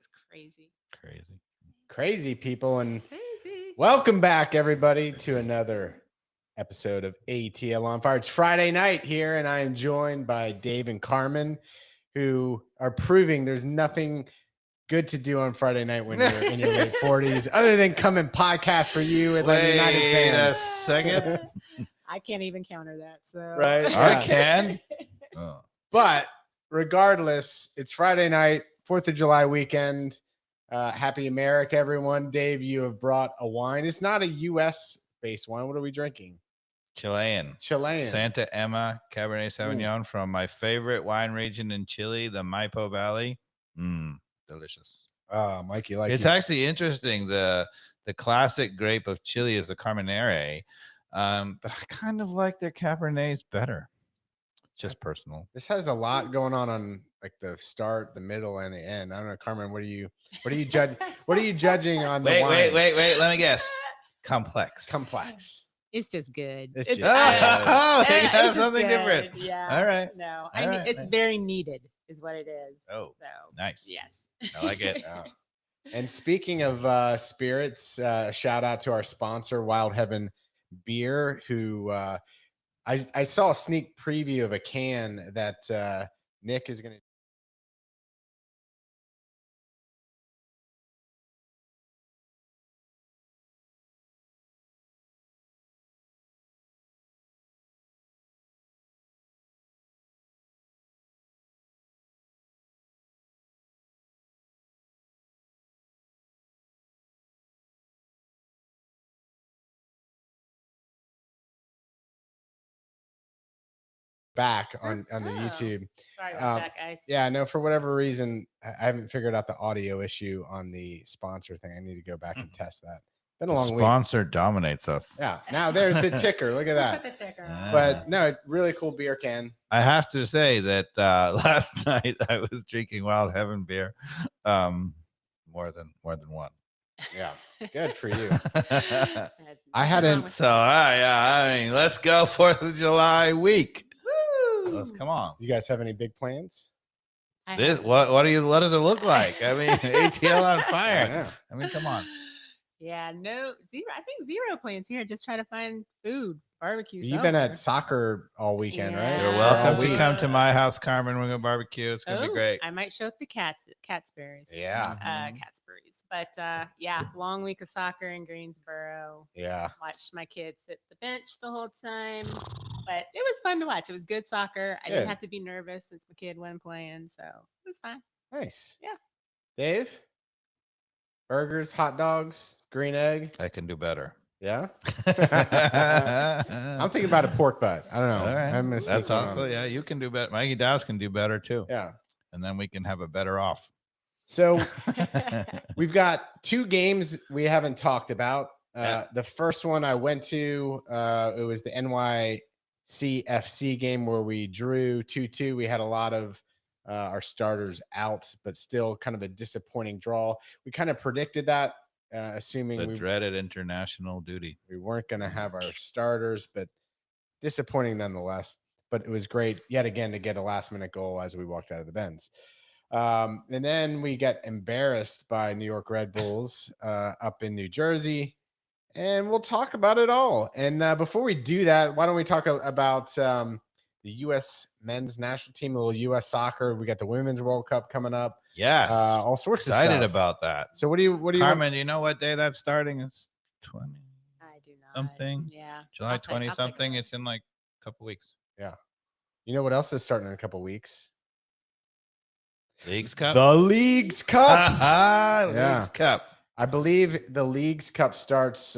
was crazy. Crazy people. And Crazy. welcome back, everybody, to another episode of ATL on Fire. It's Friday night here, and I am joined by Dave and Carmen, who are proving there's nothing good to do on Friday night when you're in your late 40s, other than come and podcast for you Atlanta United fans. A second. I can't even counter that. So Right? I can. Oh. But regardless, it's Friday night, 4th of July weekend. Happy America, everyone. Dave, you have brought a wine. It's not a U.S.-based wine. What are we drinking? Chilean. Santa Emma Cabernet Sauvignon from my favorite wine region in Chile, the Maipo Valley. Delicious. Mikey, like it's actually interesting. The classic grape of Chile is the Carmenere, but I kind of like their Cabernets better. Just personal. This has a lot going on like the start, the middle, and the end. I don't know, Carmen. What are you judging? What are you judging on the wine? Wait. Let me guess. Complex. It's just good. It's just it's something different. Yeah. All right. No, All it's very needed, is what it is. Oh, so nice. Yes. I like it. And speaking of spirits, shout out to our sponsor, Wild Heaven Beer, who I saw a sneak preview of a can that Nick is going to. Back on the YouTube. Sorry about that, guys. Yeah, no, for whatever reason, I haven't figured out the audio issue on the sponsor thing. I need to go back and test that. Been a long week. Sponsor dominates us. Yeah, now there's the ticker. Look at that. Put the ticker on. But no, really cool beer can. I have to say that last night I was drinking Wild Heaven beer, more than one. Yeah, good for you. I hadn't. So I mean, let's go 4th of July week. Let's come on. You guys have any big plans? What does it look like? I mean, ATL on fire. I mean, come on. Yeah, no, zero. I think zero plans here. Just try to find food, barbecue. You've been at soccer all weekend, right? You're welcome to come to my house, Carmen. We're gonna barbecue. It's gonna be great. I might show up to Catsberry's. Yeah. Catsberry's. But yeah, long week of soccer in Greensboro. Yeah. Watched my kids sit the bench the whole time. But it was fun to watch. It was good soccer. I didn't have to be nervous since my kid wasn't playing, so it was fine. Nice. Yeah. Dave? Burgers, hot dogs, green egg. I can do better. Yeah. I'm thinking about a pork butt. I don't know. All right. That's also, on. Yeah, you can do better. Mikey Dow's can do better too. Yeah. And then we can have a better off. So we've got 2 games we haven't talked about. The first one I went to, it was the NYCFC game where we drew 2-2. We had a lot of our starters out, but still kind of a disappointing draw. We kind of predicted that, assuming the dreaded international duty. We weren't going to have our starters, but disappointing nonetheless. But it was great yet again to get a last-minute goal as we walked out of the Benz. And then we got embarrassed by New York Red Bulls up in New Jersey. And we'll talk about it all. And before we do that, why don't we talk about the U.S. men's national team, a little U.S. soccer. We got the Women's World Cup coming up. Yes. All sorts of excited stuff. About that. So what do you Carmen, you know what day that's starting? It's 20. I do not. Something. Yeah. July 20 something. It's in like a couple weeks. Yeah. You know what else is starting in a couple weeks? Leagues Cup. The Leagues Cup. Leagues Cup. I believe the Leagues Cup starts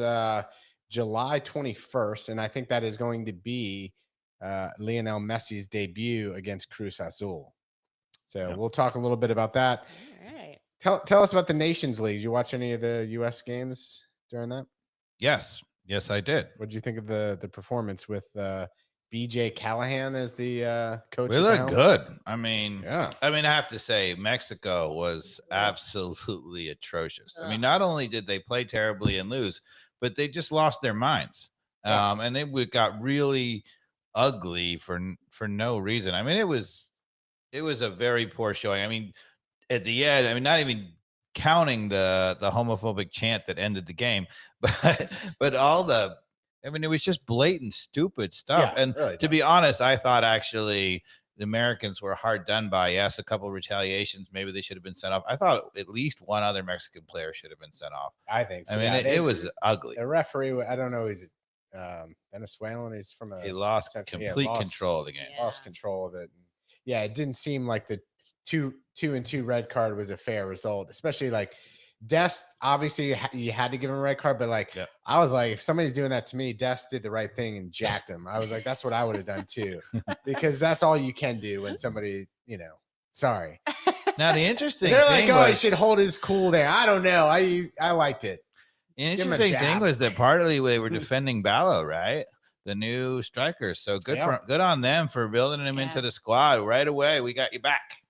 July 21st, and I think that is going to be Lionel Messi's debut against Cruz Azul. So we'll talk a little bit about that. All right. Tell us about the Nations League. You watch any of the U.S. games during that? Yes, I did. What did you think of the performance with BJ Callahan as the coach? We look good. I mean, yeah. I have to say Mexico was absolutely atrocious. I mean, not only did they play terribly and lose, but they just lost their minds. And it got really ugly for no reason. I mean, it was a very poor showing. I mean, at the end, not even counting the homophobic chant that ended the game, but I mean, it was just blatant, stupid stuff. Yeah, And really to be honest, I thought actually the Americans were hard done by. Yes, a couple of retaliations. Maybe they should have been sent off. I thought at least one other Mexican player should have been sent off. I think so. I mean, it was ugly. The referee, I don't know, he's Venezuelan. He's from He lost complete control of the game. Lost control of it. Yeah, it didn't seem like the 2-2 red card was a fair result, especially like Dest. Obviously, you had to give him a red card, but like I was like, if somebody's doing that to me, Dest did the right thing and jacked him. I was like, that's what I would have done too, because that's all you can do when somebody, sorry. Now the interesting they're thing like, oh, he was, should hold his cool there. I don't know. I liked it. the interesting thing was that partly they were defending Ballo, right? The new striker. So good on them for building him into the squad right away. We got you back.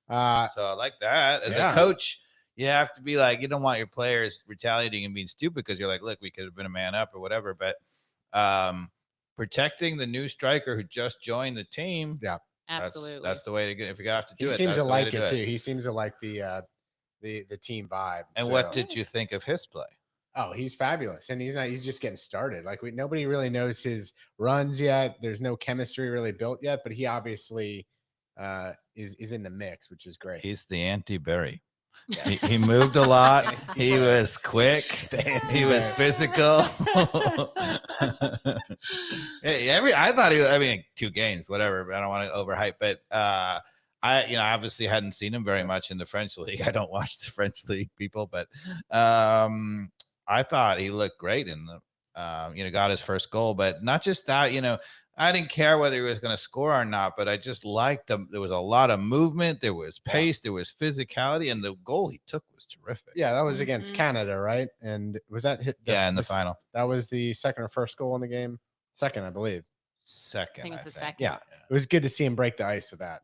So I like that. As a coach, you have to be like, you don't want your players retaliating and being stupid because you're like, look, we could have been a man up or whatever. But protecting the new striker who just joined the team. Yeah, absolutely. That's the way to get. If you have to do it, he seems to like it too. He seems to like the team vibe. And what did you think of his play? Oh, he's fabulous, and he's just getting started. Like nobody really knows his runs yet. There's no chemistry really built yet, but he obviously is in the mix, which is great. He's the anti-Berry. Yes. He moved a lot. He was quick. He was physical. I thought he. I mean, 2 games, whatever. But I don't want to overhype. But I obviously hadn't seen him very much in the French league. I don't watch the French league, people, but I thought he looked great in the, got his first goal. But not just that, I didn't care whether he was going to score or not, but I just liked him. There was a lot of movement. There was pace. There was physicality. And the goal he took was terrific. Yeah, that was against Canada, right? And was that hit? In the final. That was the second or first goal in the game? Second, I believe. Second. I think it's the second. Yeah. It was good to see him break the ice with that.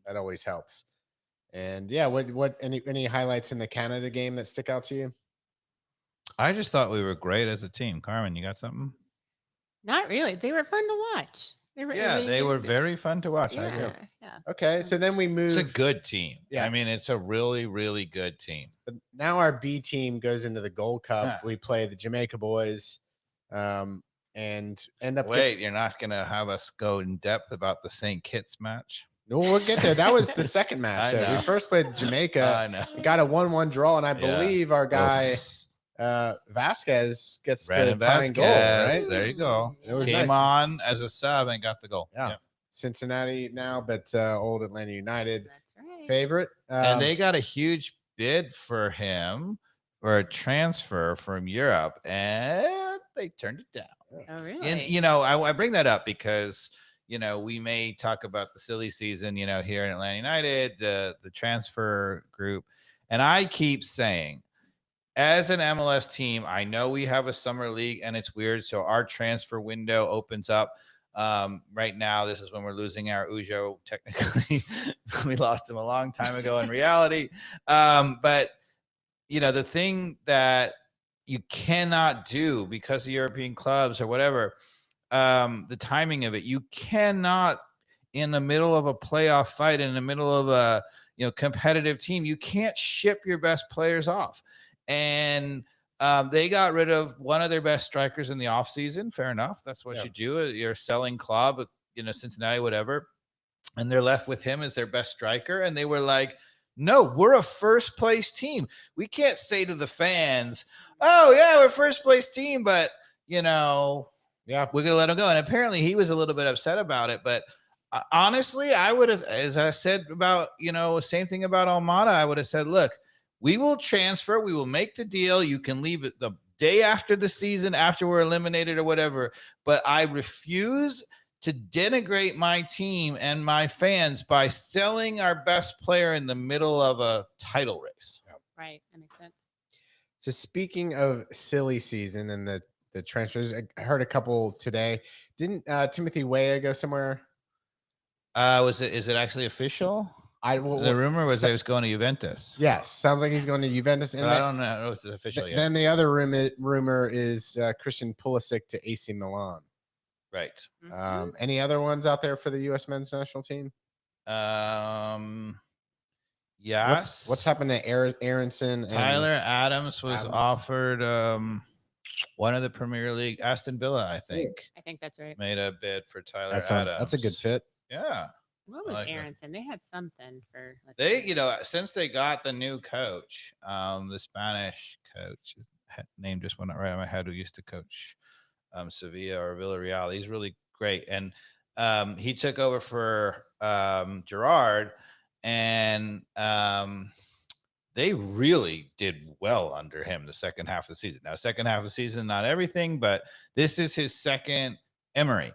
That always helps. And yeah, what any highlights in the Canada game that stick out to you? I just thought we were great as a team. Carmen, you got something? Not really. They were fun to watch. They were very fun to watch. I agree. Yeah. Okay, so then we move. It's a good team. Yeah, I mean, it's a really, really good team. But now our B team goes into the Gold Cup. Yeah. We play the Jamaica boys, and end up. Wait, you're not going to have us go in depth about the St. Kitts match? No, we'll get there. That was the second match. So we first played Jamaica. I know. We got a 1-1 draw, and I believe our guy. Vasquez gets Brandon the tying goal, right? There you go. It was Came on as a sub and got the goal. Yeah. Cincinnati now, but old Atlanta United right. favorite. And they got a huge bid for him for a transfer from Europe, and they turned it down. Oh, really? And, I bring that up because, we may talk about the silly season, here in Atlanta United, the transfer group. And I keep saying, as an MLS team, I know we have a summer league and it's weird. So our transfer window opens up right now. This is when we're losing our Ujo. Technically, we lost him a long time ago in reality. But, the thing that you cannot do because of European clubs or whatever, the timing of it, you cannot in the middle of a playoff fight, in the middle of a competitive team, you can't ship your best players off. And they got rid of one of their best strikers in the offseason. Fair enough. That's what you do. You're a selling club, Cincinnati, whatever. And they're left with him as their best striker. And they were like, no, we're a first place team. We can't say to the fans, oh, yeah, we're first place team. But, we're going to let him go. And apparently he was a little bit upset about it. But honestly, I would have, as I said about, same thing about Almada, I would have said, look, we will transfer. We will make the deal. You can leave it the day after the season, after we're eliminated or whatever. But I refuse to denigrate my team and my fans by selling our best player in the middle of a title race. Right. That makes sense. So speaking of silly season and the transfers, I heard a couple today. Didn't Timothy Weah go somewhere? Is it actually official? The rumor was that he was going to Juventus. Yes, sounds like he's going to Juventus. And I don't know if it's official yet. Then the other rumor is Christian Pulisic to AC Milan. Right. Any other ones out there for the U.S. men's national team? Yes. What's happened to Aronson? Tyler Adams was Adams? offered one of the Premier League, Aston Villa, I think. I think that's right. Made a bid for Tyler That's Adams. a good fit. Yeah. What I was like that. Aronson? They had something for. They, since they got the new coach, the Spanish coach, his name just went out right in my head, who used to coach Sevilla or Villarreal. He's really great. And he took over for Gerard, and they really did well under him the second half of the season. Now, second half of the season, not everything, but this is his second. Emery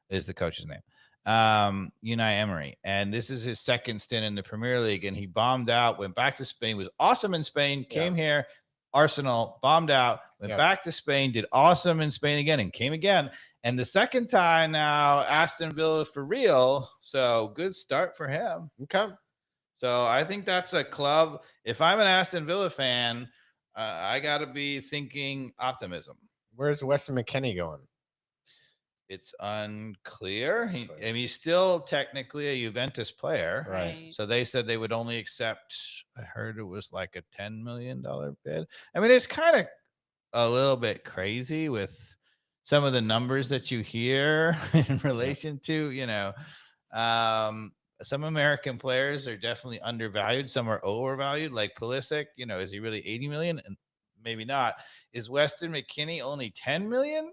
is the coach's name. Unai Emery. And this is his second stint in the Premier League. And he bombed out, went back to Spain, was awesome in Spain, came here, Arsenal, bombed out, went back to Spain, did awesome in Spain again, and came again. And the second time now, Aston Villa for real. So good start for him. Okay. So I think that's a club. If I'm an Aston Villa fan, I got to be thinking optimism. Where's Weston McKennie going? It's unclear. He's still technically a Juventus player. Right. So they said they would only accept, I heard it was like a $10 million bid. I mean, it's kind of a little bit crazy with some of the numbers that you hear in relation to, some American players are definitely undervalued. Some are overvalued, like Pulisic. Is he really 80 million? And maybe not. Is Weston McKennie only 10 million?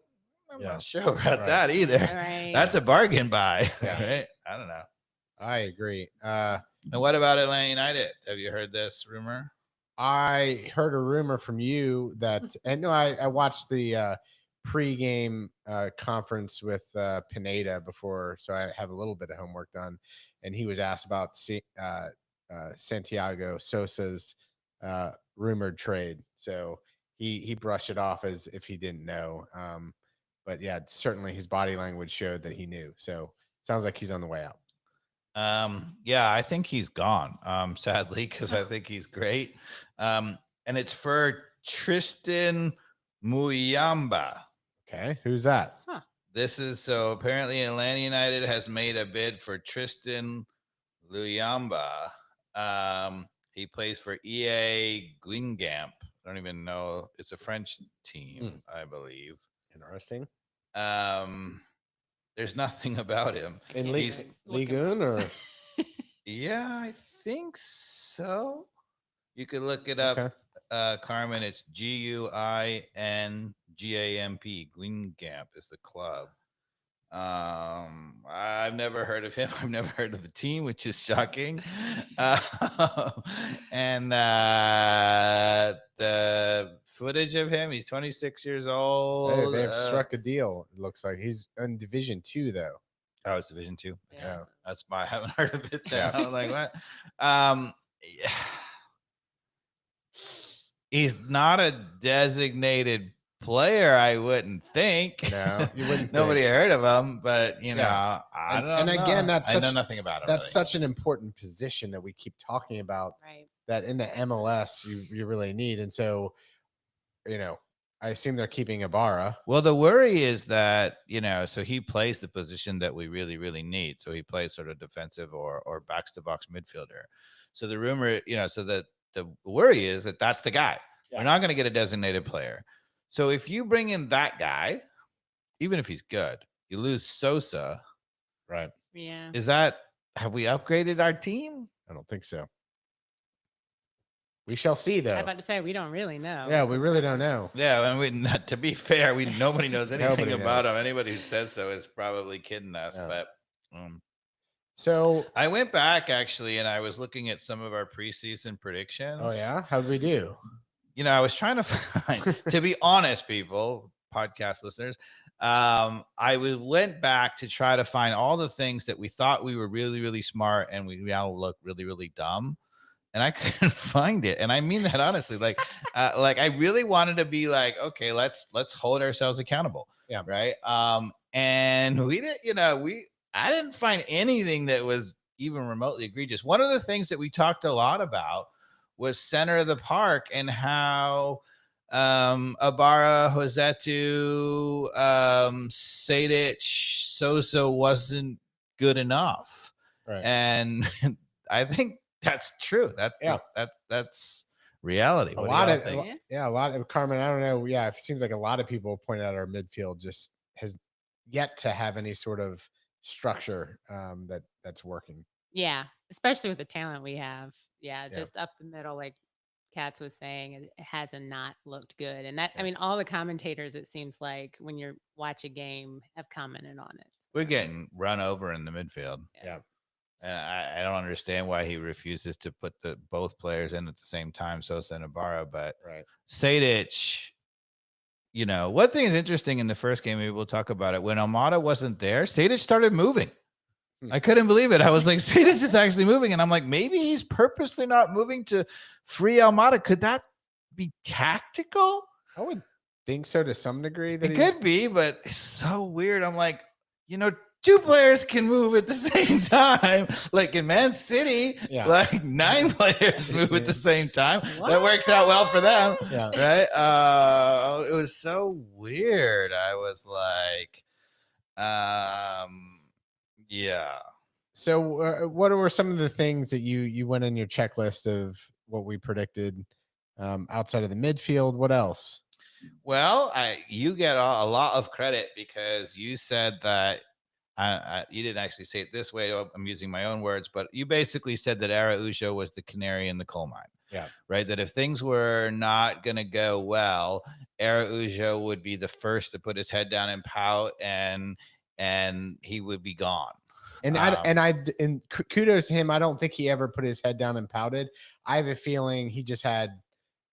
I'm not sure about that either. Right. That's a bargain buy. Yeah. Right? I don't know. I agree. And what about Atlanta United? Have you heard this rumor? I heard a rumor from you that, and no, I watched the pregame conference with Pineda before, so I have a little bit of homework done. And he was asked about Santiago Sosa's rumored trade, so he brushed it off as if he didn't know. But yeah, certainly his body language showed that he knew. So sounds like he's on the way out. Yeah, I think he's gone. Sadly, because I think he's great. And it's for Tristan Muyamba. Okay, who's that? Huh. This is so apparently Atlanta United has made a bid for Tristan Luyamba. He plays for EA Guingamp. I don't even know. It's a French team, I believe. Interesting. There's nothing about him. In Ligue 1 or? Yeah, I think so. You could look it up. Okay. Carmen, it's Guingamp. Guingamp is the club. I've never heard of him. I've never heard of the team, which is shocking. And the footage of him, he's 26 years old. Hey, they've struck a deal. It looks like he's in Division 2, though. Oh, it's Division 2. Yeah, that's why I haven't heard of it. Then. Yeah. I'm like, what? He's not a designated player, I wouldn't think. No, you wouldn't. Nobody heard of him, but I don't know. And again, I know nothing about him. That's really. such an important position that we keep talking about. Right. That in the MLS you really need, and so I assume they're keeping Ibarra. Well, the worry is that so he plays the position that we really, really need. So he plays sort of defensive or box to box midfielder. So the rumor, so that the worry is that that's the guy. Yeah. We're not going to get a designated player. So if you bring in that guy, even if he's good, you lose Sosa. Right. Yeah. Have we upgraded our team? I don't think so. We shall see, though. I'm about to say we don't really know. Yeah, we really don't know. Yeah, and to be fair, nobody knows anything about him. Anybody who says so is probably kidding us. Yeah. But so I went back actually, and I was looking at some of our preseason predictions. Oh yeah, how did we do? I was trying to find. To be honest, people, podcast listeners, I went back to try to find all the things that we thought we were really, really smart, and we now look really, really dumb. And I couldn't find it. And I mean that honestly, like I really wanted to be like, okay, let's hold ourselves accountable. Yeah. Right. And we didn't, I didn't find anything that was even remotely egregious. One of the things that we talked a lot about was center of the park and how Ibarra, Josetu, Sejdic, Sosa wasn't good enough. Right. And I think That's true. That's reality. A What do lot y'all of think? a lot of Carmen. I don't know. Yeah, it seems like a lot of people pointed out our midfield just has yet to have any sort of structure that's working. Yeah, especially with the talent we have. Yeah, Yeah. just up the middle, like Katz was saying, it has not looked good. And that, I Yeah. mean, all the commentators, it seems like when you're watch a game, have commented on it. We're getting run over in the midfield. Yeah. And I don't understand why he refuses to put both players in at the same time, Sosa and Ibarra. But Right. Sejdic, one thing is interesting in the first game, maybe we'll talk about it. When Almada wasn't there, Sejdic started moving. I couldn't believe it. I was like, Sejdic is actually moving. And I'm like, maybe he's purposely not moving to free Almada. Could that be tactical? I would think so to some degree. That It could be, but it's so weird. I'm like, two players can move at the same time. Like in Man City, like 9 players move at the same time. What? That works out well for them. Yeah. Right? It was so weird. I was like, yeah. So what were some of the things that you went in your checklist of what we predicted outside of the midfield? What else? Well, you get a lot of credit because you said that you didn't actually say it this way. I'm using my own words, but you basically said that Araujo was the canary in the coal mine. Yeah. Right. That if things were not going to go well, Araujo would be the first to put his head down and pout, and he would be gone. And kudos to him. I don't think he ever put his head down and pouted. I have a feeling he just had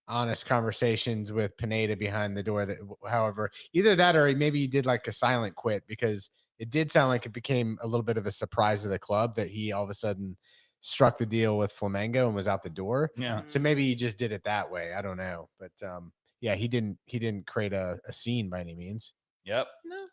honest conversations with Pineda behind the door. That, however, either that or maybe he did like a silent quit, because it did sound like it became a little bit of a surprise to the club that he all of a sudden struck the deal with Flamengo and was out the door. Yeah. So maybe he just did it that way. I don't know. But yeah, he didn't create a scene by any means. Yep. No.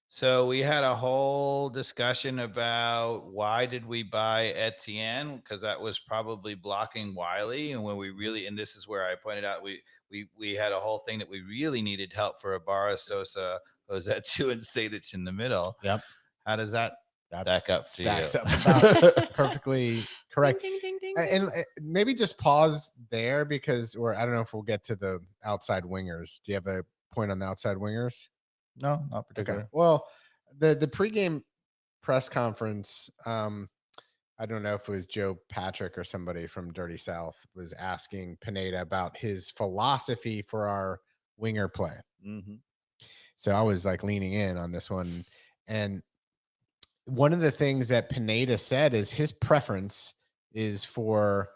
So we had a whole discussion about why did we buy Etienne, because that was probably blocking Wiley. And when we really, and this is where I pointed out, we had a whole thing that we really needed help for Ibarra, Sosa, Osetu, and Sejdic in the middle. Yep. How does that stack up to stacks you? up about perfectly correct. Ding, ding, ding, And maybe just pause there or I don't know if we'll get to the outside wingers. Do you have a point on the outside wingers? No, not particularly. Okay. Well, the pregame press conference, I don't know if it was Joe Patrick or somebody from Dirty South was asking Pineda about his philosophy for our winger play. Mm-hmm. So I was like leaning in on this one. And one of the things that Pineda said is his preference is for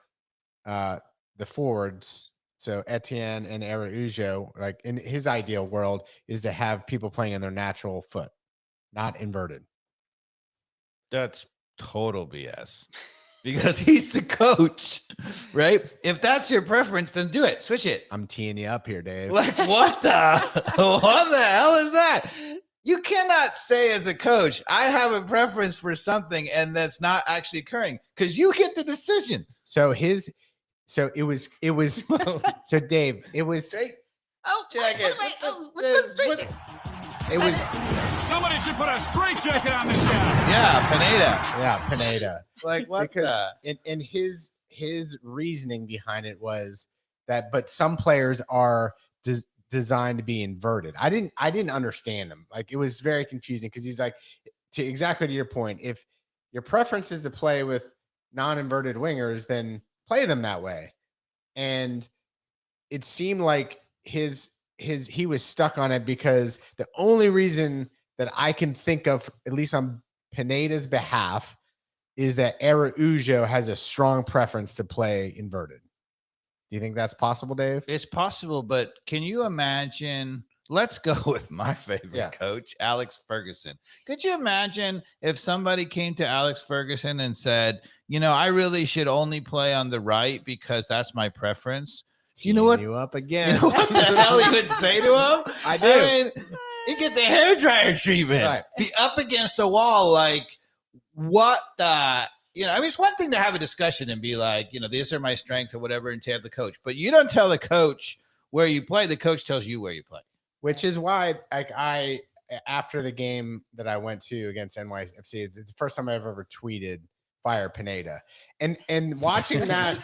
the forwards. So Etienne and Araujo, like in his ideal world, is to have people playing on their natural foot, not inverted. That's total BS. Because he's the coach, right? If that's your preference, then do it. Switch it. I'm teeing you up here, Dave. Like, what the hell is that? You cannot say as a coach, I have a preference for something and that's not actually occurring, because you get the decision. So it was so Dave, it was straight. Oh, jacket. It was somebody should put a straight jacket on this guy. Yeah, Pineda. Like what? Because in his reasoning behind it was that, but some players are designed to be inverted. I didn't understand him. Like, it was very confusing, because he's like, exactly to your point, if your preference is to play with non-inverted wingers, then play them that way. And it seemed like he was stuck on it, because the only reason that I can think of, at least on Pineda's behalf, is that Araujo has a strong preference to play inverted. Do you think that's possible, Dave? It's possible, but can you imagine? Let's go with my favorite coach, Alex Ferguson. Could you imagine if somebody came to Alex Ferguson and said, I really should only play on the right because that's my preference? You know what? You up again? You know what the hell he would say to him? I do. I mean, you get the hairdryer treatment. Right. Be up against the wall, like, what the? It's one thing to have a discussion and be like, these are my strengths or whatever, and tell the coach. But you don't tell the coach where you play. The coach tells you where you play. Which is why, like, after the game that I went to against NYCFC, it's the first time I've ever fire Pineda. And watching that,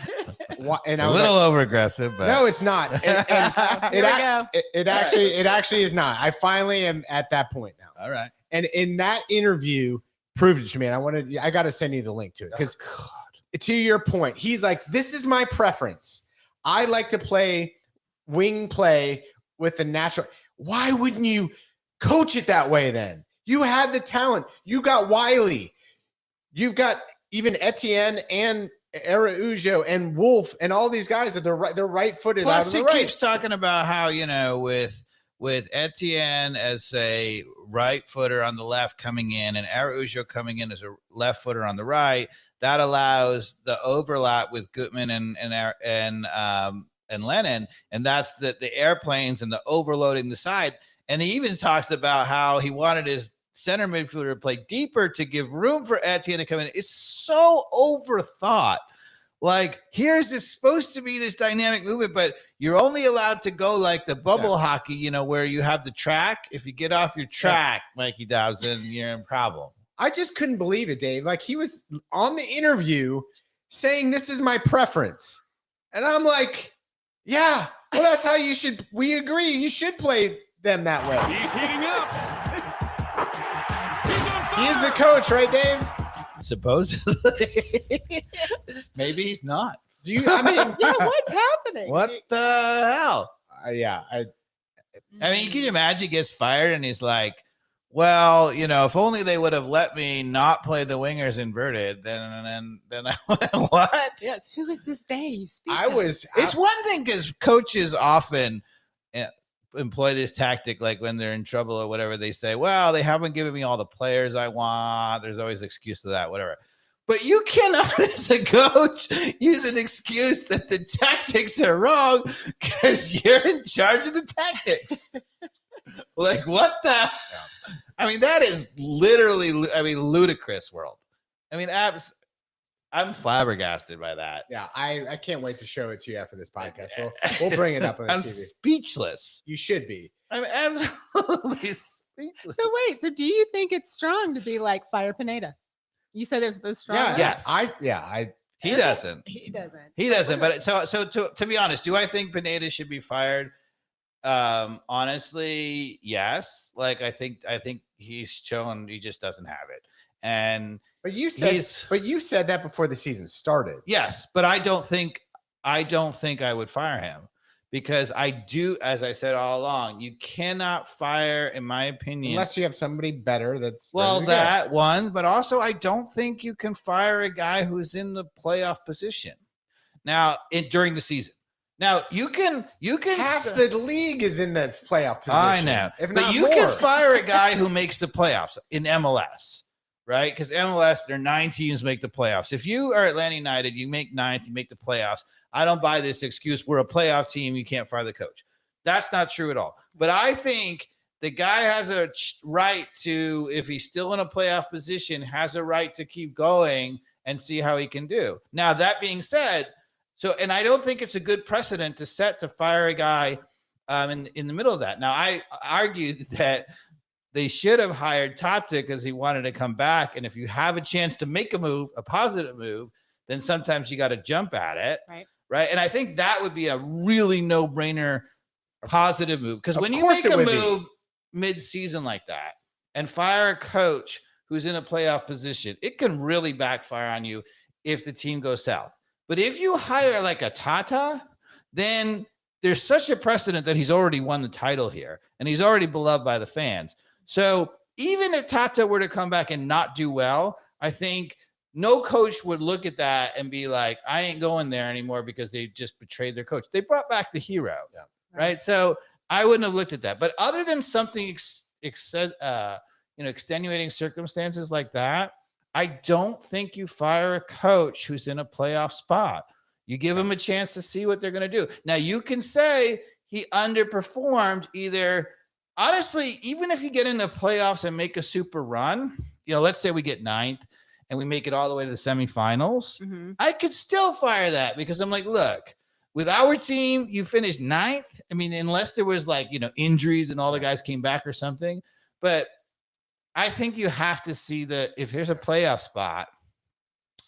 and It's I a was little like, over aggressive, but no, it's not. And Here we go. it actually is not. I finally am at that point now. all right. And in that interview, proved it to me. And I got to send you the link to it because, to your point, he's like, "This is my preference. I like to play wing play with the natural. Why wouldn't you coach it that way then? You had the talent. You got Wiley. You've got even Etienne and Araujo and Wolff and all these guys that they're right-footed out of Plus, the he right. keeps talking about how, with Etienne as a right footer on the left coming in and Araujo coming in as a left footer on the right, that allows the overlap with Gutman and Lennon, and that's the airplanes and the overloading the side. And he even talks about how he wanted his center midfielder to play deeper to give room for Etienne to come in. It's so overthought. Like, here's this supposed to be this dynamic movement, but you're only allowed to go like the bubble hockey, where you have the track. If you get off your track, Mikey Dobbs, then you're in problem. I just couldn't believe it, Dave. Like, he was on the interview saying, "This is my preference." And I'm like, yeah, well, that's how we agree. You should play them that way. He's heating up. He is the coach, right, Dave? Supposedly. Maybe he's not. Do you? I mean, Yeah, what's happening? What the hell? yeah. I mean, can you imagine he gets fired and he's like, well, if only they would have let me not play the wingers inverted, then I what? Yes. Who is this Dave? It's one thing because coaches often employ this tactic, like when they're in trouble or whatever, they say, well, they haven't given me all the players I want. There's always an excuse to that, whatever. But you cannot, as a coach, use an excuse that the tactics are wrong because you're in charge of the tactics. Like, what the? I mean, that is literally, ludicrous world. I mean, I'm flabbergasted by that. Yeah, I can't wait to show it to you after this podcast. We'll bring it up on the I'm TV. speechless. You should be. I'm absolutely speechless. So wait, so do you think it's strong to be like fire Pineda? You said there's those strong. Yeah. Yes. He doesn't. He doesn't. He doesn't. But so to be honest, do I think Pineda should be fired? Honestly, yes. Like, I think he's shown he just doesn't have it. But you said that before the season started. Yes, but I don't think I would fire him because I do, as I said all along, you cannot fire, in my opinion, unless you have somebody better that's that one. But also, I don't think you can fire a guy who's in the playoff position now during the season. Now you can half the league is in the playoff position. I know, but you can fire a guy who makes the playoffs in MLS. Right? Because MLS, there are 9 teams make the playoffs. If you are Atlanta United, you make 9th, you make the playoffs. I don't buy this excuse. We're a playoff team. You can't fire the coach. That's not true at all. But I think the guy has a right to, if he's still in a playoff position, has a right to keep going and see how he can do. Now, that being said, and I don't think it's a good precedent to set to fire a guy in the middle of that. Now, I argue that they should have hired Tata because he wanted to come back. And if you have a chance to make a move, a positive move, then sometimes you got to jump at it. Right. And I think that would be a really no-brainer positive move. Because when you make a move mid-season like that and fire a coach who's in a playoff position, it can really backfire on you if the team goes south. But if you hire like a Tata, then there's such a precedent that he's already won the title here and he's already beloved by the fans. So even if Tata were to come back and not do well, I think no coach would look at that and be like, I ain't going there anymore because they just betrayed their coach. They brought back the hero, right? So I wouldn't have looked at that. But other than something, extenuating circumstances like that, I don't think you fire a coach who's in a playoff spot. You give him a chance to see what they're going to do. Now, you can say he underperformed either. Honestly, even if you get in the playoffs and make a super run, let's say we get 9th and we make it all the way to the semifinals, I could still fire that because I'm like, look, with our team, you finished 9th. I mean, unless there was injuries and all the guys came back or something. But I think you have to see if there's a playoff spot,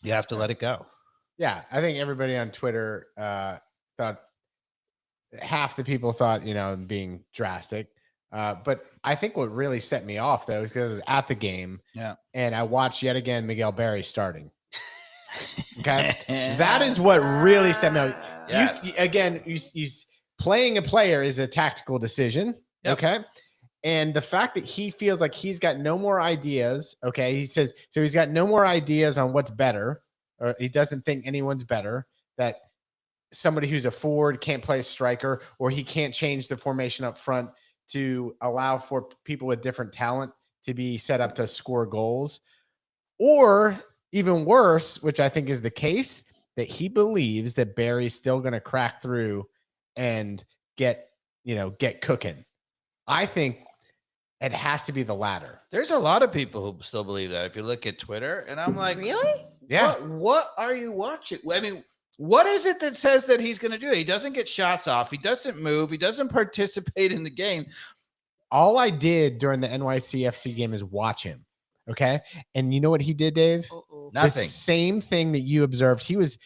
You have to let it go. Yeah, I think everybody on Twitter thought half the people thought, being drastic. But I think what really set me off though is because I was at the game, and I watched yet again Miguel Berry starting. Okay, that is what really set me off. Yes. You playing a player is a tactical decision. Yep. Okay. And the fact that he feels like he's got no more ideas. Okay. He says, so he's got no more ideas on what's better, or he doesn't think anyone's better, that somebody who's a forward can't play a striker, or he can't change the formation up front to allow for people with different talent to be set up to score goals. Or even worse, which I think is the case, that he believes that Barry's still going to crack through and get cooking. I think it has to be the latter. There's a lot of people who still believe that. If you look at Twitter, and I'm like, really? Yeah. What are you watching? I mean, what is it that says that he's going to do it? He doesn't get shots off. He doesn't move. He doesn't participate in the game. All I did during the NYCFC game is watch him. Okay. And you know what he did, Dave? Nothing. The same thing that you observed. He was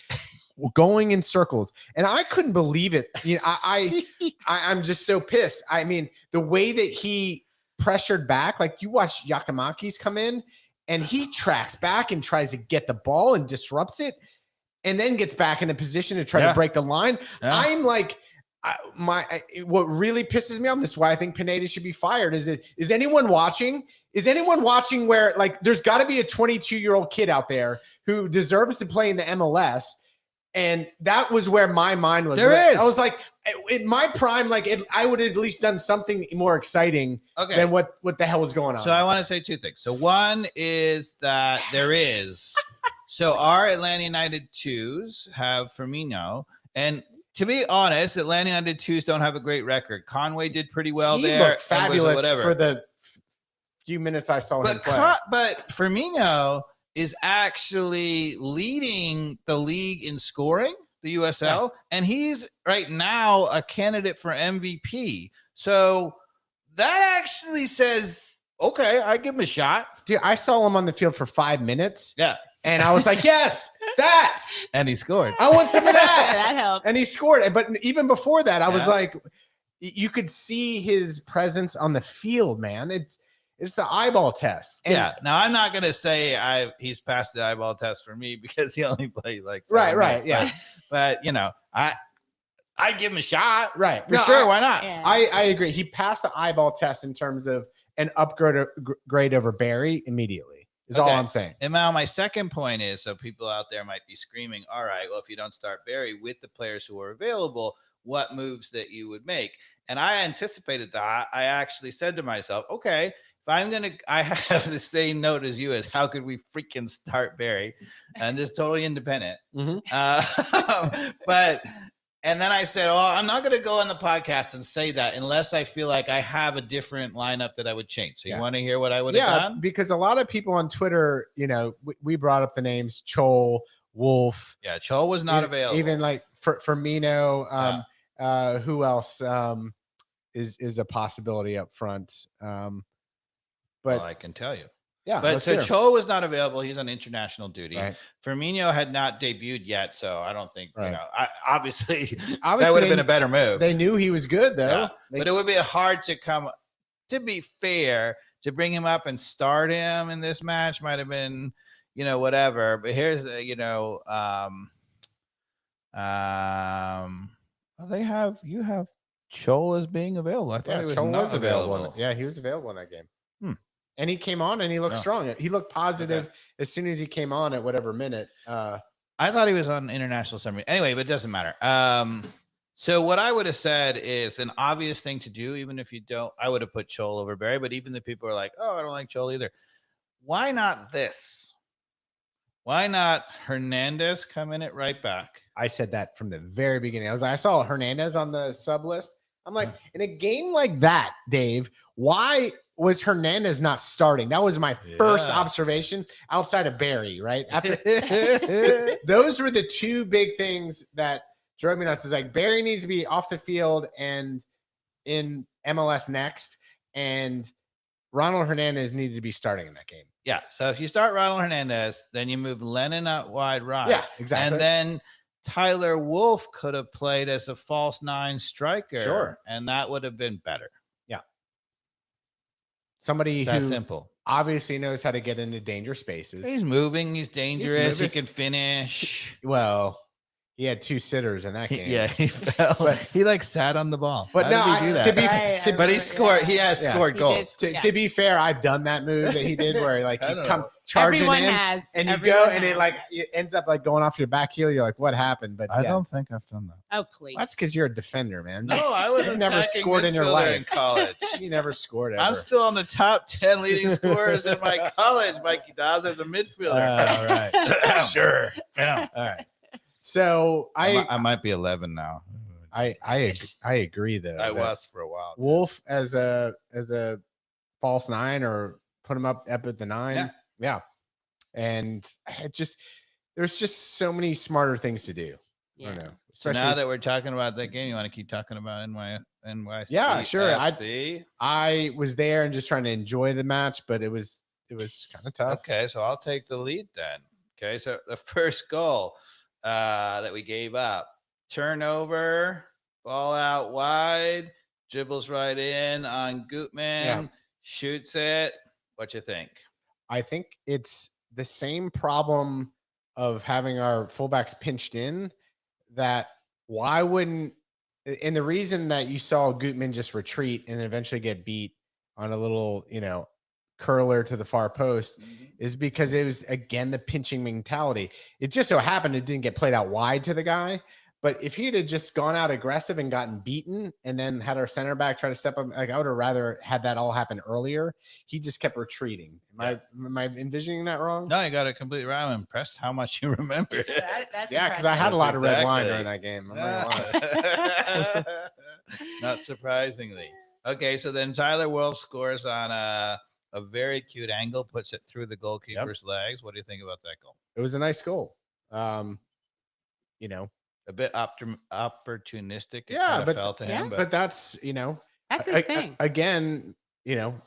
going in circles, and I couldn't believe it. I'm just so pissed. I mean, the way that he pressured back, like you watch Giacomakis come in, and he tracks back and tries to get the ball and disrupts it, and then gets back in a position to try to break the line. Yeah. I'm like, what really pisses me off, this is why I think Pineda should be fired, is anyone watching? Is anyone watching where, like, there's got to be a 22-year-old kid out there who deserves to play in the MLS? And that was where my mind was. There is. I was like, in my prime, I would have at least done something more exciting than what the hell was going on. So I want to say two things. So one is that there is. So our Atlanta United 2s have Firmino, and to be honest, Atlanta United 2s don't have a great record. Conway did pretty well he there. Looked fabulous for the few minutes I saw him play. But Firmino is actually leading the league in scoring, the USL, and he's right now a candidate for MVP. So that actually says, okay, I give him a shot. Dude, I saw him on the field for 5 minutes. Yeah. And I was like, yes, that. And he scored. I want some of that. That helped. And he scored. But even before that, I was like, you could see his presence on the field, man. It's the eyeball test. And Now I'm not gonna say he's passed the eyeball test for me because he only played like 7 right, minutes, yeah. But I give him a shot, right, for sure. Why not? Yeah. I agree. He passed the eyeball test in terms of an upgrade over Barry immediately. Is all I'm saying. And now my second point is, so people out there might be screaming, all right, well, if you don't start Barry with the players who are available, what moves that you would make? And I anticipated that. I actually said to myself, okay, I have the same note as you as how could we freaking start Barry? And this is totally independent. And then I said, I'm not going to go on the podcast and say that unless I feel like I have a different lineup that I would change. So you want to hear what I would have done? Because a lot of people on Twitter, we brought up the names Chol, Wolff. Yeah, Chol was not available. Even like Firmino. Who else is a possibility up front? But I can tell you. Yeah, but so Cho was not available. He's on international duty. Right. Firmino had not debuted yet, so I don't think obviously that Obviously would have been a better move. They knew he was good though. Yeah. But it would be hard to come. To be fair, to bring him up and start him in this match might have been, whatever. But here's the, you have Chol as being available. I thought he was Chol not was available. Yeah, he was available in that game. And he came on and he looked strong. He looked positive as soon as he came on at whatever minute. I thought he was on international summary. Anyway, but it doesn't matter. So what I would have said is an obvious thing to do, even if you don't, I would have put Chol over Berry, but even the people are like, oh, I don't like Chol either. Why not this? Why not Hernandez come in at right back? I said that from the very beginning. I saw Hernandez on the sub list. I'm like, in a game like that, Dave, why was Hernandez not starting? That was my first observation outside of Berry, right? After those were the two big things that drove me nuts. Is like Berry needs to be off the field and in MLS next, and Ronald Hernandez needed to be starting in that game. Yeah. So if you start Ronald Hernandez, then you move Lennon out wide right. Yeah, exactly. And then Tyler Wolff could have played as a false 9 striker. Sure. And that would have been better. Yeah. Somebody That's who simple. obviously knows how to get into danger spaces. He's moving. He's dangerous. He moving. can finish. Well, he had 2 sitters in that game. Yeah, he fell. But- he like sat on the ball. But How no, did he do that? to be Right, to, I but he remember, scored. yeah. He has Yeah. scored He goals. did. to be fair, I've done that move that he did where like I you don't come know. charging Everyone in has. and you Everyone go and it has. like it ends up like going off your back heel. You're like, what happened? But I yeah, don't think I've done that. Oh, please. that's because you're a defender, man. No, I was You've never attacking scored in your midfielder life. in college. You never scored ever. I'm still on the top 10 leading scorers in my college, Mikey Dobbs, as a midfielder. All right. Sure. Yeah. All right. So I might be 11 now. I agree though. I that was for a while. Wolff as a false 9 or put him up at the 9. Yeah. And it just there's just so many smarter things to do. I Yeah. don't know. So Especially now that we're talking about that game, you want to keep talking about NYCFC? Yeah, sure. FC? I was there and just trying to enjoy the match, but it was kind of tough. Okay, so I'll take the lead then. Okay, so the first goal that we gave up, turnover, ball out wide, dribbles right in on Gutman, shoots it. What you think? I think it's the same problem of having our fullbacks pinched in. That why wouldn't and the reason that you saw Gutman just retreat and eventually get beat on a little, curler to the far post is because it was again the pinching mentality. It just so happened it didn't get played out wide to the guy. But if he'd have just gone out aggressive and gotten beaten and then had our center back try to step up, like I would have rather had that all happen earlier. He just kept retreating. Am I envisioning that wrong? No, you got it completely right. I'm impressed how much you remember. That's Yeah, because I had a lot of red wine during that game. I'm not gonna lie. Not surprisingly. Okay, so then Tyler Wolff scores on a very cute angle, puts it through the goalkeeper's legs. What do you think about that goal? It was a nice goal. A bit opportunistic. It Yeah, kinda but- fell to him, But that's That's his thing. again,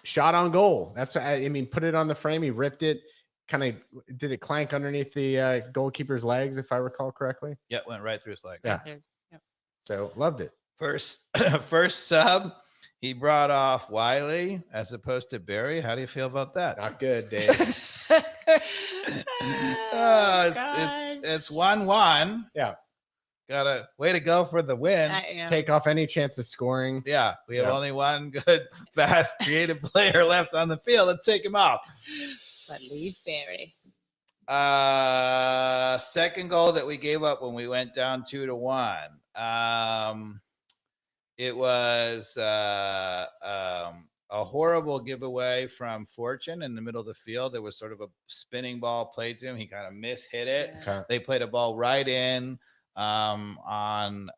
shot on goal. That's I mean, put it on the frame. He ripped it. Kind of did it clank underneath the goalkeeper's legs, if I recall correctly. yeah, it went right through his leg. Yeah. Yep. So loved it. First sub, he brought off Wiley as opposed to Berry. How do you feel about that? Not good, Dave. It's 1-1. Yeah. Got a way to go for the win. Take off any chance of scoring. Yeah, we have Yeah. only one good, fast, creative player left on the field. Let's take him off. But leave Berry. Second goal that we gave up when we went down 2-1. It was a horrible giveaway from Fortune in the middle of the field. There was sort of a spinning ball played to him. He kind of mishit it. Yeah. Okay. They played a ball right in on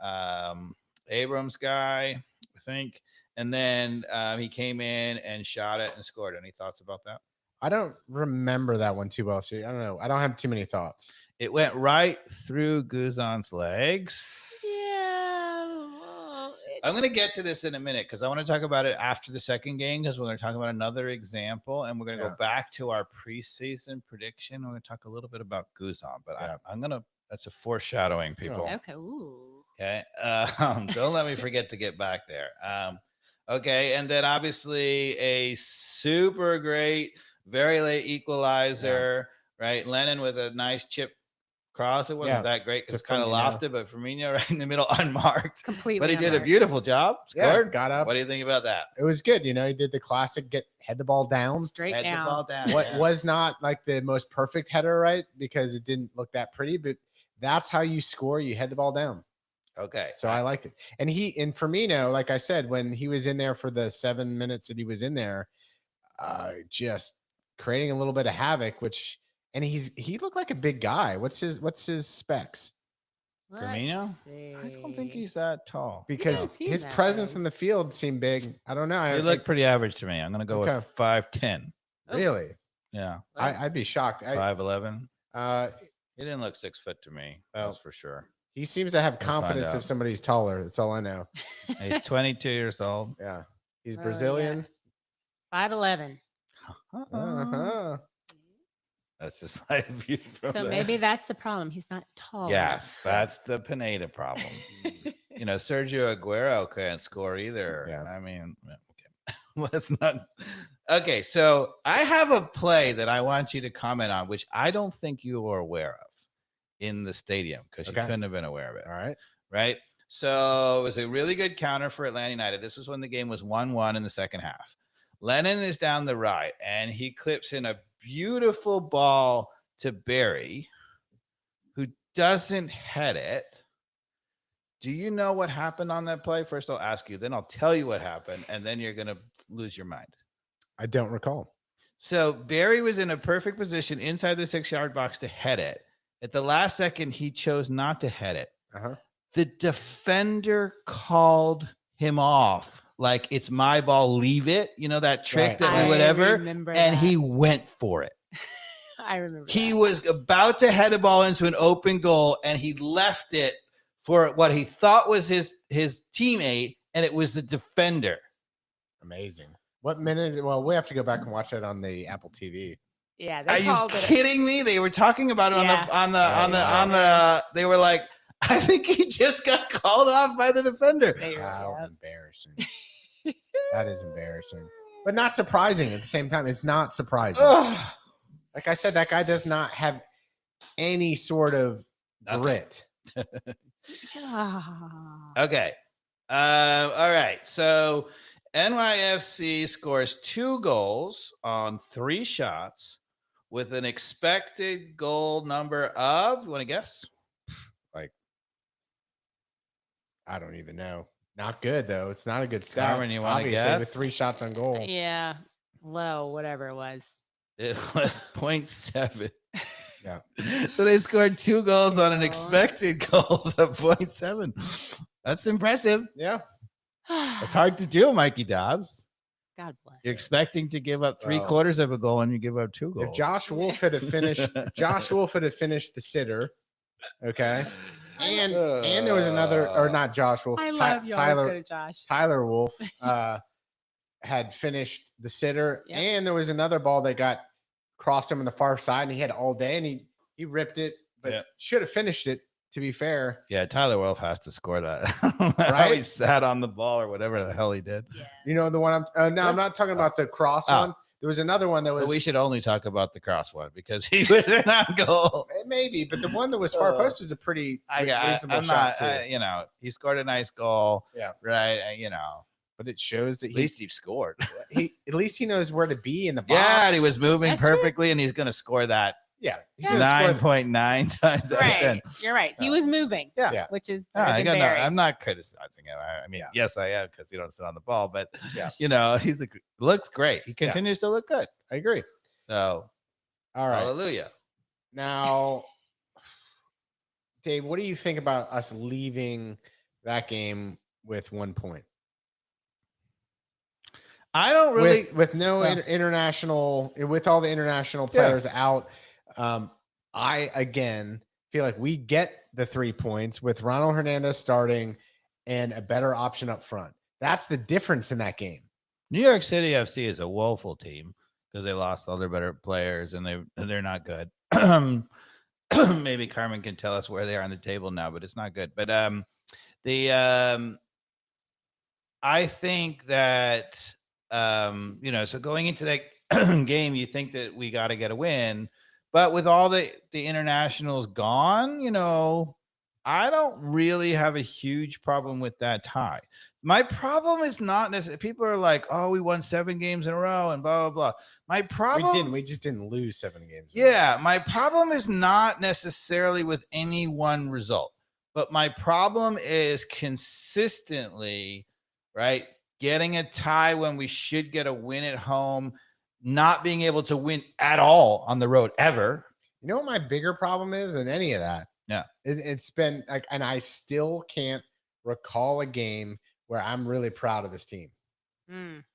Abrams' guy, I think. And then he came in and shot it and scored. Any thoughts about that? I don't remember that one too well. So I don't know. I don't have too many thoughts. It went right through Guzan's legs. Yeah. Well, I'm going to get to this in a minute because I want to talk about it after the second game because we're going to talk about another example and we're going to go back to our preseason prediction. We're going to talk a little bit about Guzan, but I'm going to, that's a foreshadowing, people. okay. Ooh. Okay. Don't let me forget to get back there. Okay. And then obviously a super great, very late equalizer, right? Lennon with a nice chip cross. It wasn't that great because it's kind of lofted, but Firmino right in the middle unmarked. Completely. But he did a unmarked. beautiful job. Yeah, Scored. got up. What do you think about that? It was good. He did the classic head the ball down. Straight Head the down. ball down. What Yeah. was not like the most perfect header, right? Because it didn't look that pretty, but that's how you score. You head the ball down. Okay. So I like it. And Firmino, like I said, when he was in there for the 7 minutes that he was in there, just creating a little bit of havoc, and he looked like a big guy. What's his specs? Firmino? I don't think he's that tall. Because doesn't seem his that presence big. in the field seemed big. I don't know. He looked pretty average to me. I'm going to go Okay. with 5'10". Really? Yeah. I'd be shocked. 5'11". Uh, He didn't look 6 foot to me. Oh. That's for sure. he seems to have We'll find confidence out. if somebody's taller. That's all I know. He's 22 years old. Yeah. He's Oh, yeah. Brazilian. 5'11". Uh-huh. That's just my view from So that. maybe that's the problem. He's not tall. Yes, that's the Pineda problem. Sergio Aguero can't score either. Yeah. I mean, okay. Let's not. Okay, so I have a play that I want you to comment on, which I don't think you are aware of in the stadium because you couldn't have been aware of it. All right. Right. So it was a really good counter for Atlanta United. This was when the game was 1-1 in the second half. Lennon is down the right, and he clips in a beautiful ball to Berry, who doesn't head it. Do you know what happened on that play? First, I'll ask you, then I'll tell you what happened, and then you're going to lose your mind. I don't recall. So Berry was in a perfect position inside the 6-yard box to head it. At the last second, he chose not to head it. Uh-huh. The defender called him off like it's my ball, leave it. You know that trick that we whatever, and he went for it. I remember. He was about to head a ball into an open goal, and he left it for what he thought was his teammate, and it was the defender. Amazing. What minute? Well, we have to go back and watch that on the Apple TV. Yeah, are you kidding me? They were talking about it on the. They were like, I think he just got called off by the defender. How embarrassing! That is embarrassing, but not surprising at the same time. It's not surprising. Like I said, that guy does not have any sort of grit. Okay. All right. So NYFC scores 2 goals on 3 shots with an expected goal number of, you want to guess? Like, I don't even know. Not good, though. It's not a good stat. Cameron, you want to guess? With 3 shots on goal. Yeah. Low, whatever it was. It was 0.7. Yeah. So they scored 2 goals on an expected goals of 0.7. That's impressive. Yeah. It's hard to do, Mikey Dobbs. God bless. You're expecting to give up 3/4 of a goal, and you give up 2 goals. If Josh Wolff had finished the sitter, okay, and there was another, or not Josh Wolff. I love you. Tyler Wolff had finished the sitter, and there was another ball that got crossed him on the far side, and he had all day, and he ripped it, but should have finished it. To be fair, Tyler Wolff has to score that. Right? He sat on the ball or whatever the hell he did. Yeah. You know the one I'm not talking about the cross one. There was another one that was. But we should only talk about the cross one because he was in on goal. Maybe, but the one that was far post is a pretty reasonable shot too. He scored a nice goal. Yeah. Right. But it shows that at least he scored. At least he knows where to be in the box. Yeah, and he was moving perfectly, and he's going to score that. Yeah, 9.9 times out of 10. You're right. He was moving. Yeah. Which is I'm not criticizing him. I mean, yes, I am because you don't sit on the ball, but he's looks great. He continues to look good. I agree. So, all right, hallelujah. Now, Dave, what do you think about us leaving that game with 1 point? I don't really with no international, with all the international players out. I again feel like we get the 3 points with Ronald Hernandez starting and a better option up front. That's the difference in that game. New York City FC is a woeful team because they lost all their better players and they're not good. Maybe Carmen can tell us where they are on the table now, but it's not good. But I think that so going into that game, you think that we got to get a win. But with all the internationals gone, I don't really have a huge problem with that tie. My problem is not necessarily people are like, oh, we won 7 games in a row and blah, blah, blah. My problem. We just didn't lose 7 games. Yeah. My problem is not necessarily with any one result, but my problem is consistently, right, getting a tie when we should get a win at home, not being able to win at all on the road ever. You know what my bigger problem is than any of that? Yeah. It's been like, and I still can't recall a game where I'm really proud of this team.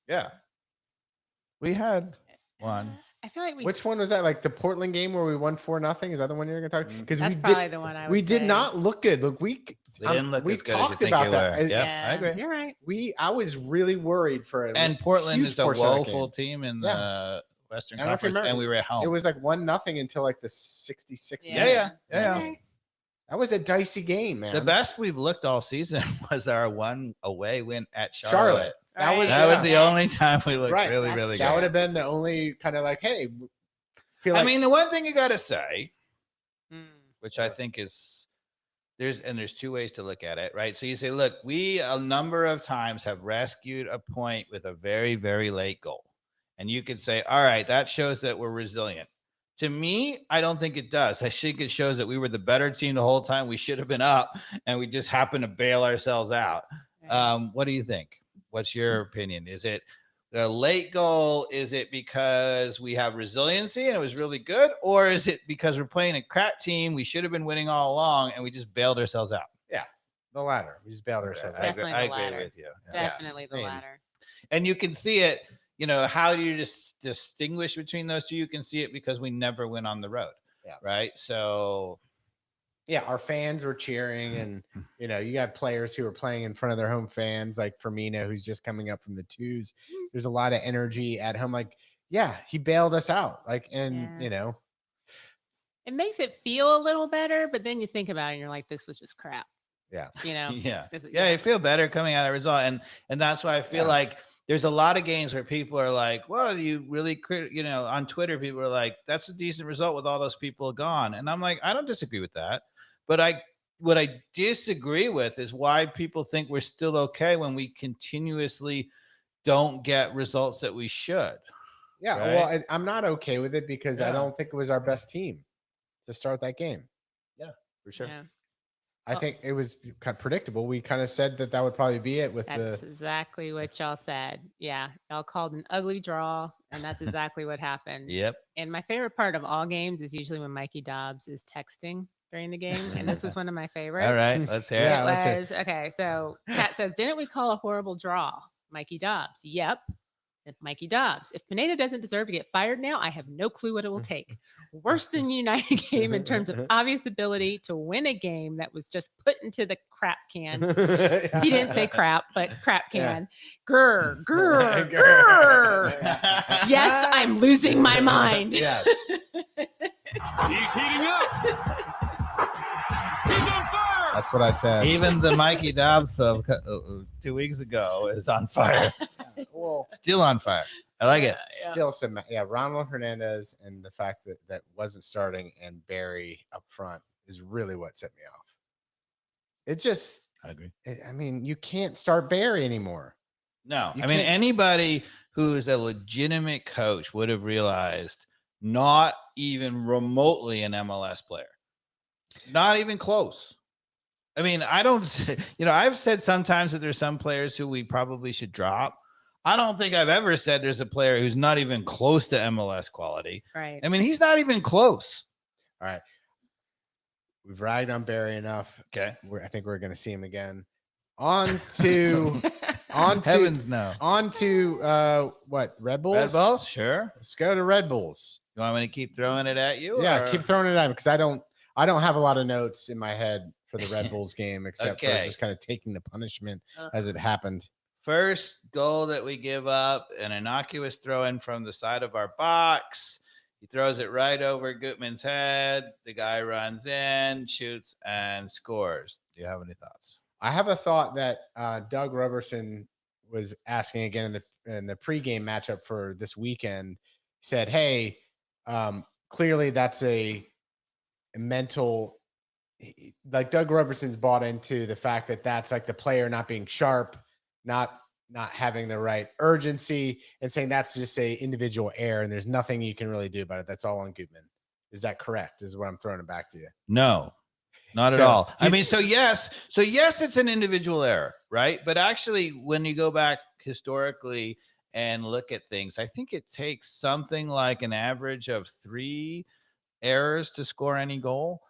Yeah. We had one. I feel like we. Which one was that? Like the Portland game where we won 4-0? Is that the one you're going to talk? Because That's we probably did. the one I would We did say. not look good. Look, we didn't look we as good as you talked think about they that. were. Yeah, I agree. You're right. I was really worried for it. And Portland huge is a portion of that woeful game. team in Yeah. the Western I don't know if you Conference, and remember. we were at home. It was like 1-0 until like the 66th Yeah. minute. Yeah. Okay. That was a dicey game, man. The best we've looked all season was our one away win at Charlotte. That was That was yeah. the only time we looked Right. really, That's really true. That would good. have been the only kind of like, hey, feel like I mean, the one thing you got to say, Mm. which I think is there's two ways to look at it, right? So you say, look, we a number of times have rescued a point with a very, very late goal. And you could say, all right, that shows that we're resilient. To me, I don't think it does. I think it shows that we were the better team the whole time. We should have been up, and we just happened to bail ourselves out. Right. What do you think? What's your opinion? Is it the late goal? Is it because we have resiliency and it was really good? Or is it because we're playing a crap team? We should have been winning all along and we just bailed ourselves out. the latter. We just bailed ourselves out. Definitely I the agree latter. with you. Definitely the Same. latter. And you can see it, how do you just distinguish between those two? You can see it because we never went on the road. Yeah. Right. So Yeah, our fans were cheering, and you got players who were playing in front of their home fans, like Firmino, who's just coming up from the twos. There's a lot of energy at home. Like, yeah, he bailed us out. Like, and Yeah. It makes it feel a little better, but then you think about it and you're like, this was just crap. Yeah. yeah. This is- You feel better coming out of the result. And that's why I feel like there's a lot of games where people are like, well, you really, on Twitter, people are like, that's a decent result with all those people gone. And I'm like, I don't disagree with that. But what I disagree with is why people think we're still okay when we continuously don't get results that we should. Yeah. Right? Well, I'm not okay with it because I Yeah. don't think it was our best team to start that game. For sure. Yeah. I think it was kind of predictable. We kind of said that would probably be it with That's exactly what y'all said. Yeah. Y'all called an ugly draw, and that's exactly what happened. Yep. And my favorite part of all games is usually when Mikey Dobbs is texting during the game. And this was one of my favorites. All right. Let's hear Yeah. it. let's hear It was okay. So Kat says, didn't we call a horrible draw? Mikey Dobbs. Yep. And Mikey Dobbs. If Pineda doesn't deserve to get fired now, I have no clue what it will take. Worse than United game in terms of obvious ability to win a game that was just put into the crap can. He didn't say crap, but crap can. Grr, grr, grr. Yes, I'm losing my mind. Yes. He's heating up. He's on fire. That's what I said. Even the Mikey Dobbs of 2 weeks ago is on fire. Well, Still on fire. I like it. still some, Ronald Hernandez and the fact that wasn't starting and Berry up front is really what set me off. It just, I agree. I mean, you can't start Berry anymore. No, You I mean, can't- anybody who's a legitimate coach would have realized not even remotely an MLS player, not even close. I mean, I don't, I've said sometimes that there's some players who we probably should drop. I don't think I've ever said there's a player who's not even close to MLS quality. Right. I mean, he's not even close. All right. We've ragged on Berry enough. Okay. I think we're going to see him again. On to Heavens no. what? Red Bulls? Red Bulls? Sure. Let's go to Red Bulls. You want me to keep throwing it at you? Yeah, or- keep throwing it at him because I don't have a lot of notes in my head for the Red Bulls game except for Okay. just kind of taking the punishment Ugh. as it happened. First goal that we give up, an innocuous throw in from the side of our box. He throws it right over Gutman's head. The guy runs in, shoots, and scores. Do you have any thoughts? I have a thought that Doug Roberson was asking again in the pregame matchup for this weekend. He said, "Hey, clearly that's a mental." Like Doug Roberson's bought into the fact that that's like the player not being sharp, not having the right urgency, and saying that's just a individual error, and there's nothing you can really do about it. That's all on Gutman. Is that correct? Is what I'm throwing it back to you. No, not at So, all. I mean, yes, it's an individual error, right? But actually, when you go back historically and look at things, I think it takes something like an average of 3 errors to score any goal.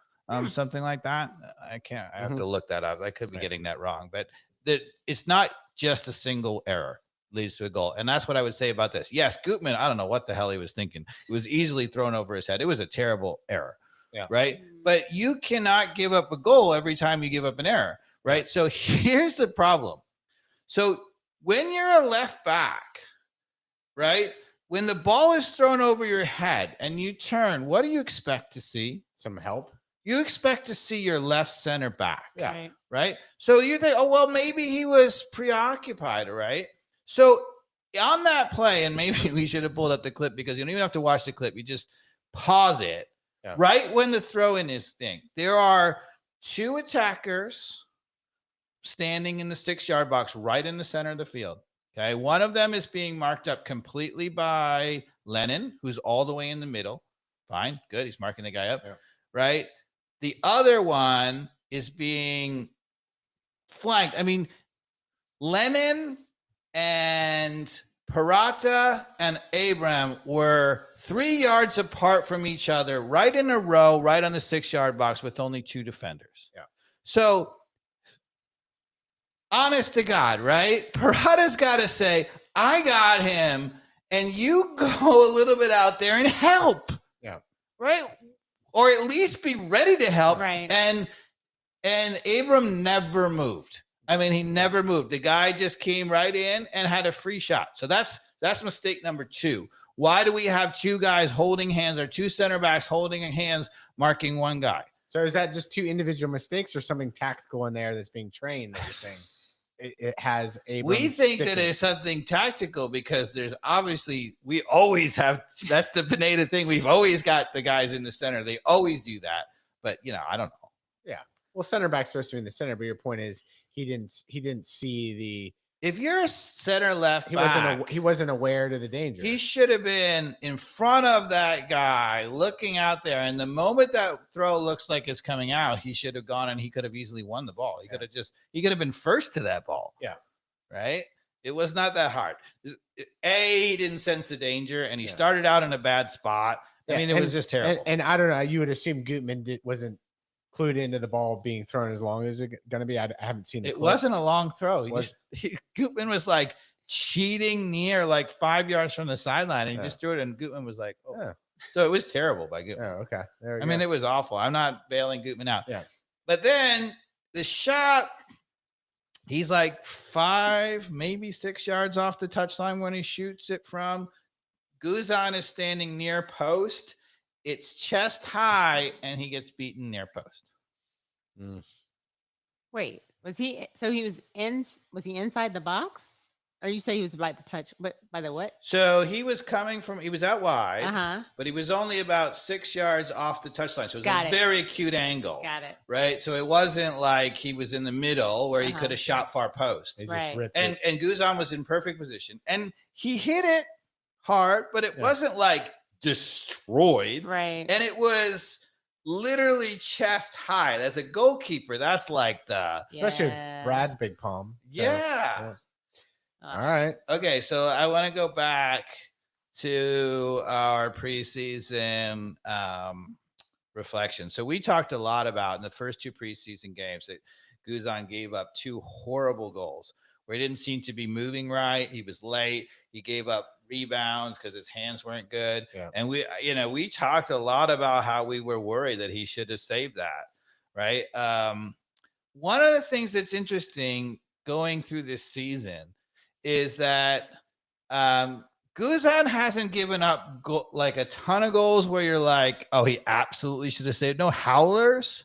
Something like that. I have to look that up. I could be Right. getting that wrong, but that it's not just a single error. leads to a goal. And that's what I would say about this. Yes, Gutman, I don't know what the hell he was thinking. It was easily thrown over his head. It was a terrible error. Yeah. Right. But you cannot give up a goal every time you give up an error. Right. So here's the problem. So when you're a left back, right, when the ball is thrown over your head and you turn, what do you expect to see? Some help. You expect to see your left center back. Yeah. Right. Right. So you think, oh, well, maybe he was preoccupied. Right. So on that play, and maybe we should have pulled up the clip because you don't even have to watch the clip. You just pause it right when the throw in is thing. There are 2 attackers standing in the 6-yard box right in the center of the field. Okay. One of them is being marked up completely by Lennon, who's all the way in the middle. Fine. Good. He's marking the guy up. Yeah. Right. The other one is being flanked. I mean, Lennon and Parata and Abram were 3 yards apart from each other, right in a row, right on the 6-yard box with only 2 defenders. Yeah. So, honest to God, right? Parata's got to say, I got him, and you go a little bit out there and help. Yeah. Right? Or at least be ready to help. Right. And Abram never moved. I mean, he never moved. The guy just came right in and had a free shot. So that's mistake number 2. Why do we have 2 guys holding hands or 2 center backs holding hands, marking one guy? So is that just 2 individual mistakes or something tactical in there that's being trained that you're saying? It has Abrams We think sticking. that it's something tactical because there's obviously, we always have, that's the Pineda thing. We've always got the guys in the center. They always do that. But, I don't know. Yeah. Well, center back's supposed to be in the center, but your point is he didn't see the. If you're a center left back, he wasn't aware to the danger. he should have been in front of that guy looking out there. And the moment that throw looks like it's coming out, he should have gone and he could have easily won the ball. He could have been first to that ball. Yeah. Right. It was not that hard. He didn't sense the danger and he started out in a bad spot. Yeah, I mean, it was just terrible. And I don't know. You would assume Gutman wasn't clued into the ball being thrown as long as it's going to be. I haven't seen it. Clip. Wasn't a long throw. Gutman was like cheating near like 5 yards from the sideline and he just threw it. And Gutman was like, oh. Yeah. So it was terrible by Gutman. Oh, okay. There we I go. mean, it was awful. I'm not bailing Gutman out. Yeah. But then the shot, he's like 5, maybe 6 yards off the touchline when he shoots it from. Guzan is standing near post. It's chest high, and he gets beaten near post. Wait, was he inside the box? Or you say he was by the touch, but by the what? So he was he was out wide, Uh-huh. but he was only about 6 yards off the touchline. So it was Got a it. very acute angle. Got it. Right? So it wasn't like he was in the middle where he could have shot far post. They just Right. ripped And it. and Guzan was in perfect position. And he hit it hard, but it wasn't like destroyed. Right. And it was literally chest high. As a goalkeeper, that's like the Especially Yeah. Brad's big palm. So, yeah. All right. Okay, so I want to go back to our preseason reflection. So we talked a lot about in the first 2 preseason games that Guzan gave up 2 horrible goals where he didn't seem to be moving right. He was late. He gave up rebounds because his hands weren't good. Yeah. And we talked a lot about how we were worried that he should have saved that. Right. One of the things that's interesting going through this season is that Guzan hasn't given up like a ton of goals where you're like, oh, he absolutely should have saved. No howlers.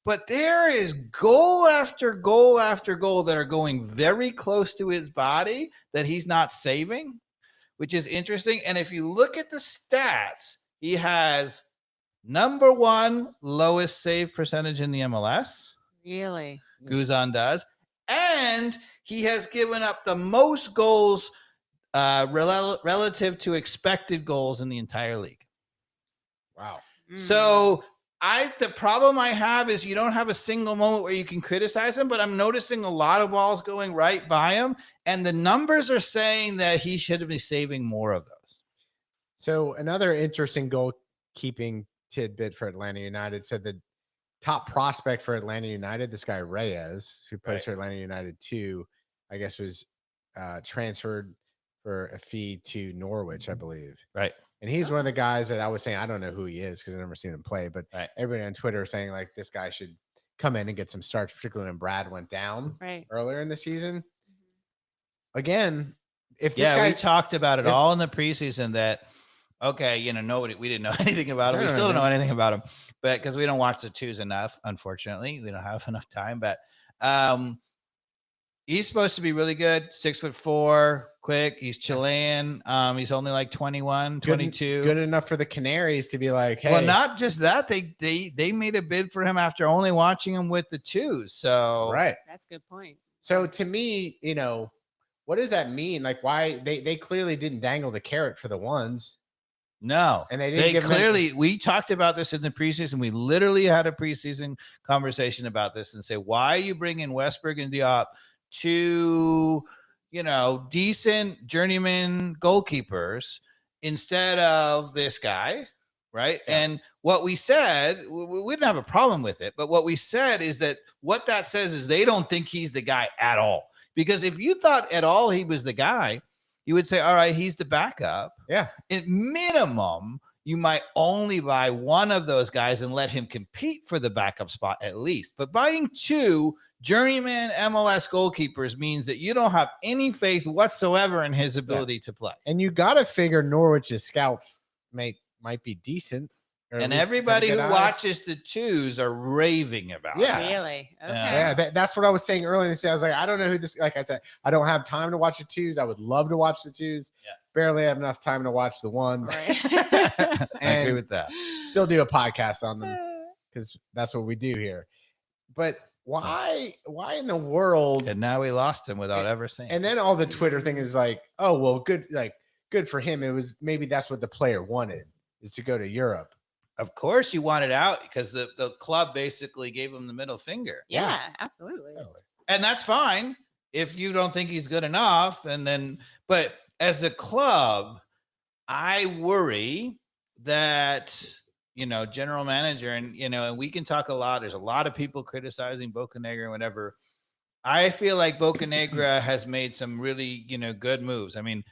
But there is goal after goal after goal that are going very close to his body that he's not saving, which is interesting. And if you look at the stats, he has number 1 lowest save percentage in the MLS. Really? Guzan does. And he has given up the most goals relative to expected goals in the entire league. Wow. So the problem I have is you don't have a single moment where you can criticize him, but I'm noticing a lot of balls going right by him. And the numbers are saying that he should be saving more of those. So another interesting goalkeeping tidbit for Atlanta United said the top prospect for Atlanta United, this guy Reyes, who plays for Atlanta United too, I guess was transferred for a fee to Norwich, I believe. Right. And he's one of the guys that I was saying, I don't know who he is because I've never seen him play, but Right. everybody on Twitter is saying like this guy should come in and get some starts, particularly when Brad went down Right. earlier in the season. Again, if this Yeah, we guy's talked about it if- all in the preseason that, okay, we didn't know anything about him. We No, still don't no. know anything about him, but because we don't watch the twos enough, unfortunately, we don't have enough time, but he's supposed to be really good. 6'4", quick. He's Chilean. He's only like 21, 22. good enough for the Canaries to be like, hey, Well, not just that. They made a bid for him after only watching him with the twos. So right. That's a good point. So to me, what does that mean? Like, why they clearly didn't dangle the carrot for the ones. No, And they didn't give him clearly. We talked about this in the preseason. We literally had a preseason conversation about this and say, why are you bringing Westberg and Diop to, decent journeyman goalkeepers instead of this guy, right? Yeah. And what we said, we didn't have a problem with it, but what we said is that what that says is they don't think he's the guy at all. Because if you thought at all he was the guy, you would say, all right, he's the backup. Yeah. At minimum, you might only buy one of those guys and let him compete for the backup spot at least. But buying two journeyman MLS goalkeepers means that you don't have any faith whatsoever in his ability to play. And you got to figure Norwich's scouts might be decent. or at And least have a everybody good who eye. watches the twos are raving about Yeah. it. Really? Okay. Yeah, that's what I was saying earlier. I was like, I don't know who this. Like I said, I don't have time to watch the twos. I would love to watch the twos. Yeah. Barely have enough time to watch the ones. Right. I agree And with that. still do a podcast on them because that's what we do here. But why in the world? And now we lost him without ever seeing. And then all the Twitter thing is like, oh well, good for him. It was maybe that's what the player wanted is to go to Europe. Of course you wanted out because the club basically gave him the middle finger. Yeah, absolutely. And that's fine if you don't think he's good enough. But as a club, I worry that, general manager and we can talk a lot. There's a lot of people criticizing Bocanegra and whatever. I feel like Bocanegra has made some really, good moves. I mean,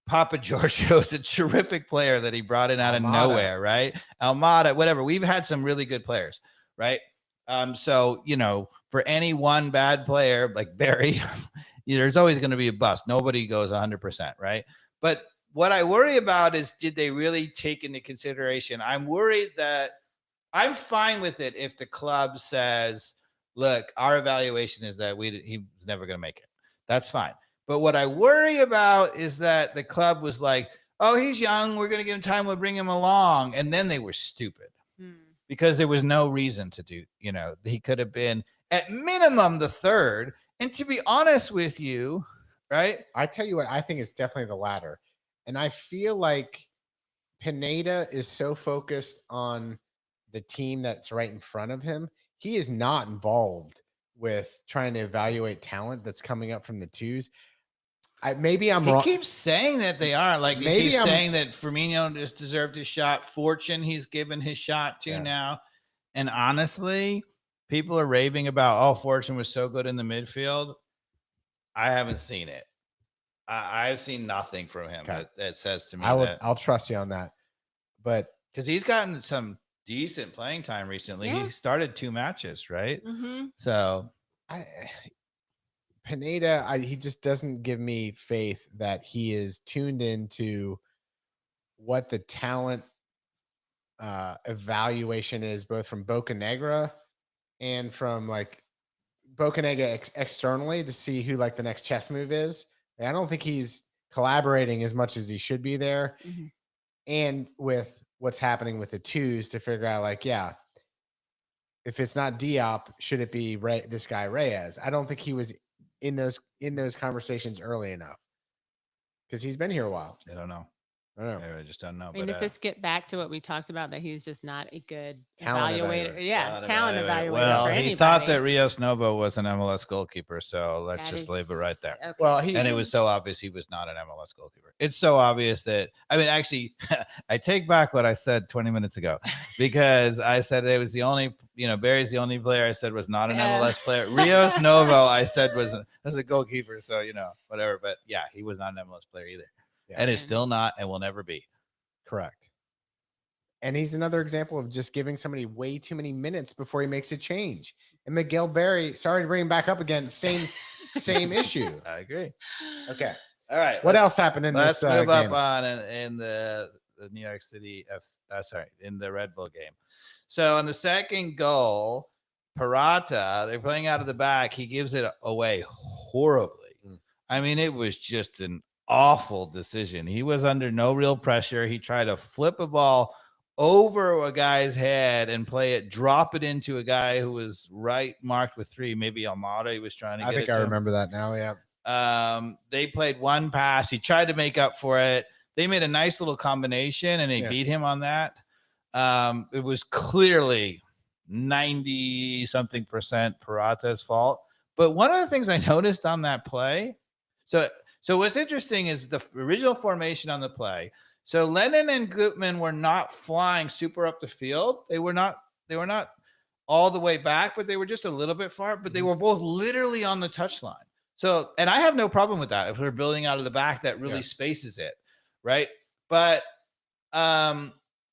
Papa Giorgio is a terrific player that he brought in out of nowhere, right? Almada, whatever. We've had some really good players, right? So, for any one bad player like Berry, there's always going to be a bust. Nobody goes 100%, right? But what I worry about is, did they really take into consideration? I'm worried that I'm fine with it if the club says, look, our evaluation is that he's never going to make it. That's fine. But what I worry about is that the club was like, oh, he's young. We're going to give him time. We'll bring him along. And then they were stupid because there was no reason to do, he could have been at minimum the third. And to be honest with you, right? I tell you what, I think it's definitely the latter. And I feel like Pineda is so focused on the team that's right in front of him. He is not involved with trying to evaluate talent that's coming up from the twos. Maybe I'm wrong. He keeps saying that they are. Like, Maybe he keeps I'm- saying that Firmino just deserved his shot. Fortune, he's given his shot to now. And honestly, people are raving about, oh, Fortune was so good in the midfield. I haven't seen it. I've seen nothing from him that says to me I'll trust you on that. But because he's gotten some decent playing time recently. Yeah. He started 2 matches, right? Mm-hmm. So Pineda, he just doesn't give me faith that he is tuned into what the talent evaluation is, both from Bocanegra and from like Bocanegra externally to see who like the next chess move is. I don't think he's collaborating as much as he should be there. Mm-hmm. And with what's happening with the twos to figure out like, yeah, if it's not Diop, should it be this guy Reyes? I don't think he was in those conversations early enough because he's been here a while. I don't know. I don't know. I just don't know. I mean, but, does this get back to what we talked about, that he's just not a good Talent evaluator? evaluator. Yeah, talent evaluator Well, for he anybody. thought that Rios Novo was an MLS goalkeeper, so let's That just is- leave it right there. Okay. Well, And it was so obvious he was not an MLS goalkeeper. It's so obvious that, I mean, actually, I take back what I said 20 minutes ago, because I said it was the only, Berry's the only player I said was not an Yeah. MLS player. Rios Novo, I said was a goalkeeper. So, whatever. But yeah, he was not an MLS player either. Yeah. And is still not and will never be. Correct. And he's another example of just giving somebody way too many minutes before he makes a change. And Miguel Berry, sorry to bring him back up again, same issue. I agree. Okay. All right. What else happened in Let's this move game? up on in the New York City in the Red Bull game. So on the second goal, Parata, they're playing out of the back. He gives it away horribly. I mean, it was just an awful decision. He was under no real pressure. He tried to flip a ball over a guy's head and drop it into a guy who was right marked with 3, maybe Almada. He was trying to I get think it I to remember that now. Yeah. They played one pass. He tried to make up for it. They made a nice little combination and they beat him on that. It was clearly 90 something percent Parata's fault. But one of the things I noticed on that play, so what's interesting is the original formation on the play. So Lennon and Gutman were not flying super up the field. They were not all the way back, but they were just a little bit far, but they were both literally on the touchline. So, and I have no problem with that. If we're building out of the back, that really spaces it. Right. But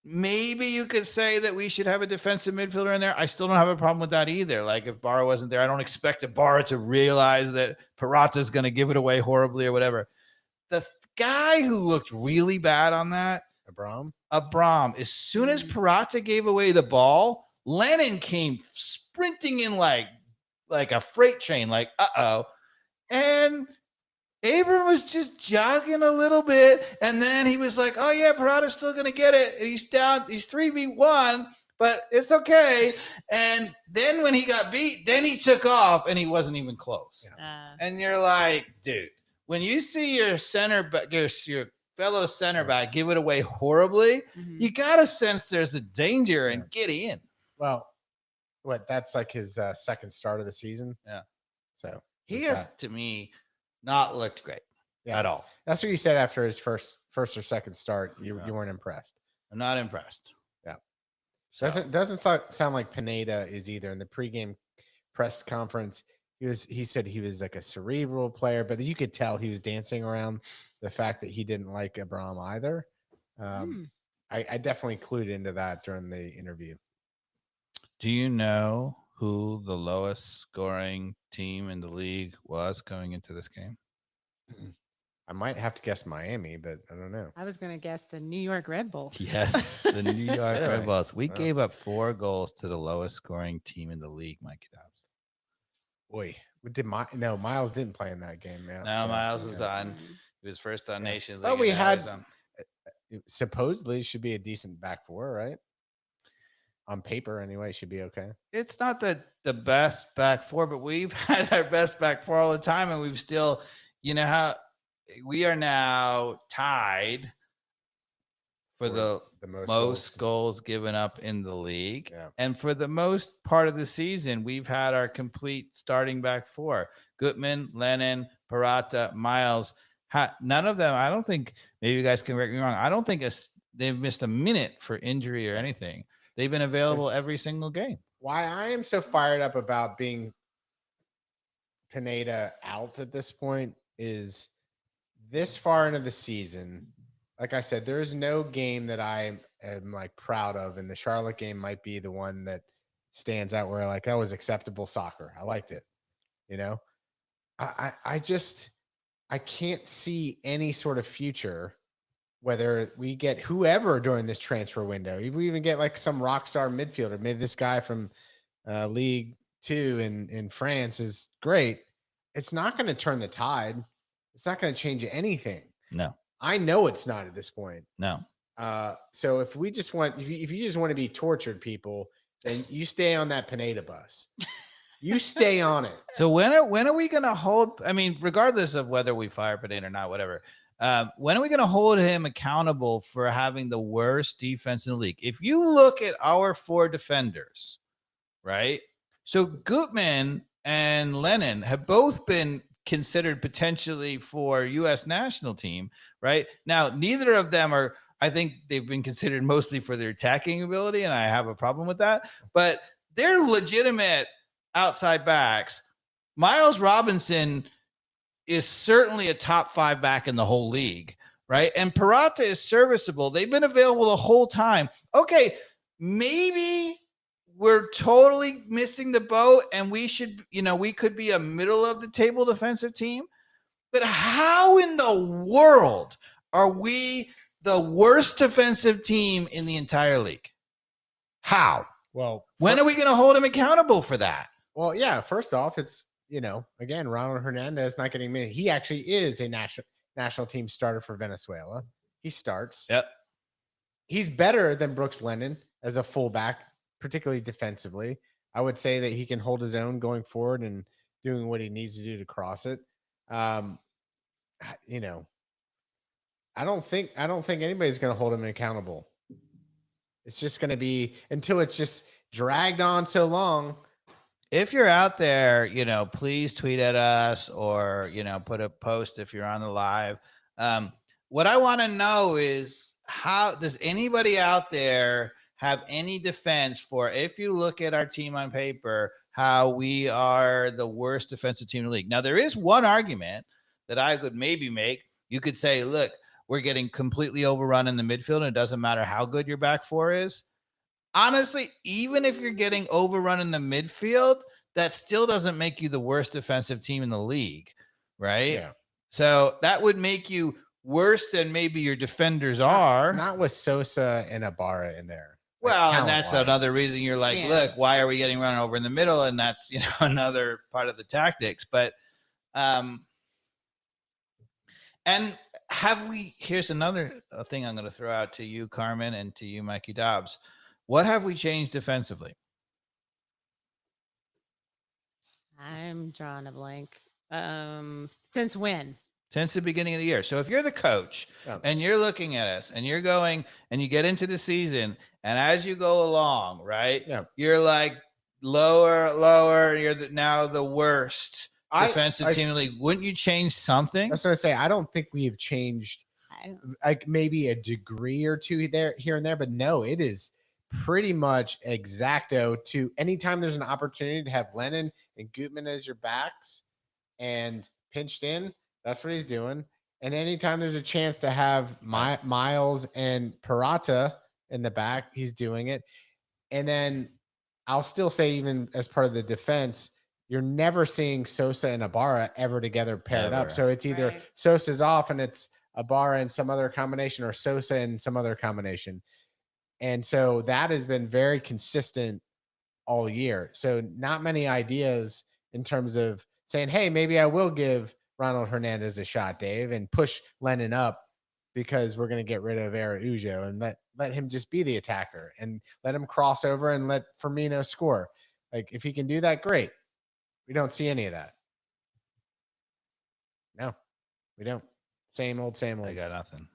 maybe you could say that we should have a defensive midfielder in there. I still don't have a problem with that either. Like if Barra wasn't there, I don't expect Barra to realize that Parata is going to give it away horribly or whatever. The guy who looked really bad on that, Abram, as soon as Parata gave away the ball, Lennon came sprinting in like a freight train, like, uh-oh. And Abram was just jogging a little bit, and then he was like, oh, yeah, Parata's still going to get it. And he's 3v1, but it's okay. And then when he got beat, then he took off, and he wasn't even close. And you're like, dude, when you see your your fellow center back give it away horribly, you got to sense there's a danger and get in. Well, that's like his second start of the season. Yeah. So he has, to me, not looked great at all. That's what you said after his first or second start. You weren't impressed. I'm not impressed. Yeah. So. Doesn't sound like Pineda is either. In the pregame press conference, he said he was like a cerebral player, but you could tell he was dancing around the fact that he didn't like Abram either. I definitely clued into that during the interview. Do you know who the lowest scoring team in the league was going into this game? I might have to guess Miami, but I don't know. I was going to guess the New York Red Bulls. Yes, the New York Really? Red Bulls. We gave up 4 goals to the lowest scoring team in the league, Mikey Dobbs. Boy, Miles didn't play in that game. Yeah, No, Miles was on. He was first on Nations League. But we and now he's on. supposedly should be a decent back four, right? On paper, anyway, should be okay. It's not the best back four, but we've had our best back four all the time, and we've still, how we are now tied for the most goals given up in the league. Yeah. And for the most part of the season, we've had our complete starting back four. Gutman, Lennon, Parata, Miles. None of them, I don't think, maybe you guys can correct me wrong, I don't think they've missed a minute for injury or anything. They've been available every single game. Why I am so fired up about being Pineda out at this point is this far into the season. Like I said, there is no game that I am like proud of, and the Charlotte game might be the one that stands out where like that was acceptable soccer. I liked it. I can't see any sort of future, whether we get whoever during this transfer window. If we even get like some rock star midfielder, maybe this guy from League 2 in France is great. It's not going to turn the tide. It's not going to change anything. No. I know it's not at this point. No. So if you just want to be tortured people, then you stay on that Pineda bus. You stay on it. So when are we going to hold? I mean, regardless of whether we fire Pineda or not, whatever. When are we going to hold him accountable for having the worst defense in the league? If you look at our 4 defenders, right? So Gutman and Lennon have both been considered potentially for U.S. national team, right? Now, neither of them are, I think they've been considered mostly for their attacking ability, and I have a problem with that, but they're legitimate outside backs. Miles Robinson is certainly a top 5 back in the whole league, right? And Peralta is serviceable. They've been available the whole time. Okay, maybe we're totally missing the boat and we should, we could be a middle of the table defensive team. But how in the world are we the worst defensive team in the entire league? How? Well, when are we going to hold him accountable for that? Well, yeah, first off, it's, again, Ronald Hernandez not getting me. He actually is a national team starter for Venezuela. He starts. Yep. He's better than Brooks Lennon as a fullback, particularly defensively. I would say that he can hold his own going forward and doing what he needs to do to cross it. I don't think anybody's going to hold him accountable. It's just going to be until it's just dragged on so long. If you're out there, please tweet at us or, put a post if you're on the live. What I want to know is, how does anybody out there have any defense for, if you look at our team on paper, how we are the worst defensive team in the league? Now, there is one argument that I could maybe make. You could say, look, we're getting completely overrun in the midfield, and it doesn't matter how good your back 4 is. Honestly, even if you're getting overrun in the midfield, that still doesn't make you the worst defensive team in the league, right? Yeah. So that would make you worse than maybe your defenders are. Not with Sosa and Ibarra in there. Well, and that's another reason you're like, look, why are we getting run over in the middle? And that's, another part of the tactics. But, and here's another thing I'm going to throw out to you, Carmen, and to you, Mikey Dobbs. What have we changed defensively? I'm drawing a blank. Since when? Since the beginning of the year. So if you're the coach and you're looking at us and you're going and you get into the season, and as you go along, right, you're like lower, you're now the worst defensive team in the league. Wouldn't you change something? That's what I say. I don't think we've changed like maybe a degree or two here and there, but no, it is pretty much exacto to anytime there's an opportunity to have Lennon and Gutman as your backs and pinched in, that's what he's doing. And anytime there's a chance to have Miles and Peralta in the back, he's doing it. And then I'll still say, even as part of the defense, you're never seeing Sosa and Ibarra ever together paired up. So it's either Sosa's off and it's Ibarra and some other combination, or Sosa and some other combination. And so that has been very consistent all year. So not many ideas in terms of saying, hey, maybe I will give Ronald Hernandez a shot, Dave, and push Lennon up because we're going to get rid of Araujo and let him just be the attacker and let him cross over and let Firmino score. Like, if he can do that, great. We don't see any of that. No, we don't. Same old. I got nothing.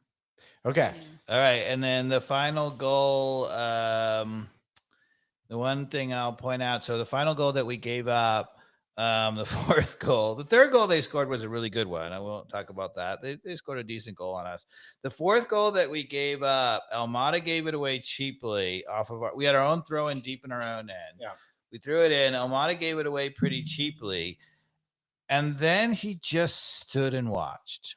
Okay. All right. And then the final goal, the one thing I'll point out. So the final goal that we gave up, the 4th goal, the 3rd goal they scored was a really good one. I won't talk about that. They scored a decent goal on us. The 4th goal that we gave up, Almada gave it away cheaply off of we had our own throw in deep in our own end. Yeah. We threw it in. Almada gave it away pretty cheaply. And then he just stood and watched.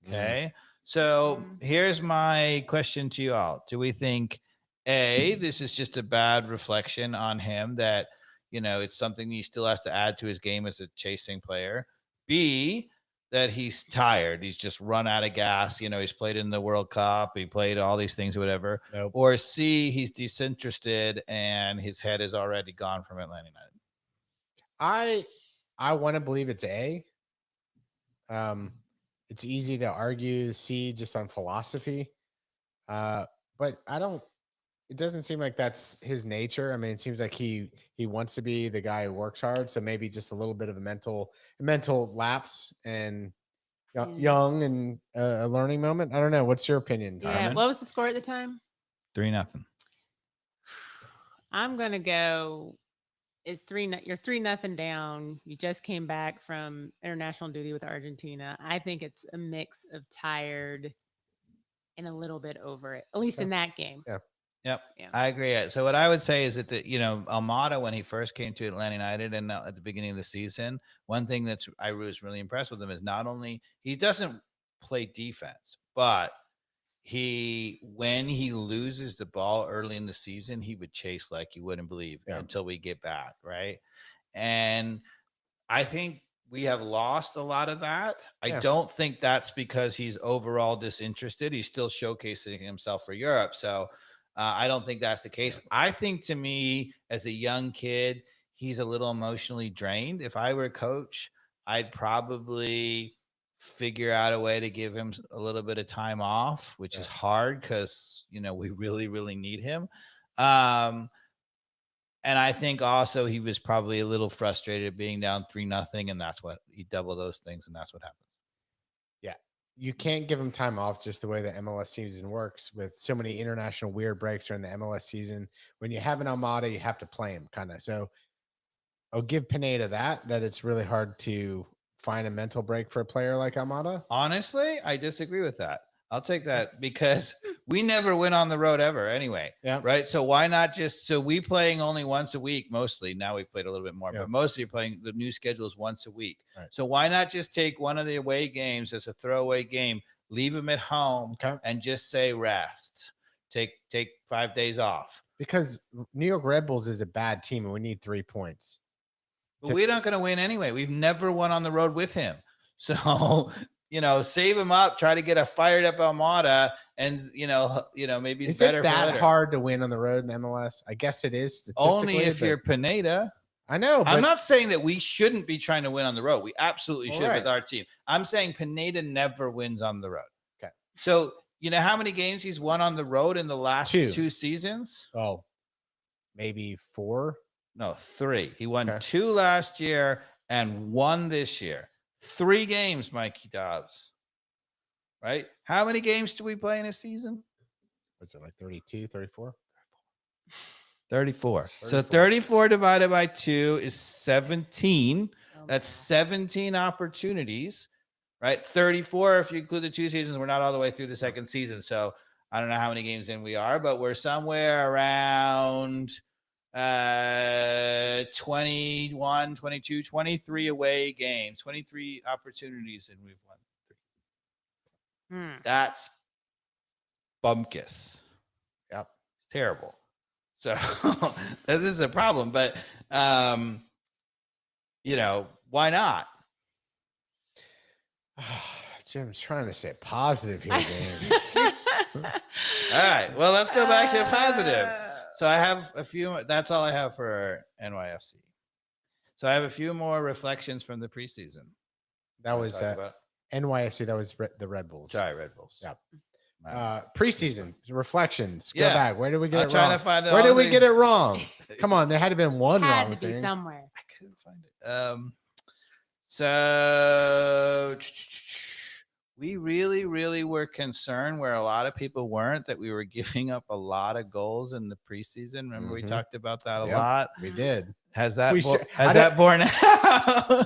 Okay. So here's my question to you all. Do we think, A, this is just a bad reflection on him, that, it's something he still has to add to his game as a chasing player? B, that he's tired. He's just run out of gas. He's played in the World Cup. He played all these things or whatever. Nope. Or C, he's disinterested and his head is already gone from Atlanta United. I want to believe it's A. It's easy to argue C just on philosophy. But it doesn't seem like that's his nature. I mean, it seems like he wants to be the guy who works hard. So maybe just a little bit of a mental lapse, and young and a learning moment. I don't know. What's your opinion, Yeah. Carmen? What was the score at the time? 3-0. I'm gonna go. It's 3. You're 3-0 down. You just came back from international duty with Argentina. I think it's a mix of tired and a little bit over it, at least in that game. Yeah. Yep, Yeah. I agree. So what I would say is that Almada, when he first came to Atlanta United and at the beginning of the season, one thing I was really impressed with him is not only he doesn't play defense, but when he loses the ball early in the season, he would chase like you wouldn't believe until we get back, right? And I think we have lost a lot of that. I don't think that's because he's overall disinterested. He's still showcasing himself for Europe. So I don't think that's the case. I think, to me, as a young kid, he's a little emotionally drained. If I were a coach, I'd probably figure out a way to give him a little bit of time off, which is hard because, we really, really need him. And I think also he was probably a little frustrated being down 3-0, and that's what he doubled those things, and that's what happened. Yeah. You can't give him time off just the way the MLS season works with so many international weird breaks during the MLS season. When you have an Almada, you have to play him kind of. So I'll give Pineda that it's really hard to find a mental break for a player like Almada. Honestly, I disagree with that. I'll take that because we never went on the road ever anyway. Yeah. Right. So why not so we playing only once a week mostly. Now we've played a little bit more, but mostly playing the new schedule is once a week. Right. So why not just take one of the away games as a throwaway game, leave them at home and just say rest, take 5 days off. Because New York Red Bulls is a bad team and we need 3 points. But we're not going to win anyway. We've never won on the road with him. So, save him up, try to get a fired up Almada, and maybe it's better. Is it that hard to win on the road in the MLS? I guess it is. Only if you're Pineda. I know. But I'm not saying that we shouldn't be trying to win on the road. We absolutely should with our team. I'm saying Pineda never wins on the road. Okay. So, how many games he's won on the road in the last 2 seasons? Oh, maybe 4. No, 3. He won 2 last year and 1 this year. 3 games, Mikey Dobbs. Right? How many games do we play in a season? Was it like 32, 34? 34. So 34 divided by 2 is 17. That's 17 opportunities, right? 34 if you include the 2 seasons. We're not all the way through the second season. So I don't know how many games in we are, but we're somewhere around 21, 22, 23 away games, 23 opportunities, and we've won 3. That's bumpkiss. Yep. It's terrible. So this is a problem, but why not? Jim's trying to say positive here, James. All right. Well, let's go back to a positive. So I have a few. That's all I have for NYFC. So I have a few more reflections from the preseason. That was NYFC. That was the Red Bulls. Sorry, Red Bulls. Yep. Wow. Preseason reflections. Go back. Where did we get it trying wrong? To find Where did we get it wrong? Come on, there had to been one had wrong to be thing. somewhere. I couldn't find it. So we really, really were concerned, where a lot of people weren't, that we were giving up a lot of goals in the preseason. Remember, we talked about that a lot. We did. Has that borne out?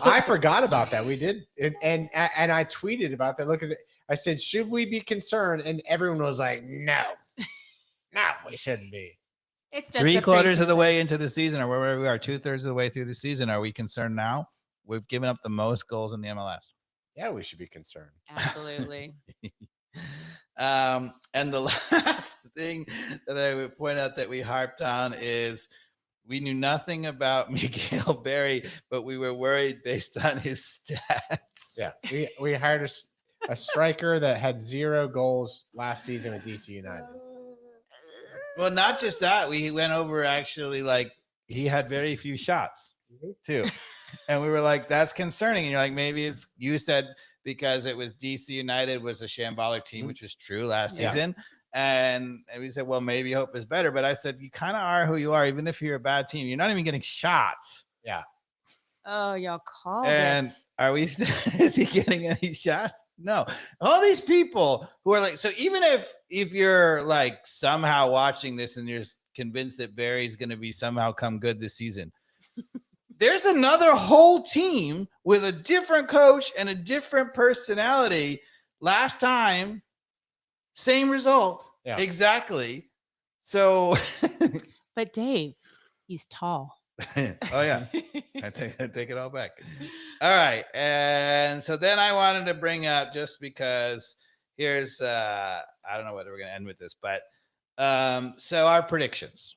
I forgot about that. We did, and I tweeted about that. Look at it. I said, "Should we be concerned?" And everyone was like, "No, no, we shouldn't be." It's just 3/4 of the way into the season, or wherever we are, 2/3 of the way through the season. Are we concerned now? We've given up the most goals in the MLS. Yeah, we should be concerned. Absolutely. And the last thing that I would point out that we harped on is we knew nothing about Miguel Berry, but we were worried based on his stats. Yeah, we hired a striker that had 0 goals last season with DC United. Well, not just that. We went over actually, like, he had very few shots too. And we were like, that's concerning. And you're like, maybe it's, you said because it was DC United was a shambolic team, which is true last season. And we said, well, maybe hope is better. But I said, you kind of are who you are, even if you're a bad team. You're not even getting shots. Yeah. Oh, y'all called and it. are we? Is he getting any shots? No, all these people who are like, so even if you're like somehow watching this and you're convinced that Barry's going to be somehow come good this season, there's another whole team with a different coach and a different personality. Last time, same result. Yeah. Exactly. So, But Dave, he's tall. oh yeah, I take it all back. All right, and so then I wanted to bring up, just because here's I don't know whether we're going to end with this, but so our predictions.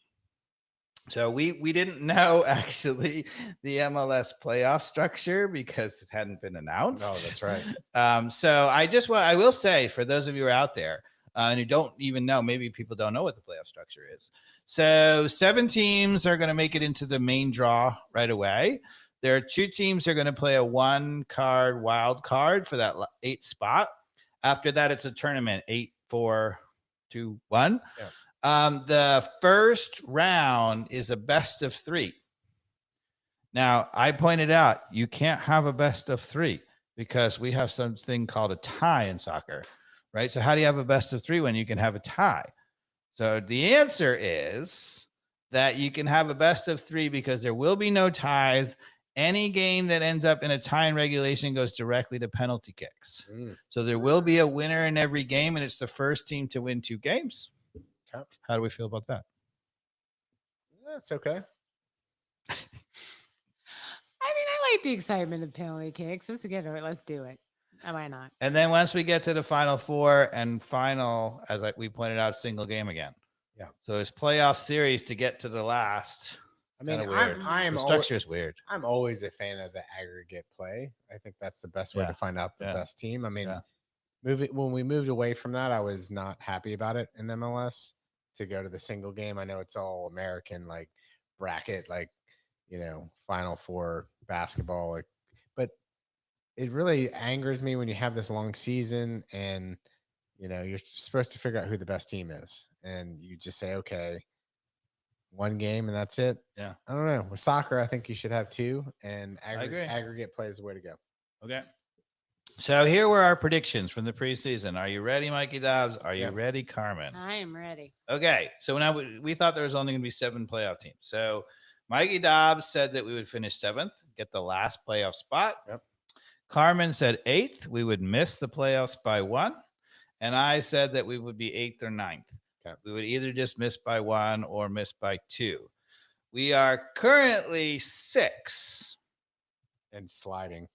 So we didn't know actually the MLS playoff structure because it hadn't been announced. No, that's right. So I will say, for those of you who are out there and who don't even know, maybe people don't know what the playoff structure is. So 7 teams are going to make it into the main draw right away. There are 2 teams that are going to play a 1-card wild card for that 8th spot. After that, it's a tournament, 8, 4, 2, 1. Yeah. The first round is a best of 3. Now, I pointed out you can't have a best of 3 because we have something called a tie in soccer, right? So how do you have a best of 3 when you can have a tie? So the answer is that you can have a best of 3 because there will be no ties. Any game that ends up in a tie in regulation goes directly to penalty kicks. So there will be a winner in every game, and it's the first team to win 2 games. Okay. How do we feel about that? That's okay. I mean, I like the excitement of penalty kicks. Let's get it. Let's do it. Why not? And then once we get to the final 4 and final, as we pointed out, single game again. Yeah. So it's playoff series to get to the last. I mean, weird. I'm The always, structure is weird. I'm always a fan of the aggregate play. I think that's the best way Yeah. to find out the Yeah. best team. I mean, Yeah. when we moved away from that, I was not happy about it in MLS to go to the single game. I know it's all American, like bracket, like, Final Four basketball, like, but it really angers me when you have this long season and you're supposed to figure out who the best team is, and you just say, okay, 1 game and that's it. Yeah. I don't know. With soccer, I think you should have 2, and agree. aggregate play is the way to go. Okay. So here were our predictions from the preseason. Are you ready, Mikey Dobbs? Are you ready, Carmen? I am ready. Okay. So now we thought there was only going to be 7 playoff teams. So Mikey Dobbs said that we would finish 7th, get the last playoff spot. Yep. Carmen said 8th. We would miss the playoffs by 1. And I said that we would be 8th or 9th. Okay. We would either just miss by 1 or miss by 2. We are currently 6th. And sliding.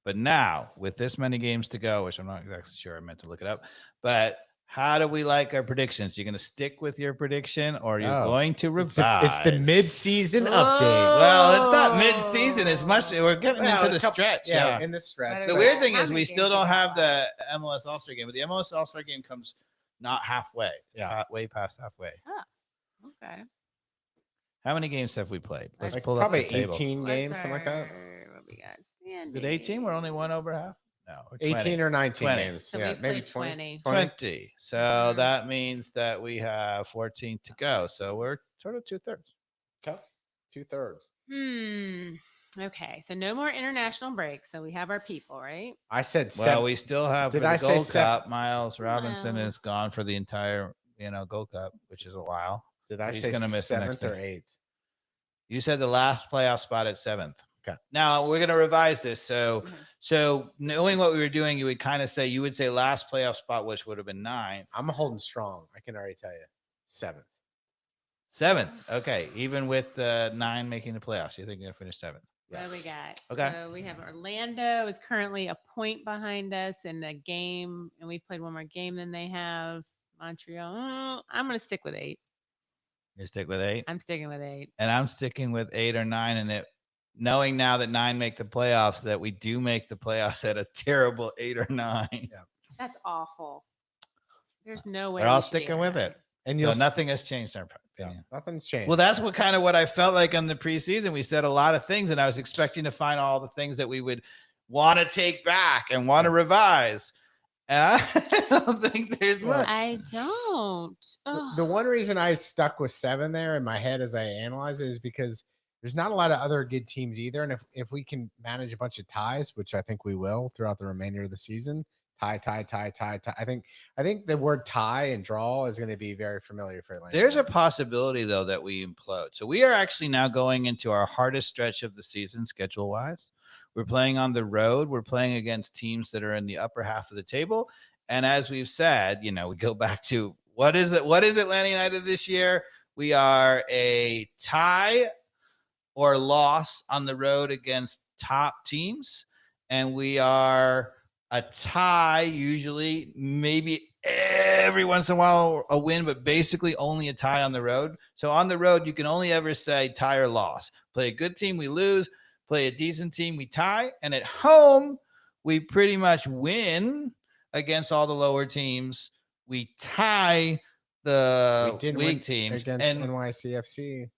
But now, with this many games to go, which I'm not exactly sure, I meant to look it up, but how do we like our predictions? You're going to stick with your prediction, or you're going to revise? It's the mid-season update. Well, it's not mid-season. It's much. We're getting into the stretch. Yeah, in the stretch. The weird thing is we still don't have the MLS All-Star game, but the MLS All-Star game comes not halfway. Yeah. Way past halfway. Oh, okay. How many games have we played? Let's Like pull up probably the table. 18 games, something like that. What we got? Is it 18? We're only 1 over half? No. 18 or 19 20. games. So yeah, we've maybe played 20. 20. So that means that we have 14 to go. So we're sort of 2/3. Okay. 2/3. Okay. So no more international breaks. So we have our people, right? I said Well, 7. we still have Did for the I say Gold 7? Cup. Miles Robinson is Miles. gone for the entire, Gold Cup, which is a while. Did I He's say gonna miss the next 7th or day. 8th? You said the last playoff spot at 7th. Okay. Now we're going to revise this. So knowing what we were doing, you would say last playoff spot, which would have been 9th. I'm holding strong. I can already tell you. 7th. 7th. Okay. Even with 9 making the playoffs, you think you're going to finish 7th? What do we got? Okay. So we have Orlando is currently a point behind us in the game, and we've played one more game than they have. Montreal. I'm going to stick with 8. You stick with 8? I'm sticking with 8. And I'm sticking with 8 or 9. And knowing now that 9 make the playoffs, that we do make the playoffs at a terrible 8 or 9. Yeah. That's awful. There's no way. We're all we should be sticking with it. And So nothing has changed in our Yeah, opinion. nothing's changed. Well, that's what I felt like on the preseason. We said a lot of things, and I was expecting to find all the things that we would want to take back and want to revise. And I don't think there's much. I don't. The one reason I stuck with 7 there in my head as I analyze it is because there's not a lot of other good teams either. And if we can manage a bunch of ties, which I think we will throughout the remainder of the season, tie. I think the word tie and draw is going to be very familiar for Atlanta. There's a possibility though that we implode. So we are actually now going into our hardest stretch of the season schedule wise. We're playing on the road. We're playing against teams that are in the upper half of the table. And as we've said, we go back to what is Atlanta United this year? We are a tie or loss on the road against top teams. And we are a tie, usually, maybe every once in a while a win, but basically only a tie on the road. So on the road, you can only ever say tie or loss. Play a good team, we lose. Play a decent team, we tie. And at home, we pretty much win against all the lower teams. We tie the weak teams against NYCFC.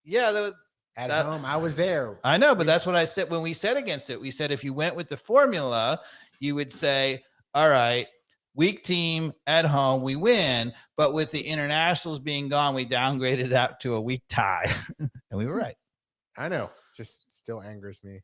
Yeah, at home. I was there. I know, but that's what I said when we said against it. We said if you went with the formula, you would say, all right, weak team at home, we win. But with the internationals being gone, we downgraded that to a weak tie. And we were right. I know. Just still angers me.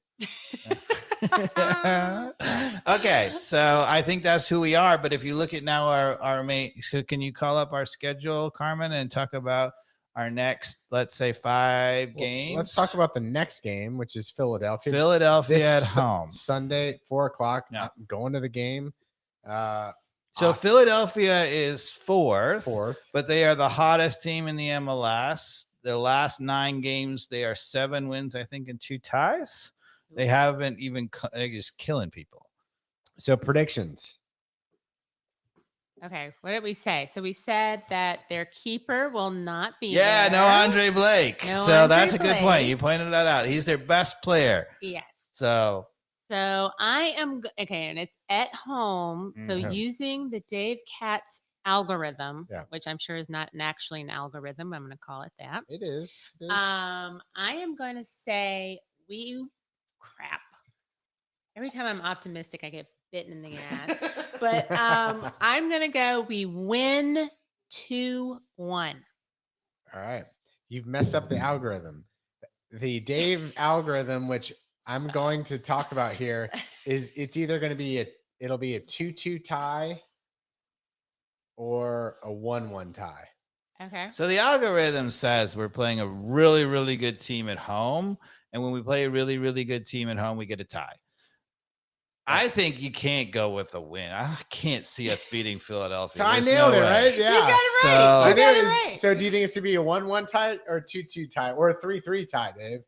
Okay, so I think that's who we are. But if you look at now our main, so can you call up our schedule, Carmen, and talk about our next, let's say, 5 games? Let's talk about the next game, which is Philadelphia. Philadelphia at home. Sunday, 4:00. Yeah. I'm going to the game. So Philadelphia is fourth, Fourth. but they are the hottest team in the MLS. The last 9 games, they are 7 wins, I think, and 2 ties. They haven't even, they're just killing people. So predictions. Okay, what did we say? So we said that their keeper will not be Yeah, there. no Andre Blake. No so Andre that's a good point. Blake. You pointed that out. He's their best player. Yes. So I am okay, and it's at home. So Mhm. using the Dave Katz algorithm, Yeah. which I'm sure is not actually an algorithm, I'm going to call it that. It is. I am going to say crap. Every time I'm optimistic, I get bitten in the ass. But I'm going to go, we win 2-1. All right. You've messed up the algorithm. The Dave algorithm, which I'm going to talk about here, is it's either going to be it'll be a 2-2 tie or a 1-1 tie. Okay. So the algorithm says we're playing a really, really good team at home. And when we play a really, really good team at home, we get a tie. I think you can't go with a win. I can't see us beating Philadelphia. So I There's nailed no it, way. right? Yeah. You got it So- right. I You knew got it it was- right. So do you think it's to be a 1-1 tie or a 2-2 tie or a 3-3 tie, Dave?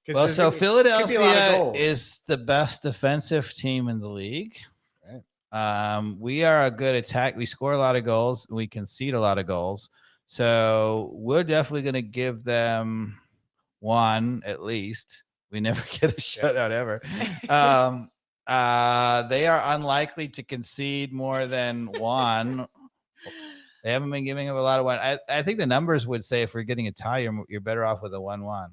Well, so could be a lot of Philadelphia goals. is the best defensive team in the league. Right. We are a good attack. We score a lot of goals. We concede a lot of goals. So we're definitely going to give them 1 at least. We never get a shutout ever. They are unlikely to concede more than 1. They haven't been giving up a lot of 1. I think the numbers would say if we're getting a tie, you're better off with a 1-1.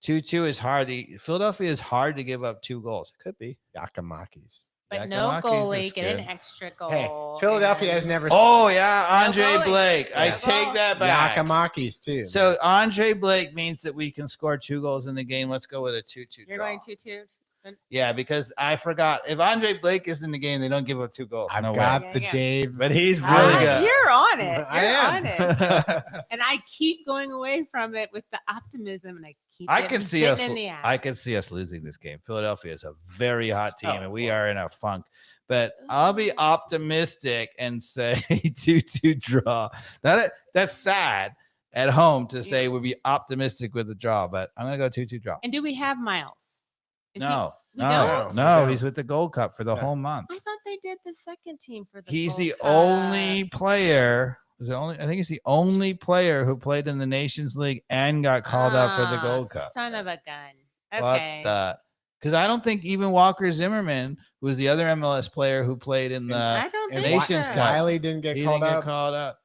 2-2 is hard. Philadelphia is hard to give up 2 goals. It could be. Yakamakis. But Yakimakis no is goalie, get an good. extra goal. Hey, Philadelphia has and- never. Oh, yeah. Andre goalie. Blake. I Yeah. take that back. Yakamakis too. So Andre Blake means that we can score 2 goals in the game. Let's go with a 2-2 You're draw. going 2-2. Yeah, because I forgot. If Andre Blake is in the game, they don't give up 2 goals. I've no got way. the Yeah. Dave. But he's really Ah, good. You're on it. I You're am. on it. And I keep going away from it with the optimism, and I keep. I getting can see bitten us. in the ass. I can see us losing this game. Philadelphia is a very hot team, Oh, and we are in a funk. But I'll be optimistic and say 2-2 draw. That's sad at home to say we'll be optimistic with the draw, but I'm gonna go 2-2 draw. And do we have Miles? Is he- No, we no, don't? no. No. He's with the Gold Cup for the No. whole month. I thought they did the second team for the. He's Gold the Cup. only player. I think he's the only player who played in the Nations League and got called up for the Ah, Gold Cup. Son of a gun. What Okay. the? Because I don't think even Walker Zimmerman, who was the other MLS player who played in the, I don't And think Nations so. Cup. Wiley didn't get he called didn't up. get called up.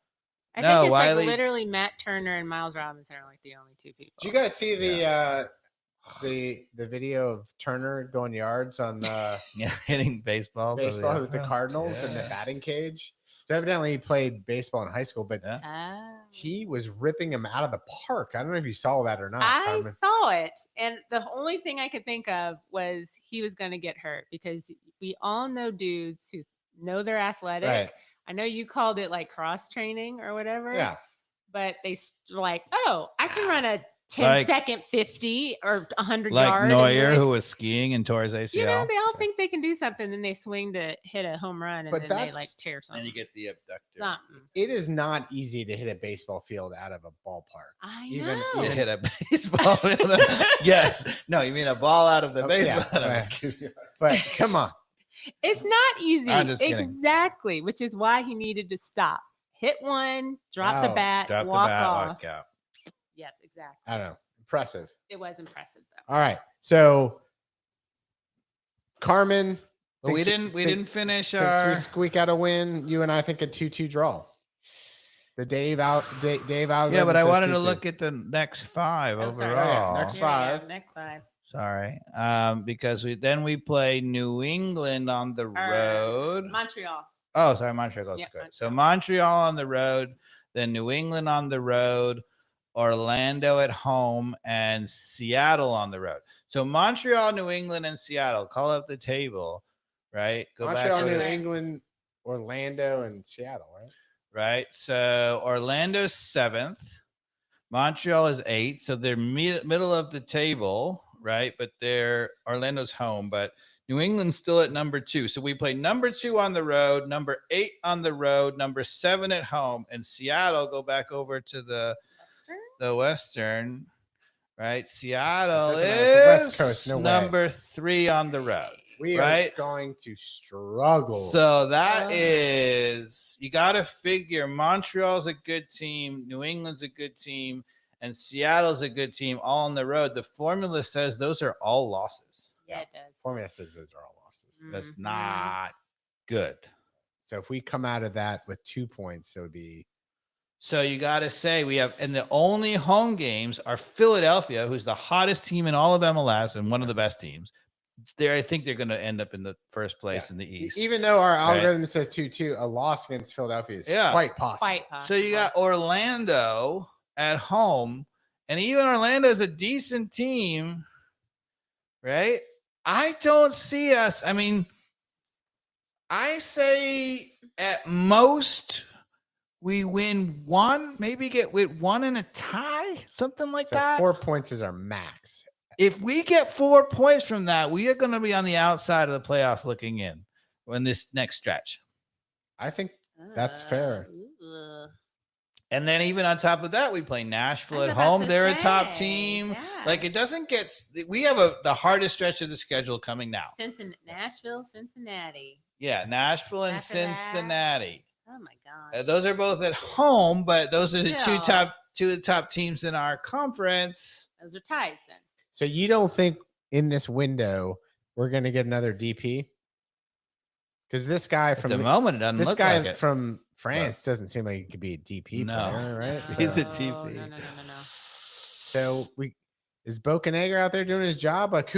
I No, think it's Wiley- like literally Matt Turner and Miles Robinson are like the only 2 people. Did you guys see the the video of Turner going yards on the Yeah, hitting baseballs. baseball with the Cardinals in the Yeah. batting cage. So evidently he played baseball in high school, but Yeah. Oh. he was ripping him out of the park. I don't know if you saw that or not, I Carmen. saw it, and the only thing I could think of was he was going to get hurt because we all know dudes who know they're athletic. Right. I know you called it like cross training or whatever. Yeah. But they like, oh, I can run a 10 Like- second 50 or 100 Like yard. and do Neuer, it. who was skiing and tore his ACL. You know, they all think they can do something, then they swing to hit a home run, and But then they like that's- tear something. and you get the abductor. something. It is not easy to hit a baseball field out of a ballpark. I Even- know. You hit a baseball. Yes. No, you mean a ball out of the Oh, baseball. yeah, I was right. kidding. But come on. It's not easy. I'm just kidding. Exactly, which is why he needed to stop. Hit one, drop the Wow. bat, Drop the walk bat, off. walk out. Yes, exactly. I don't know. Impressive. It was impressive though. All right. So Carmen But we thinks- didn't finish thinks our. we squeak out a win. You and I think a 2-2 draw. The Dave out Yeah, but I wanted to look at the next five Oh, sorry. overall. Next Here we go, five. Next five. Sorry, because we play New England on the road. Montreal. Oh, sorry, Montreal goes Yeah, good. So Montreal on the road, then New England on the road, Orlando at home, and Seattle on the road. So Montreal, New England, and Seattle. Call up the table, right? Go Montreal, back. New to the- England, Orlando, and Seattle, right? Right. So Orlando's 7th, Montreal is 8th. So they're middle of the table, right? But they're Orlando's home, but New England's still at number 2. So we play number 2 on the road, number 8 on the road, number 7 at home, and Seattle go back over to the Western, right? Seattle doesn't is matter. It's the West Coast, no way. number 3 on the road. We Right. are going to struggle. So that Oh. is, you got to figure Montreal's a good team, New England's a good team, and Seattle's a good team all on the road. The formula says those are all losses. Yeah, it does. Formula says those are all losses. That's Mhm. not good. So if we come out of that with 2 points, it would be So you got to say we have, and the only home games are Philadelphia, who's the hottest team in all of MLS and one of the best teams. I think they're going to end up in the first place in the East. even though our Right. algorithm says 2-2, a loss against Philadelphia is Yeah. quite possible. Quite possible. So you got Orlando at home, and even Orlando is a decent team, right? I don't see us. I mean, I say at most we win one, maybe get with one in a tie, something like So that. 4 points is our max. If we get 4 points from that, we are going to be on the outside of the playoffs looking in this next stretch. I think that's fair. Ugh. And then even on top of that, we play Nashville I was at about home. to They're a top say, team. yeah. Like it doesn't get. We have the hardest stretch of the schedule coming now. Nashville, Cincinnati. Yeah, Nashville and After that- Cincinnati. Oh my gosh. Those are both at home, but those are the two Still. of the top teams in our conference. Those are ties then. So you don't think in this window we're going to get another DP? Because this guy At from the moment, it doesn't this look guy like it. from France doesn't seem like he could be a DP No. player, right? He's a So- TP. No. So is Bocanegra out there doing his job? Like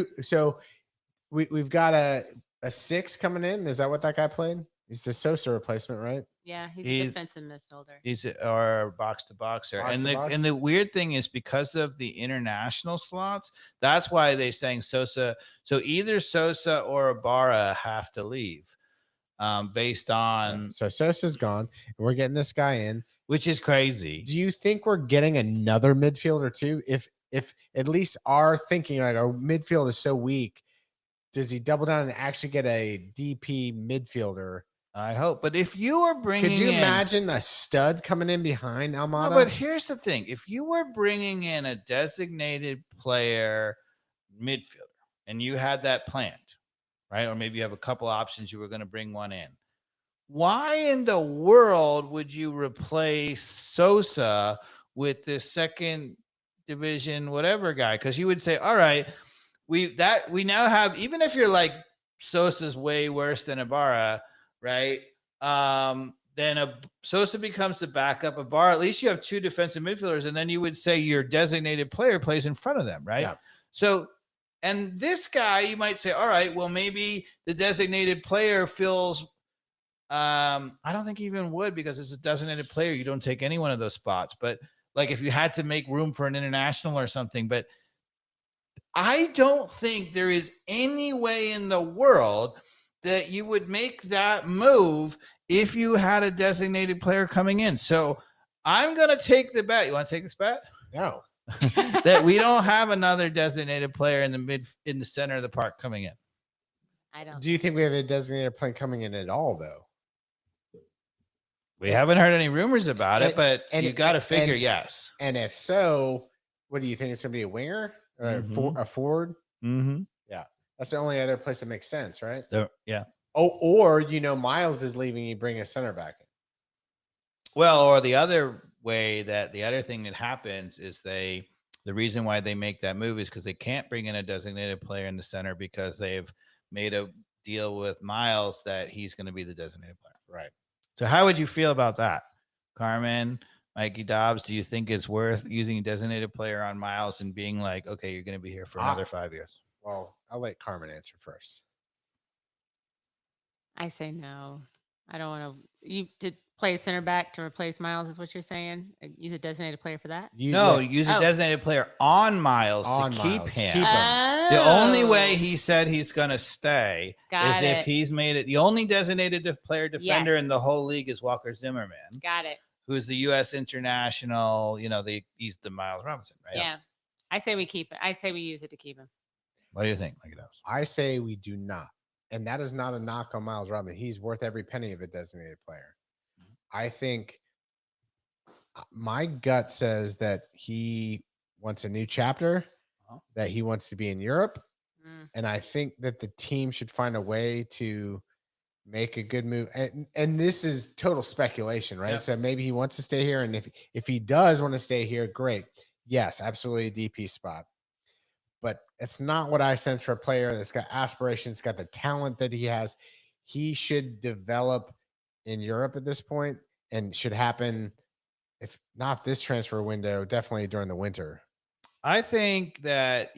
we've got a 6 coming in. Is that what that guy played? He's the Sosa replacement, right? Yeah, he's He- a defensive midfielder. He's our box to boxer. Box And to box? the weird thing is because of the international slots, that's why they're saying Sosa. So either Sosa or Ibarra have to leave, based on So Sosa's gone, and we're getting this guy in. which is crazy. Do you think we're getting another midfielder too? If at least our thinking, like our midfield is so weak, does he double down and actually get a DP midfielder? I hope. But if you are bringing Could you in, imagine a stud coming in behind No, Almada? but here's the thing: if you were bringing in a designated player midfielder and you had that planned, right, or maybe you have a couple options, you were going to bring one in. Why in the world would you replace Sosa with this second division whatever guy? Because you would say, all right, we now have, even if you're like Sosa's way worse than Ibarra, right? Then Sosa becomes the backup. Ibarra, at least you have 2 defensive midfielders, and then you would say your designated player plays in front of them, right? Yeah. So And this guy, you might say, all right, well, maybe the designated player fills. I don't think he even would, because as a designated player, you don't take any one of those spots. But like if you had to make room for an international or something, but I don't think there is any way in the world that you would make that move if you had a designated player coming in. So I'm going to take the bet. You want to take this bet? No. That we don't have another designated player in the center of the park coming in. I don't. Do you think we have a designated player coming in at all, though? We haven't heard any rumors about it, And- but and- you got to figure and- yes. And if so, what do you think? It's going to be a winger, or Mhm. a forward? Mm-hmm. That's the only other place that makes sense, right? Yeah. Oh, or Miles is leaving, you bring a center back in. Well, or the other thing that happens is the reason why they make that move is because they can't bring in a designated player in the center because they've made a deal with Miles that he's going to be the designated player. Right. So how would you feel about that, Carmen, Mikey Dobbs? Do you think it's worth using a designated player on Miles and being like, okay, you're going to be here for another 5 years? Well, I'll let Carmen answer first. I say no. I don't want to. You to play a center back to replace Miles is what you're saying? Use a designated player for that? Use a designated player on Miles to keep Miles. him. Keep him. The only Oh. way he said he's going to stay Got is it. if he's made it. The only designated player defender Yes. in the whole league is Walker Zimmerman, Got it. who's the U.S. international. He's the Miles Robinson, right? Yeah. I say we keep it. I say we use it to keep him. What do you think, Mikey Dobbs? I say we do not. And that is not a knock on Miles Robinson. He's worth every penny of a designated player. I think my gut says that he wants a new chapter, that he wants to be in Europe. And I think that the team should find a way to make a good move. And this is total speculation, right? Yep. So maybe he wants to stay here. And if he does want to stay here, great. Yes, absolutely a DP spot. But it's not what I sense for a player that's got aspirations, got the talent that he has. He should develop in Europe at this point, and should happen, if not this transfer window, definitely during the winter. I think that,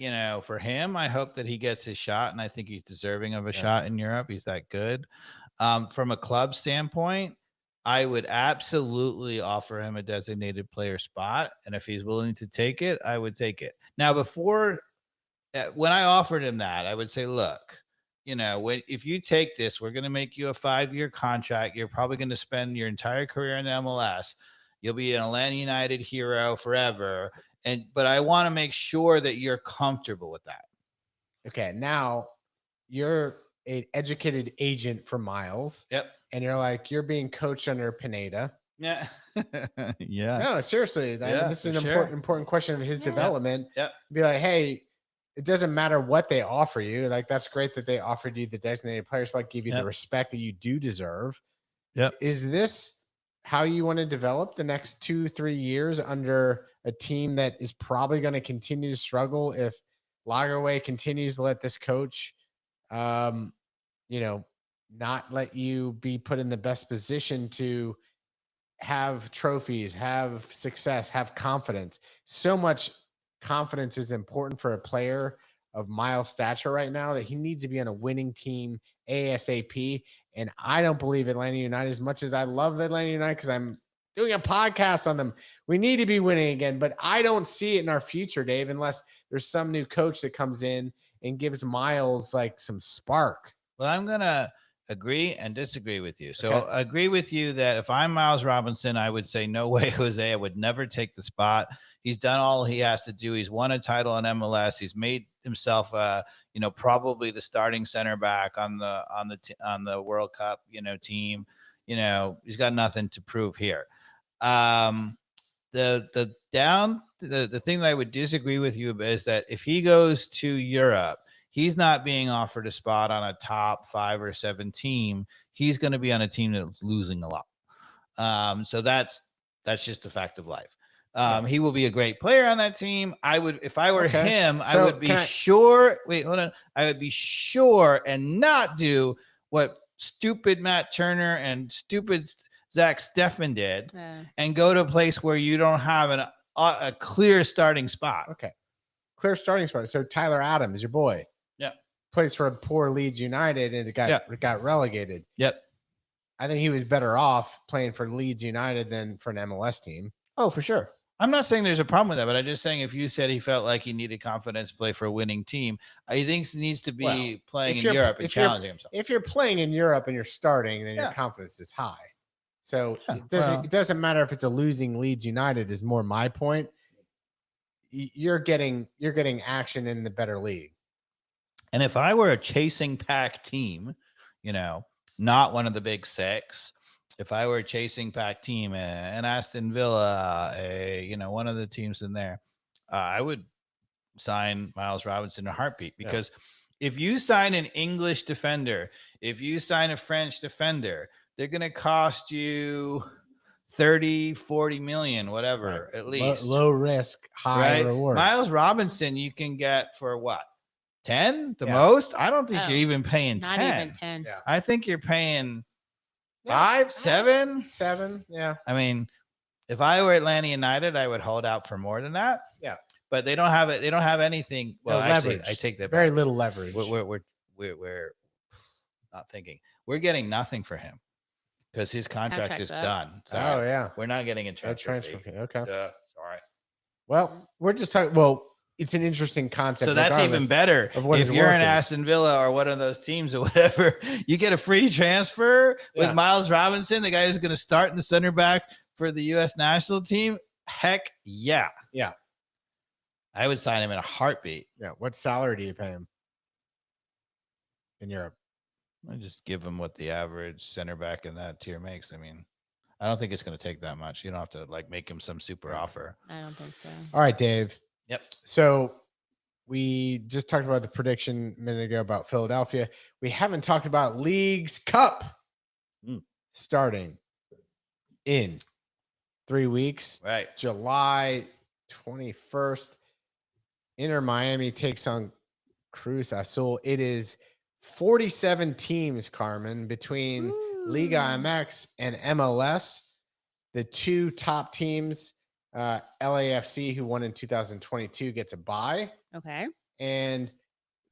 for him, I hope that he gets his shot, and I think he's deserving of a shot in Europe. He's that good. From a club standpoint, I would absolutely offer him a designated player spot. And if he's willing to take it, I would take it. Now, when I offered him that, I would say, look, if you take this, we're going to make you a 5-year contract. You're probably going to spend your entire career in the MLS. You'll be an Atlanta United hero forever. But I want to make sure that you're comfortable with that. Okay. Now you're an educated agent for Miles. Yep. And you're being coached under Pineda. Yeah. Yeah. No, seriously. This is an important question of his development. Yep. Be like, hey, it doesn't matter what they offer you. Like, that's great that they offered you the designated player spot, give you the respect that you do deserve. Yep. Is this how you want to develop the next 2-3 years under a team that is probably going to continue to struggle if Lagerwey continues to let this coach, not let you be put in the best position to have trophies, have success, have confidence? So much confidence is important for a player of Miles' stature right now that he needs to be on a winning team ASAP. And I don't believe Atlanta United, as much as I love Atlanta United because I'm doing a podcast on them, we need to be winning again. But I don't see it in our future, Dave, unless there's some new coach that comes in and gives Miles like some spark. Well, I'm going to agree and disagree with you. So Okay. I agree with you that if I'm Miles Robinson, I would say, no way, Jose, I would never take the spot. He's done all he has to do. He's won a title in MLS. He's made himself, probably the starting center back on the World Cup, team. He's got nothing to prove here. The thing that I would disagree with you is that if he goes to Europe, he's not being offered a spot on a top 5 or 7 team. He's going to be on a team that's losing a lot. So that's just a fact of life. He will be a great player on that team. If I were him, I would be sure. Wait, hold on. I would be sure and not do what stupid Matt Turner and stupid Zach Steffen did and go to a place where you don't have a clear starting spot. Okay. clear starting spot. So Tyler Adams, your boy, Yeah. plays for poor Leeds United and it got relegated. Yep. I think he was better off playing for Leeds United than for an MLS team. Oh, for sure. I'm not saying there's a problem with that, but I'm just saying if you said he felt like he needed confidence to play for a winning team, he thinks he needs to be playing in Europe and challenging himself. If you're playing in Europe and you're starting, then your Yeah. confidence is high. So Yeah, it doesn't matter if it's a losing Leeds United is more my point. You're getting action in the better league. And if I were a chasing pack team, not one of the big six, if I were a chasing pack team, an Aston Villa, one of the teams in there, I would sign Miles Robinson in a heartbeat because if you sign an English defender, if you sign a French defender, they're going to cost you 30, 40 million, whatever, at least. Low risk, high reward. Miles Robinson, you can get for what? 10 the most? I don't think you're even paying 10. Not even 10. Yeah. I think you're paying 5, 7. 7. Yeah. I mean, if I were Atlanta United, I would hold out for more than that. Yeah. But they don't have it. They don't have anything. Well, actually, leverage. I take that Very back. little leverage. We're not thinking. We're getting nothing for him because his contract is done. So we're not getting a transfer fee. Okay. Sorry. Well, we're just talking. Well, it's an interesting concept. So that's even better. If you're in Aston Villa or one of those teams or whatever, you get a free transfer with Miles Robinson, the guy who's going to start in the center back for the U.S. national team. Heck yeah. Yeah. I would sign him in a heartbeat. Yeah. What salary do you pay him in Europe? I just give him what the average center back in that tier makes. I mean, I don't think it's going to take that much. You don't have to make him some super offer. I don't think so. All right, Dave. Yep. So we just talked about the prediction a minute ago about Philadelphia. We haven't talked about Leagues Cup starting in 3 weeks. Right. July 21st. Inter Miami takes on Cruz Azul. It is 47 teams, Carmen, between Liga MX and MLS. The two top teams, LAFC, who won in 2022, gets a bye. Okay. And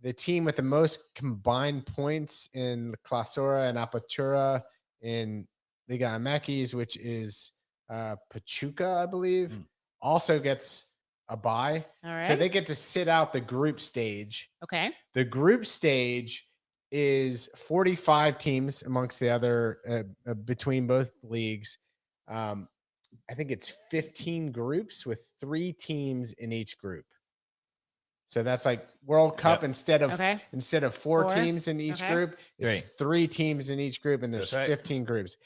the team with the most combined points in Clausura and Apertura in Liga MX, which is Pachuca, I believe, also gets a bye. All right. So they get to sit out the group stage. Okay. The group stage is 45 teams amongst the other between both leagues. I think it's 15 groups with 3 teams in each group. So that's like World Cup instead of 4 teams in each group. It's 3 teams in each group, and there's 15 groups.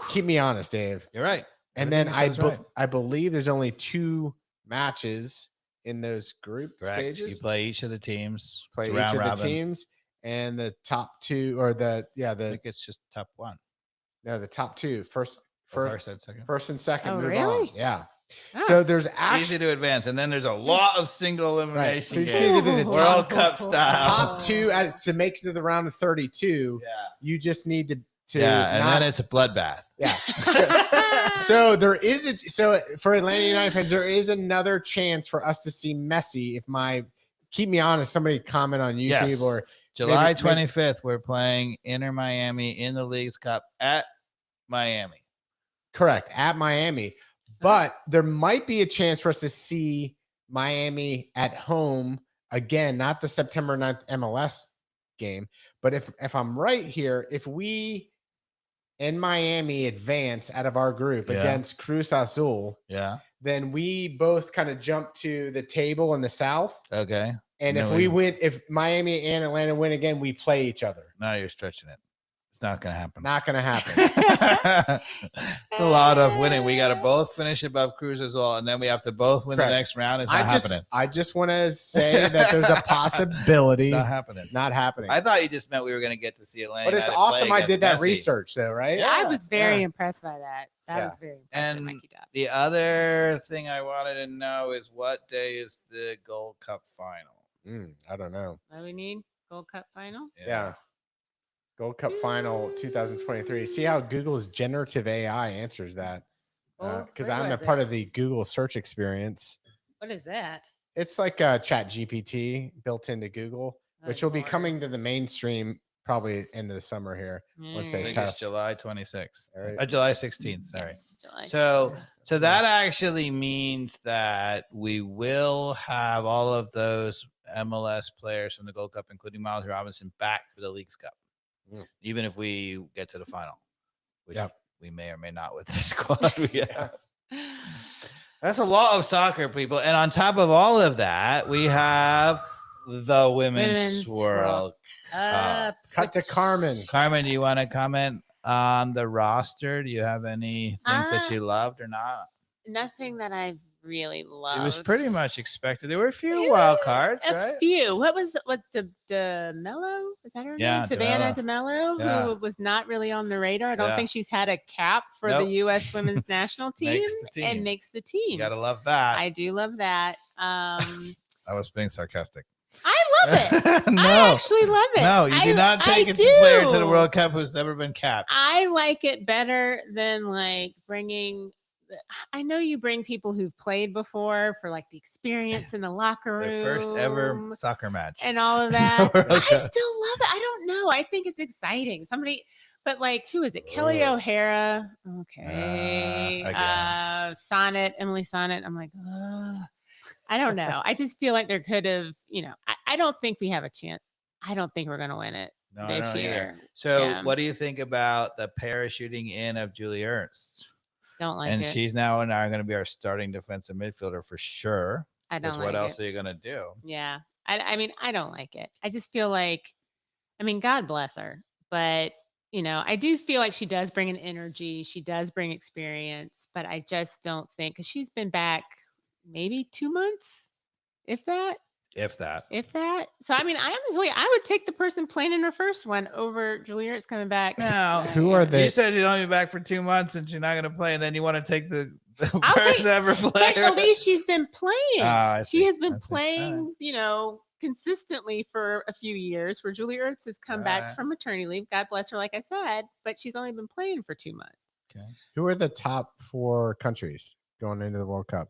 Keep me honest, Dave. You're right. And then I believe there's only 2 matches in those group stages. You play each of the teams. Play each of the teams, and the top 2 or I think it's just top 1. No, the top 2 first and second. First and second. Oh, move really? on. Yeah. Oh. So there's easy to advance, and then there's a lot of single elimination. Right. So you see the World Cup style. Top 2 to make it to the round of 32. Yeah. You just need to and then it's a bloodbath. Yeah. So there is so for Atlanta United fans, there is another chance for us to see Messi. Keep me honest, somebody comment on YouTube or July 25th, we're playing Inter Miami in the Leagues Cup at Miami. Correct, at Miami. But there might be a chance for us to see Miami at home again, not the September 9th MLS game. But if I'm right here, if we in Miami advance out of our group against Cruz Azul, then we both kind of jump to the table in the South. Okay. And if Miami and Atlanta win again, we play each other. Now you're stretching it. It's not going to happen. Not going to happen. It's a lot of winning. We got to both finish above Cruz Azul, and then we have to both win the next round. It's not happening. I just want to say that there's a possibility. It's not happening. Not happening. I thought you just meant we were going to get to see Atlanta. But it's awesome I did that research, though, right? Yeah, I was very impressed by that. That was very impressive. And Mikey Dobbs. the other thing I wanted to know is what day is the Gold Cup final? I don't know. What do we need? Gold Cup final? Yeah. Gold Cup final 2023. See how Google's generative AI answers that. Because I'm a part of the Google search experience. What is that? It's like a Chat GPT built into Google, which will be Lord. coming to the mainstream probably end of the summer here. Once I they think test. it's July 26th. Right. July 16th. Sorry. Yes, July So 16th. so that actually means that we will have all of those MLS players from the Gold Cup, including Miles Robinson, back for the Leagues Cup, even if we get to the final, which we may or may not with the squad we have. That's a lot of soccer, people. And on top of all of that, we have the Women's World Cup. Cut to Carmen. Carmen, do you want to comment on the roster? Do you have any things that you loved or not? Nothing that I really loved. It was pretty much expected. There were a few wild cards, A right? few. What DeMello? Is that her Yeah, name? Savannah DeMello, Yeah. who was not really on the radar. I don't Yeah. think she's had a cap for Nope. the U.S. women's national team, Makes the team. and makes the team. You gotta love that. I do love that. I was being sarcastic. I love it. No. I actually love it. No, you do not take it to player to the World Cup who's never been capped. I like it better than like bringing. I know you bring people who've played before for like the experience in the locker room, Their first ever soccer match. and all of that. World I Cup. still love it. I don't know. I think it's exciting. But like, who is it? Kelly O'Hara. Okay. Again. Sonnet, Emily Sonnet. I'm like, I don't know. I just feel like there could have, I don't think we have a chance. I don't think we're going to win it this year. So what do you think about the parachuting in of Julie Ernst? Don't like and it. she's now going to be our starting defensive midfielder for sure. I don't like what else it. are you going to do? Yeah. I mean, I don't like it. I just feel like, God bless her. But, I do feel like she does bring an energy. She does bring experience. But I just don't think, because she's been back maybe 2 months, if that. So, honestly, I would take the person playing in her first one over Julie Ertz coming back. Now, who are they? You said she's only back for 2 months and she's not going to play, and then you want to take the I'll first take- ever player. But at least she's been playing. I She see. has been I see. playing, consistently for a few years, where Julie Ertz has come Right. back from maternity leave. God bless her, like I said, but she's only been playing for 2 months. Okay. Who are the top 4 countries going into the World Cup?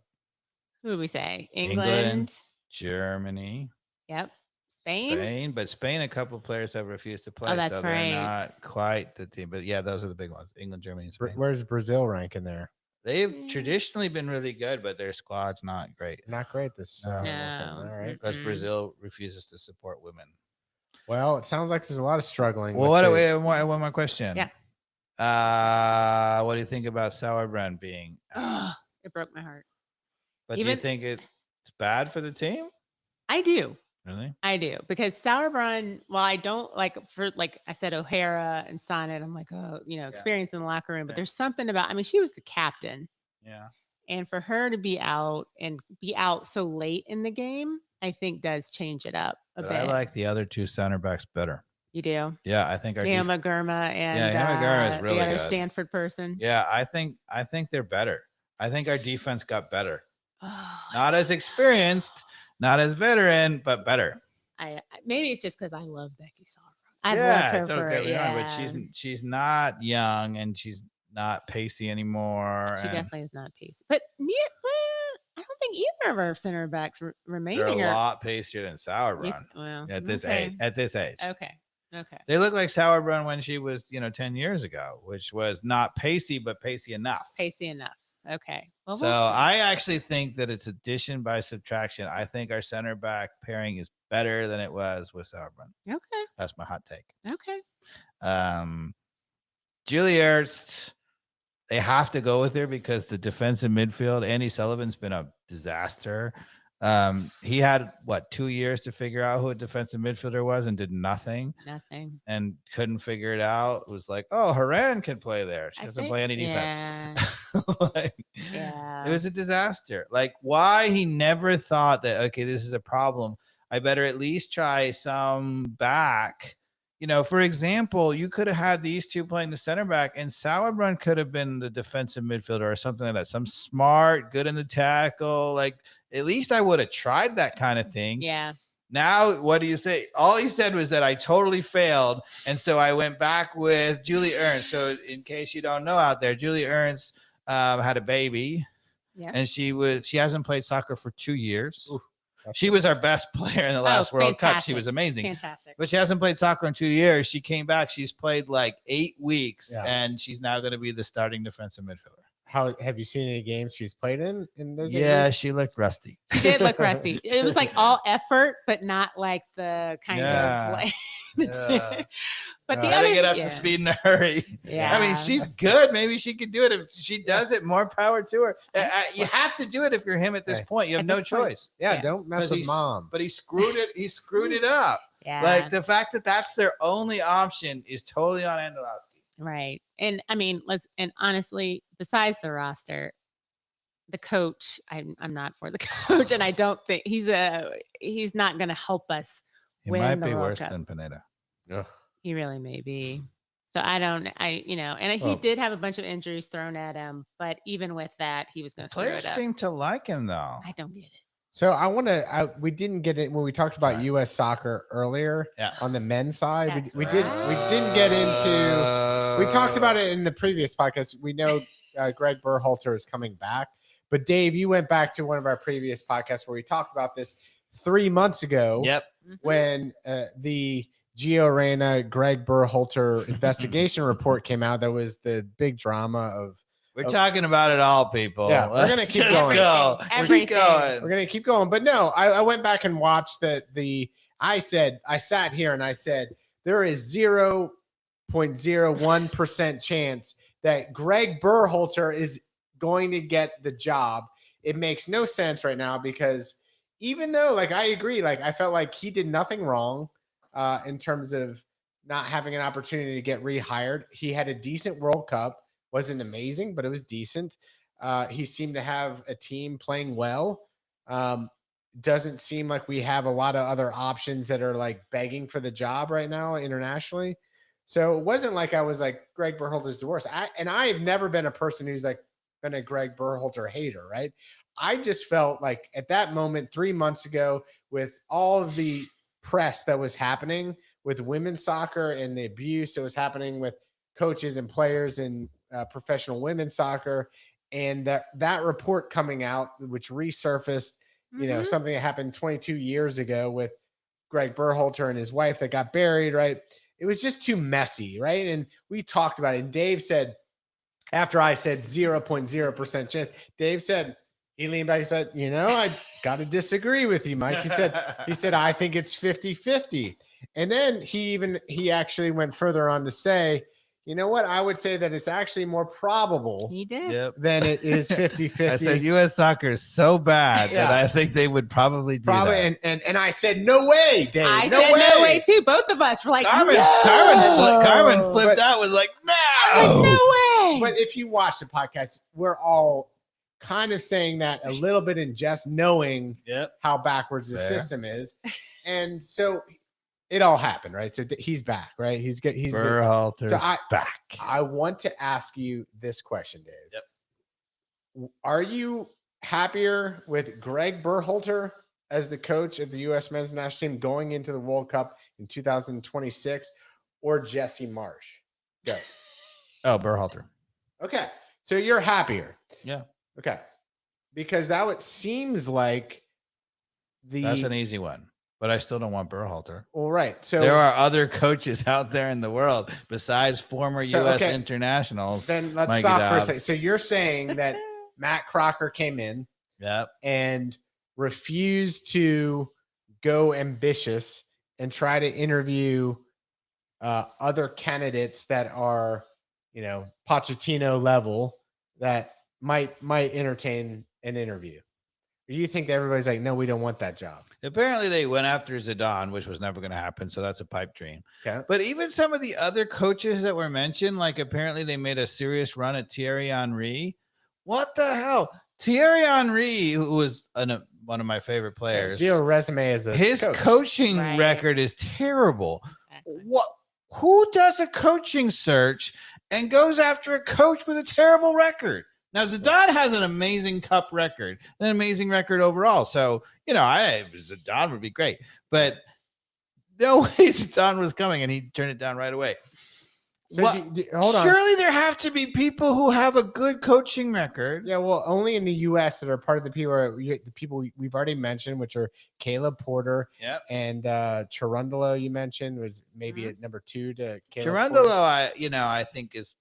Who do we say? England. England. Germany. Yep. Spain. But Spain, a couple of players have refused to play. Oh, that's so right. They're not quite the team. But yeah, those are the big ones. England, Germany, and Spain. Where's Brazil rank in there? They've traditionally been really good, but their squad's not great. Not great this. No. World No. Cup. All right. Because Mm-mm. Brazil refuses to support women. Well, it sounds like there's a lot of struggling. Well, with one more question. Yeah. What do you think about Sauerbrunn being out? It broke my heart. But do you think it's bad for the team? I do. Really? I do, because Sauerbrunn, while I don't like, I said, O'Hara and Sonnet, I'm like, experience in the locker room, but Yeah. there's something about, she was the captain, Yeah. and for her to be out so late in the game, I think does change it up a But bit. I like the other two center backs better. You do? Yeah, I think our Yama Gurma and Yama Gurma is really the other good. Stanford person. Yeah, I think they're better. I think our defense got better. Oh, Not as experienced, not as veteran, but better. Maybe it's just because I love Becky Sauerbrunn. I love her don't for get me wrong, yeah. but she's not young and she's not pacey anymore. She and definitely is not pacey. But I don't think either of our center backs they're remaining a are lot pacier than Sauerbrunn well, at this okay. age. At this age, Okay. they look like Sauerbrunn when she was 10 years ago, which was not pacey but pacey enough. Pacey enough. Okay. Well, So we'll see. I actually think that it's addition by subtraction. I think our center back pairing is better than it was with Sauerbrunn. Okay. That's my hot take. Okay. Julie Ertz, they have to go with her because the defensive midfield, Andy Sullivan's been a disaster. He had 2 years to figure out who a defensive midfielder was and did nothing and couldn't figure it out. It was like, oh, Haran can play there. She doesn't play any defense. Yeah. It was a disaster. Like, why he never thought that, okay, this is a problem. I better at least try some back. For example, you could have had these two playing the center back and Sauerbrunn could have been the defensive midfielder or something like that. Some smart, good in the tackle. Like, at least I would have tried that kind of thing. Yeah. Now, what do you say? All he said was that I totally failed. And so I went back with Julie Ernst. So in case you don't know out there, Julie Ernst had a baby. Yeah. And she hasn't played soccer for 2 years. Oof. She was our best player in the last World Cup. She fantastic. was amazing. Fantastic. But she hasn't played soccer in 2 years. She came back. She's played like 8 weeks, Yeah. and she's now going to be the starting defensive midfielder. How have you seen any games she's played in those? 8 Yeah, weeks? she looked rusty. She did look rusty. It was like all effort, but not like the kind Yeah. of like. Yeah. But the Gotta other, get up yeah. to speed in a hurry. Yeah. I mean, she's good. Maybe she could do it. If she does it, more power to her. You have to do it if you're him at this Hey. point. You have At no this point. choice. Yeah, Yeah. don't mess with mom. But he screwed it. He screwed it up. Yeah. Like the fact that that's their only option is totally on Andalowski. Right. And I mean, and honestly, besides the roster, the coach, I'm not for the coach, and I don't think he's not going to help us He win might the be World worse Cup. than Pineda. Ugh. He really may be. So and he Well- did have a bunch of injuries thrown at him, but even with that, he was going to screw Players it up. seem to like him though. I don't get it. So I want to. We didn't get it when we talked about Sorry. U.S. soccer earlier Yeah. on the men's side. That's We didn't get into. We talked about it in the previous podcast. We know Greg Berhalter is coming back, but Dave, you went back to one of our previous podcasts where we talked about this 3 months ago. Yep. Mhm. When the Gio Reyna Greg Berhalter investigation report came out, that was the big drama of. We're talking about it all, people. Yeah, we're gonna Let's keep just going. Go. Everything. Keep going. We're gonna keep going, but no, I went back and watched I sat here and I said there is 0.01% chance that Greg Berhalter is going to get the job. It makes no sense right now because even though, like, I agree, like I felt like he did nothing wrong in terms of not having an opportunity to get rehired. He had a decent World Cup. Wasn't amazing, but it was decent. He seemed to have a team playing well. Doesn't seem like we have a lot of other options that are like begging for the job right now internationally. So it wasn't like I was like Greg Berhalter's the worst. I have never been a person who's like been a Greg Berhalter hater, right? I just felt like at that moment 3 months ago, with all of the press that was happening with women's soccer and the abuse that was happening with coaches and players in professional women's soccer, and that report coming out, which resurfaced, Mhm. something that happened 22 years ago with Greg Berhalter and his wife that got buried, right? It was just too messy, right? And we talked about it. And Dave said, after I said 0.0% chance, Dave said, he leaned back and said, I got to disagree with you, Mike. He said, I think it's 50-50. And then he actually went further on to say, you know what? I would say that it's actually more probable He did. Yep. than it is 50-50. I said U.S. soccer is so bad that Yeah. I think they would probably do Probably, that. and I said, no way, Dave. I no said way. no way too. Both of us were like, Carmen, no. Carmen flipped But- out. Was like, no. I was like, no way. But if you watch the podcast, we're all kind of saying that a little bit in jest, knowing Yep. how backwards the Fair. system is. And so it all happened, right? So he's back, right? He's Berhalter's So back. I want to ask you this question, Dave. Yep. Are you happier with Greg Berhalter as the coach of the U.S. men's national team going into the World Cup in 2026 or Jesse Marsh? Go. Oh, Berhalter. Okay. So you're happier. Yeah. Okay. Because that it seems like That's an easy one. But I still don't want Berhalter. All right. So There are other coaches out there in the world besides former So, U.S. okay. internationals. then let's Mikey stop for a Dobbs. second. So you're saying that Matt Crocker came in Yep. and refused to go ambitious and try to interview other candidates that are, Pochettino level that might entertain an interview. Or do you think that everybody's like, no, we don't want that job? Apparently, they went after Zidane, which was never going to happen. So that's a pipe dream. Okay. But even some of the other coaches that were mentioned, like apparently they made a serious run at Thierry Henry. What the hell? Thierry Henry, who was one of my favorite players, Zero resume as a his coach. coaching Right. record is terrible. Exactly. What? Who does a coaching search and goes after a coach with a terrible record? Now, Zidane has an amazing cup record, an amazing record overall. So, Zidane would be great. But no way Zidane was coming, and he turned it down right away. So What? hold on. Surely there have to be people who have a good coaching record. Yeah, well, only in the U.S. that are part of the people we've already mentioned, which are Caleb Porter Yep. and Cherundolo. You mentioned was maybe at number 2 to Caleb Cherundolo, Porter. I think is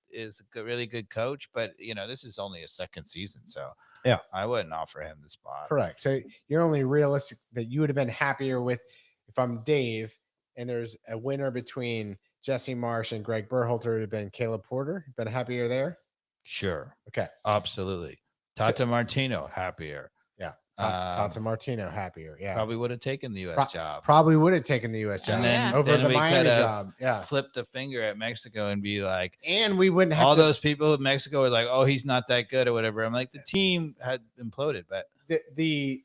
a really good coach, but this is only a second season, so Yeah. I wouldn't offer him the spot. Correct. So you're only realistic that you would have been happier with if I'm Dave and there's a winner between Jesse Marsh and Greg Berhalter, would have been Caleb Porter. Been happier there? Sure. Okay. Absolutely. Tata Martino, happier. Yeah. Tata Martino, happier. Yeah. Probably would have taken the U.S. job. Probably would have taken the U.S. job. And then, over then the we Miami could have job. Yeah. flipped the finger at Mexico and be like, and we wouldn't have all those people in Mexico were like, oh, he's not that good or whatever. I'm like, the team had imploded, but the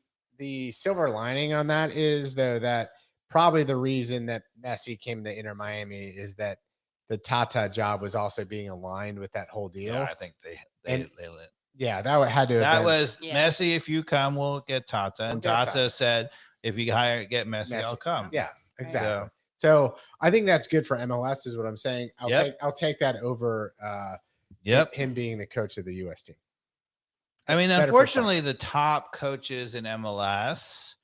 silver lining on that is though that probably the reason that Messi came to Inter Miami is that the Tata job was also being aligned with that whole deal. yeah, I think they lit. Yeah, that had to have That been. was Yeah. Messi. If you come, we'll get Tata. And We'll get Tata Tata. said, if you get Messi, I'll come. Yeah, exactly. So I think that's good for MLS, is what I'm saying. I'll take that over him being the coach of the US team. I mean, Better for unfortunately, the top coaches in MLS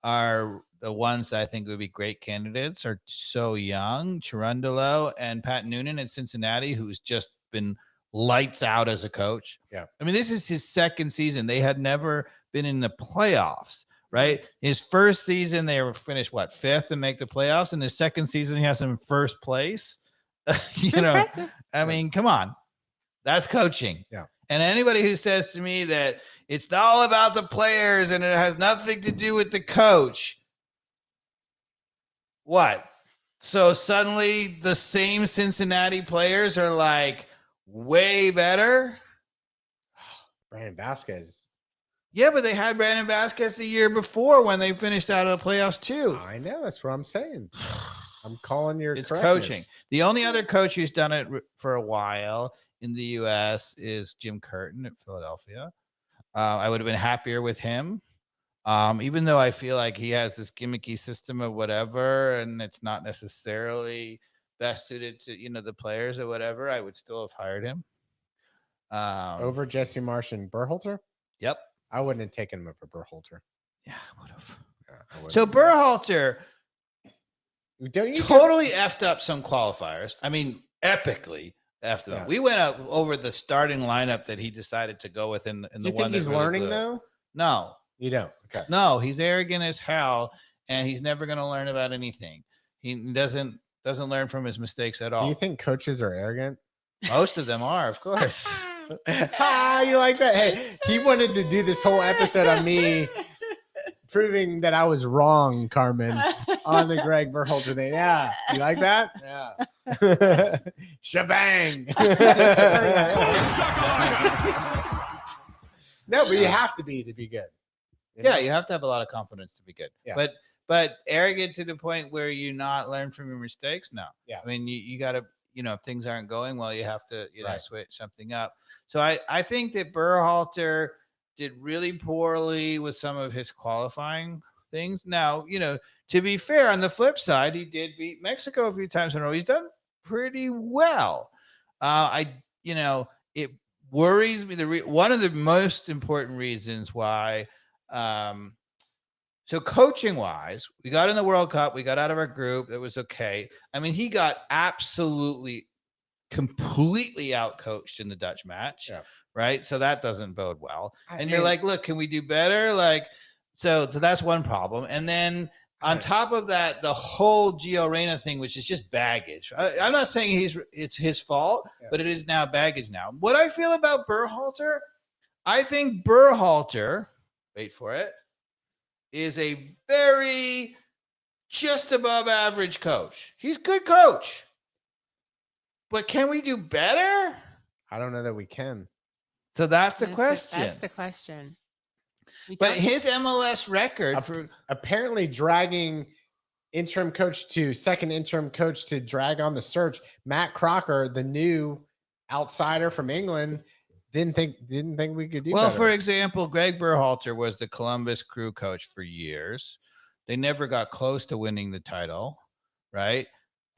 are the ones that I think would be great candidates are so young. Cherundolo and Pat Noonan in Cincinnati, who's just been lights out as a coach. Yeah. I mean, this is his second season. They had never been in the playoffs, right? His first season, they were finished, fifth and make the playoffs. And his second season, he has them in first place. Impressive. I mean, come on. That's coaching. Yeah. And anybody who says to me that it's all about the players and it has nothing to do with the coach, what? So suddenly the same Cincinnati players are like way better? Brandon Vasquez. Yeah, but they had Brandon Vasquez the year before when they finished out of the playoffs too. I know. That's what I'm saying. I'm calling your It's correctness. coaching. The only other coach who's done it for a while in the U.S. is Jim Curtin at Philadelphia. I would have been happier with him, even though I feel like he has this gimmicky system of whatever, and it's not necessarily best suited to the players or whatever. I would still have hired him over Jesse Marsh and Berhalter. Yep, I wouldn't have taken him over Berhalter. Yeah, I would have. Yeah, So Berhalter don't you totally effed up some qualifiers. I mean, epically effed them up. Yeah. We went up over the starting lineup that he decided to go with in the Do you one think he's that really learning blew. though? No, You don't. Okay. no, he's arrogant as hell, and he's never going to learn about anything. He doesn't learn from his mistakes at all. Do you think coaches are arrogant? Most of them are, of course. You like that? Hey, he wanted to do this whole episode on me proving that I was wrong, Carmen, on the Greg Berhalter thing. Yeah. You like that? Yeah. Shebang. No, but you have to be good. Yeah, you have to have a lot of confidence to be good. Yeah. But arrogant to the point where you not learn from your mistakes? No. Yeah. I mean, you got to, if things aren't going well, you have to, Right. switch something up. So I think that Berhalter did really poorly with some of his qualifying things. Now, to be fair, on the flip side, he did beat Mexico a few times in a row. He's done pretty well. It worries me. One of the most important reasons why, so coaching wise, we got in the World Cup, we got out of our group. It was okay. I mean, he got absolutely completely out coached in the Dutch match. Yeah. Right. So that doesn't bode well. I And you're mean- like, look, can we do better? Like, so that's one problem. And then on top of that, the whole Gio Reyna thing, which is just baggage. I'm not saying it's his fault, Yeah. but it is now baggage now. What I feel about Berhalter, I think Berhalter, wait for it, is a very just above average coach. He's a good coach. But can we do better? I don't know that we can. So that's the question. That's the question. We But don't- his MLS record for Apparently dragging second interim coach to drag on the search. Matt Crocker, the new outsider from England, didn't think we could do well, better. for example, Greg Berhalter was the Columbus Crew coach for years. They never got close to winning the title, right?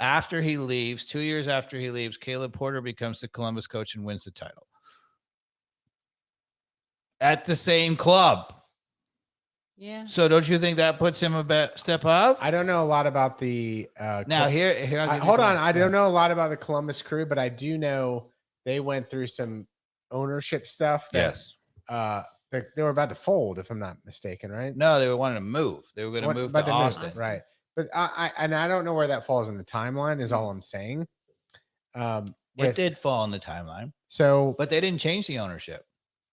After he leaves, 2 years after he leaves, Caleb Porter becomes the Columbus coach and wins the title at the same club. Yeah. So don't you think that puts him a step up? I don't know a lot about the Now here, hold on. I don't know a lot about the Columbus Crew, but I do know they went through some ownership stuff that Yes. they were about to fold, if I'm not mistaken, right? No, they were wanting to move. They were going to move to Austin. Right. But I don't know where that falls in the timeline. Is all I'm saying. It did fall in the timeline, So, but they didn't change the ownership.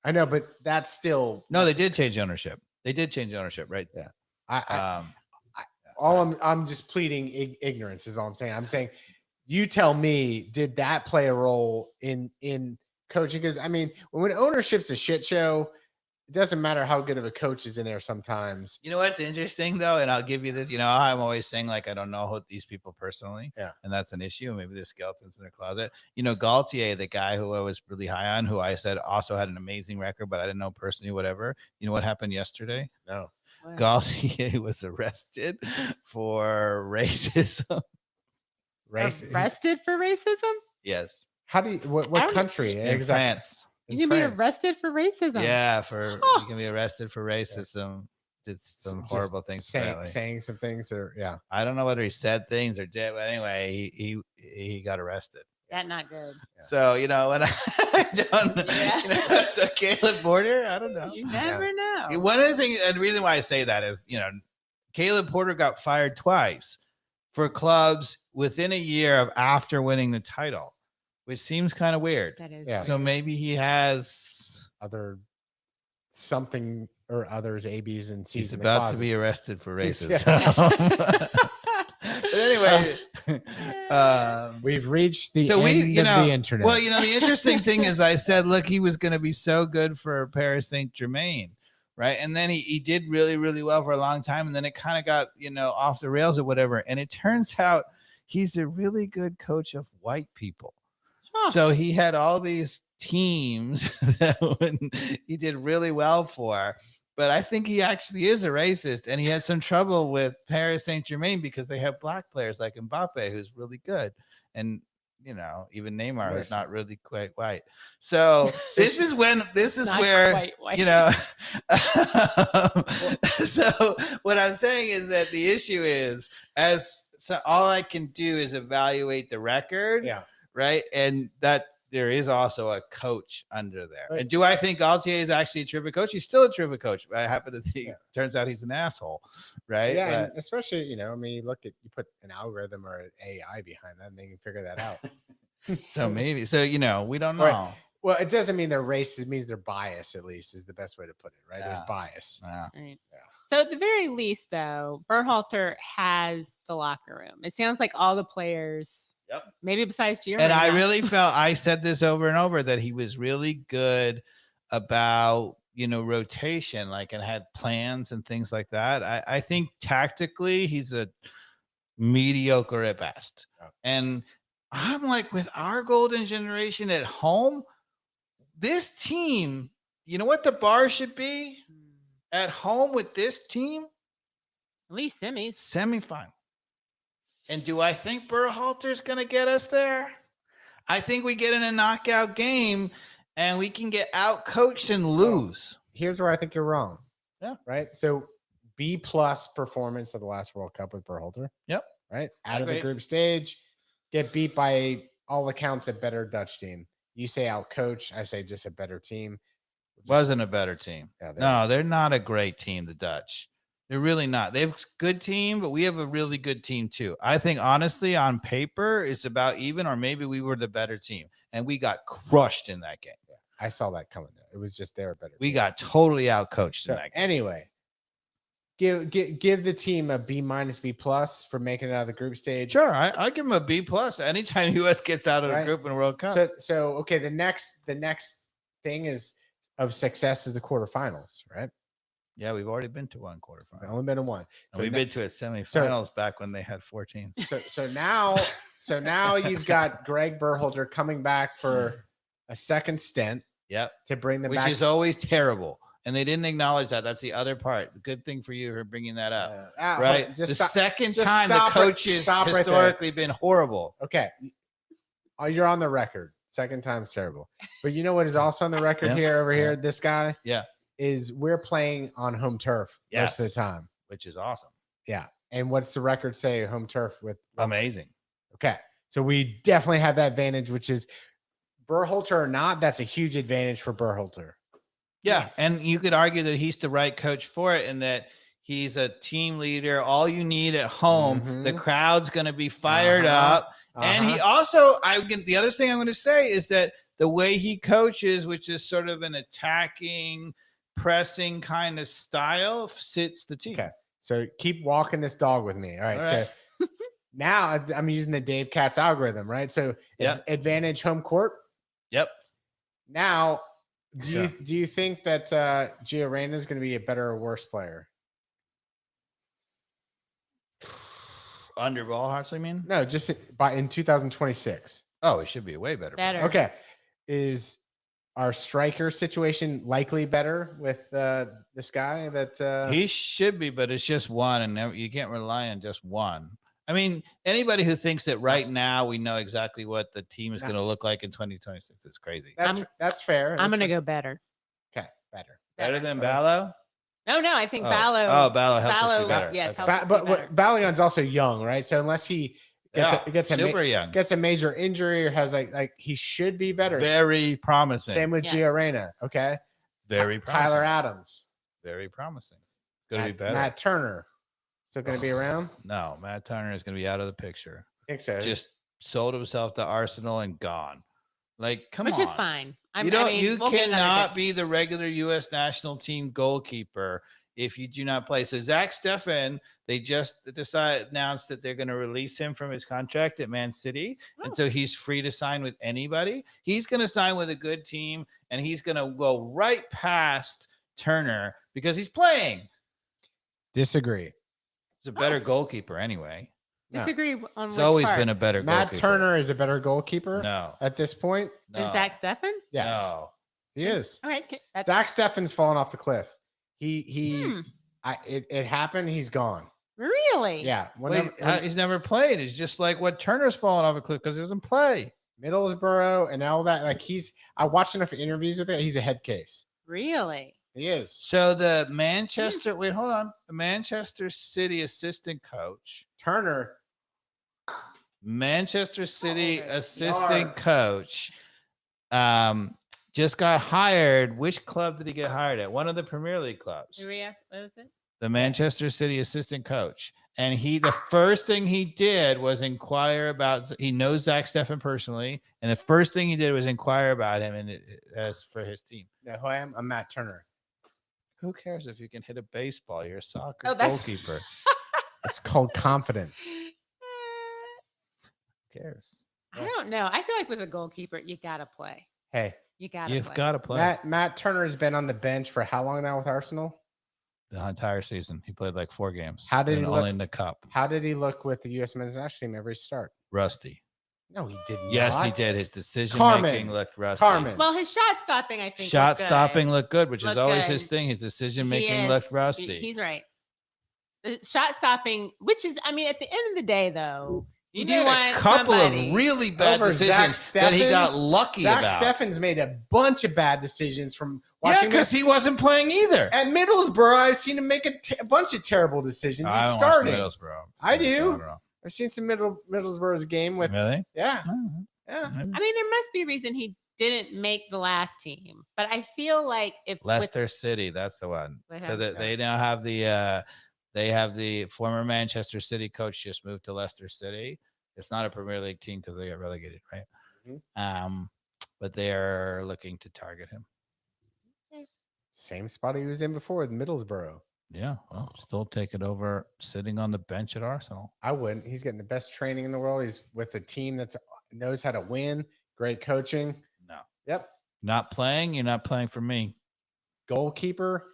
I know, but that's still No, they did change ownership. They did change ownership, right? Yeah. I'm just pleading ignorance is all I'm saying. I'm saying, you tell me, did that play a role in coaching? Because I mean, when ownership's a shit show, it doesn't matter how good of a coach is in there sometimes. You know what's interesting though, and I'll give you this. You know, I'm always saying like I don't know these people personally, and that's an issue. Maybe there's skeletons in their closet. You know, Gaultier, the guy who I was really high on, who I said also had an amazing record, but I didn't know personally. Whatever. You know what happened yesterday? No. What? Gaultier was arrested for racism. Arrested for racism? Yes. How do you? What country? In France. You can be arrested for racism. Yeah, you can be arrested for racism. Did some horrible things. Saying some things, or I don't know whether he said things or did, but anyway, he got arrested. That not good. Yeah. So when I don't, so Caleb Porter, I don't know. You never know. One of the things, and the reason why I say that is, Caleb Porter got fired twice for clubs within a year of after winning the title, which seems kind of weird. That is. So maybe he has something or others, ABs and C's. He's about to be arrested for racism. But anyway, we've reached the end of the internet. Well, the interesting thing is I said, look, he was going to be so good for Paris Saint-Germain, right? And then he did really, really well for a long time. And then it kind of got, off the rails or whatever. And it turns out he's a really good coach of white people. Huh. So he had all these teams that he did really well for. But I think he actually is a racist, and he had some trouble with Paris Saint-Germain because they have black players like Mbappe, who's really good, and even Neymar, who's not really quite white. So this is where So what I'm saying is that the issue is, all I can do is evaluate the record, right, and that. There is also a coach under there. Right. And do I think Gaultier is actually a terrific coach? He's still a terrific coach. I happen to think turns out he's an asshole, right? Yeah, and especially, you put an algorithm or an AI behind that and they can figure that out. So maybe. So, we don't know. Right. Well, it doesn't mean they're racist. It means they're biased, at least, is the best way to put it, right? Yeah. There's bias. Yeah. Right. Yeah. So at the very least, though, Berhalter has the locker room. It sounds like all the players... Yep. Maybe besides Jeremy. And I really felt, I said this over and over, that he was really good about, rotation, and had plans and things like that. I think tactically he's a mediocre at best. Oh. And I'm like, with our golden generation at home, this team, you know what the bar should be at home with this team? At least semifinal. And do I think Berhalter's going to get us there? I think we get in a knockout game and we can get out coached and lose. Here's where I think you're wrong. Yeah. Right. So B+ performance of the last World Cup with Berhalter. Yep. Right. Out of the group stage, get beat by all accounts a better Dutch team. You say out coach. I say just a better team. Wasn't a better team. Yeah, they're not a great team, the Dutch. They're really not. They have a good team, but we have a really good team too. I think honestly, on paper, it's about even, or maybe we were the better team, and we got crushed in that game. Yeah, I saw that coming. It was just they're better. We got totally outcoached in that game. Anyway, give the team a B-, B+ for making it out of the group stage. Sure, I give them a B+. Anytime U.S. gets out of the group in a World Cup. So okay, the next thing is of success is the quarterfinals, right? Yeah, we've already been to one quarterfinal. Only been to one. So we've been to a semifinals back when they had 4 teams. So now you've got Greg Berhalter coming back for a second stint. Yep. To bring them back. Which is always terrible. And they didn't acknowledge that. That's the other part. The good thing for you for bringing that up. Hold Right? on, The stop. second just time the stop coaches stop right there. historically been horrible. Okay. Oh, you're on the record. Second time's terrible. But you know what is also on the record Yeah. here, over Yeah. here? This guy Yeah. is we're playing on home turf most of the Yes. time. Which is awesome. Yeah. And what's the record say home turf with? Amazing. Okay. So we definitely have that advantage, which is Berhalter or not, that's a huge advantage for Berhalter. Yeah. Yes. And you could argue that he's the right coach for it and that he's a team leader. All you need at home, the Mhm. crowd's going to be fired Uh-huh. up. And he also, the other thing I'm going to say is that the way he coaches, which is sort of an attacking, pressing kind of style, fits the team. Okay. So keep walking this dog with me. All right. All right. So now I'm using the Dave Katz algorithm, right? So Yep. advantage home court. Yep. Now, do Sure. you think that Gio Reyna is going to be a better or worse player? Under Ballhorse, I mean? No, just in 2026. Oh, he should be a way better. player. Better. Okay. Is our striker situation likely better with this guy that He should be, but it's just one, and you can't rely on just one. I mean, anybody who thinks that right now we know exactly what the team is No. going to look like in 2026 is crazy. that's fair. I'm That's going to go better. okay, better. Better than Better. Ballo? No, I think Oh. Ballo. Oh, Ballo helps us Ballo, be better. yes, Okay. helps us be But better. Ballion's also young, right? So unless he gets super young. gets a major injury or has like he should be better. Very promising. Same with Yes. Gio Reyna. Okay. Very promising. Tyler Adams. Very promising. Going to be Matt, better. Matt Turner. Still going to be around? No, Matt Turner is going to be out of the picture. I think so. Just sold himself to Arsenal and gone. Like, come Which on. is fine. You cannot be the regular U.S. national team goalkeeper if you do not play. So Zach Steffen, they just announced that they're going to release him from his contract at Man City. And so he's free to sign with anybody. He's going to sign with a good team, and he's going to go right past Turner because he's playing. Disagree. He's a better goalkeeper anyway. No. Disagree on He's which always part? been a better Matt goalkeeper. Turner is a better goalkeeper No. at this point. No. Is Zach Steffen? Yes, No. he is. All right. Okay. That's Zach Steffen's fallen off the cliff. He Hmm. it happened. He's gone. Really? Yeah. Wait, he's never played. It's just like what Turner's fallen off a cliff because he doesn't play. Middlesbrough and all that. Like I watched enough interviews with it. He's a head case. Really? He is. So the Manchester, wait, hold on. The Manchester City assistant coach, Turner. Manchester City okay. assistant Yard. coach, just got hired. Which club did he get hired at? One of the Premier League clubs. Did we ask? What was it? The Manchester City assistant coach. And the first thing he did was inquire about, he knows Zach Steffen personally. And the first thing he did was inquire about him and as for his team. You know who I am? I'm Matt Turner. Who cares if you can hit a baseball? You're a soccer Oh, that's- goalkeeper. It's called confidence. Who cares? I don't know. I feel like with a goalkeeper, you gotta play. Hey, You gotta. You've play. got to play Matt Turner has been on the bench for how long now with Arsenal? the entire season. He played like 4 games. How did and he look? only in the cup? How did he look with the U.S. men's national team every start? Rusty. No, he did not. Yes, he did. His decision Carmen. making looked rusty. Carmen. Well, his shot stopping, I think. Shot looked good. stopping looked good, which is Looked always good. his thing. His decision He making is. looked rusty. He's right. The shot stopping, which is, I mean, at the end of the day, though, He you do made a want couple somebody- of really bad Over Zach decisions that he Steffen? got lucky Zach about. Steffen's made a bunch of bad decisions from Yeah, watching because he wasn't playing either. at Middlesbrough. I've seen him make a bunch of terrible decisions. I He's don't watch starting. Middlesbrough. I do. I've seen some Middlesbrough's game with Really? yeah. Oh, Yeah. I mean, there must be a reason he didn't make the last team, but I feel like if with, Leicester City, that's the one. They So have- that they now have the former Manchester City coach just moved to Leicester City. It's not a Premier League team because they got relegated, right? Mhm. But they are looking to target him. Same spot he was in before with Middlesbrough. Yeah, well, still take it over sitting on the bench at Arsenal. I wouldn't. He's getting the best training in the world. He's with a team that knows how to win. Great coaching. No, Yep. not playing. You're not playing for me. Goalkeeper.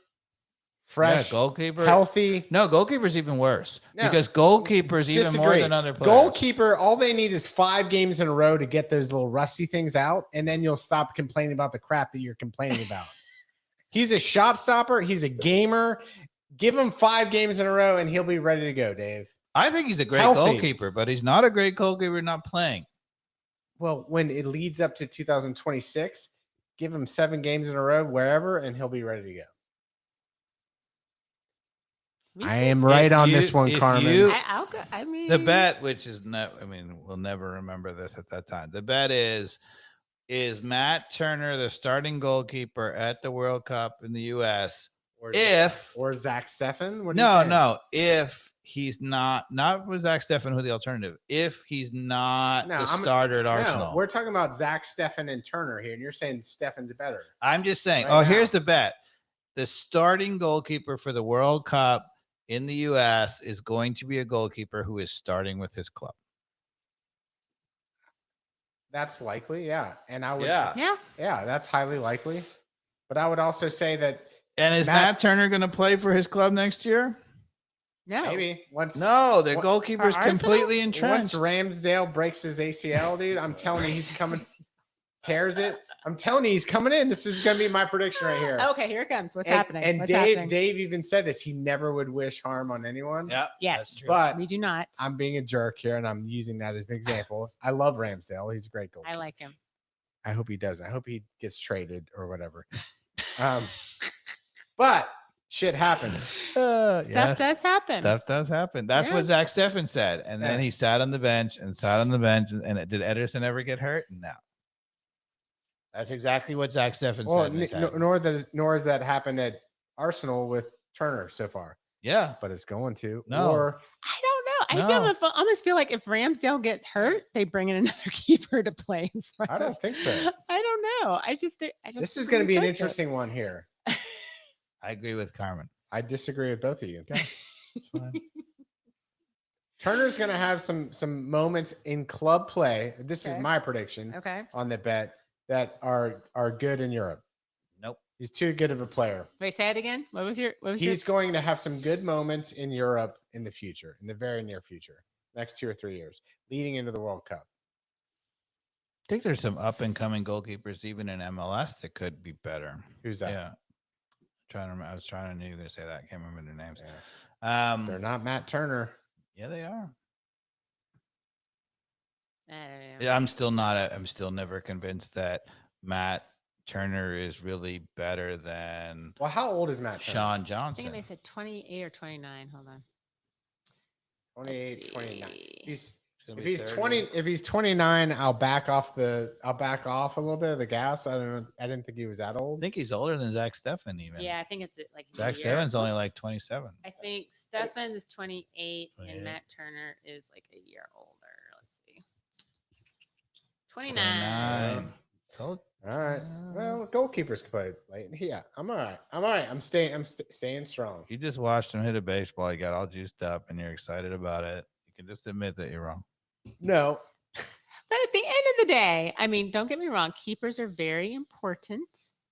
Fresh. Yeah, goalkeeper. Healthy. No, goalkeeper's even worse No, because goalkeepers even more Disagree. than other players. Goalkeeper, all they need is 5 games in a row to get those little rusty things out, and then you'll stop complaining about the crap that you're complaining about. He's a shot stopper. He's a gamer. Give him 5 games in a row, and he'll be ready to go, Dave. I think he's a great Healthy. goalkeeper, but he's not a great goalkeeper not playing. Well, when it leads up to 2026, give him 7 games in a row, wherever, and he'll be ready to go. I am right on this one, Carmen. I'll go. I mean, The bet, which is not, I mean, we'll never remember this at that time. The bet is Matt Turner the starting goalkeeper at the World Cup in the U.S. Or Zach Steffen? What are you saying? No. If he's not with Zach Steffen, who the alternative? If he's not the starter at Arsenal. No, we're talking about Zach Steffen and Turner here, and you're saying Steffen's better. I'm just saying. Right now. Here's the bet. The starting goalkeeper for the World Cup in the U.S. is going to be a goalkeeper who is starting with his club. That's likely, yeah. And I would yeah. that's highly likely. But I would also say that And is Matt Turner going to play for his club next year? No. maybe No, the goalkeeper's for Arsenal? completely once entrenched. Ramsdale breaks his ACL, dude, I'm telling you he's coming, tears it. I'm telling you he's coming in. This is going to be my prediction right here. Okay, here it comes. What's happening? And What's Dave happening? Dave even said this. He never would wish harm on anyone. Yep. Yes. that's true. But We do not. I'm being a jerk here, and I'm using that as an example. I love Ramsdale. He's a great goalkeeper. I like him. I hope he doesn't. I hope he gets traded or whatever. But shit happens. Stuff does happen. Stuff does happen. That's what Zach Steffen said. And then he sat on the bench. And did Ederson ever get hurt? No. That's exactly what Zach Steffen said. Nor has that happened at Arsenal with Turner so far. Yeah. But it's going to. No. Or I don't know. I almost feel like if Ramsdale gets hurt, they bring in another keeper to play in front. I don't think so. I don't know. I just This is going to be an interesting one here. I agree with Carmen. I disagree with both of you. Okay. It's fine. Turner's going to have some moments in club play. This is Okay. my prediction Okay. on the bet that are good in Europe. Nope. He's too good of a player. Wait, say it again. What was your? He's going to have some good moments in Europe in the future, in the very near future, next 2 or 3 years, leading into the World Cup. I think there's some up and coming goalkeepers even in MLS that could be better. Who's that? Yeah. I was trying to know you were going to say that. I can't remember their names. Yeah. They're not Matt Turner. Yeah, they are. I don't know. Yeah, I'm still never convinced that Matt Turner is really better than Well, how old is Matt Turner? Sean I think Johnson. they said 28 or 29. Hold on. 28, Let's 29. see. If he's 29, I'll back off a little bit of the gas. I didn't think he was that I old. think he's older than Zach Steffen even. Yeah, I think it's like Zach a year. Steffen's only like 27. I think Stefan is 28 28. and Matt Turner is like a year older. Let's see. 29. Told- All right. Well, goalkeepers can play late. Yeah, I'm all right. I'm staying strong. You just watched him hit a baseball. You got all juiced up and you're excited about it. You can just admit that you're wrong. No. But at the end of the day, I mean, don't get me wrong. Keepers are very important.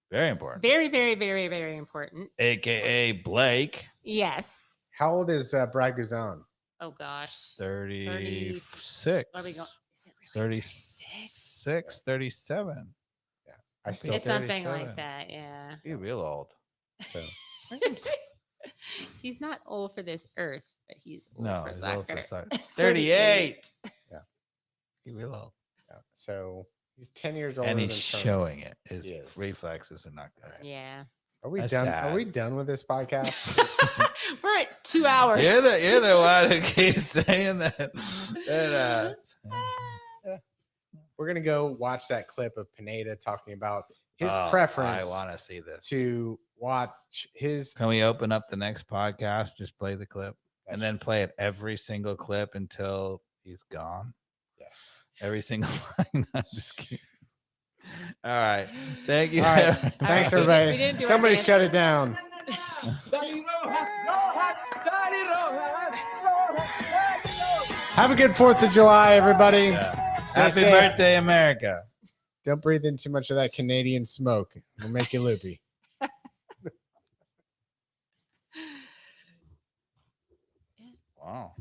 Very important. Very, very, very, very important. AKA Blake. Yes. How old is Brad Guzan? Oh gosh. 36. What are we going? Is it really 36? 37. I still It's something 37. like that. Yeah. You're real old. so. He's not old for this earth, but he's old No, for he's soccer. old for soccer. 38. Yeah. You're real old. Yeah. So he's 10 years older. And than he's Turner. showing it. His He is. reflexes are not good. Yeah. Are we That's done? sad. Are we done with this podcast? We're at 2 hours. You're the one who keeps saying that. We're gonna go watch that clip of Pineda talking about his I preference want to see this. to watch his. Can we open up the next podcast? Just play the clip and then play it every single clip until he's gone. Yes. Every single line. I'm just kidding. All right. Thank you. All right. All Thanks, right. We everybody. didn't do our Somebody dance. shut it down. Have a good 4th of July, everybody. Yeah. Stay Happy safe. birthday, America. Don't breathe in too much of that Canadian smoke. It'll make you loopy. Wow.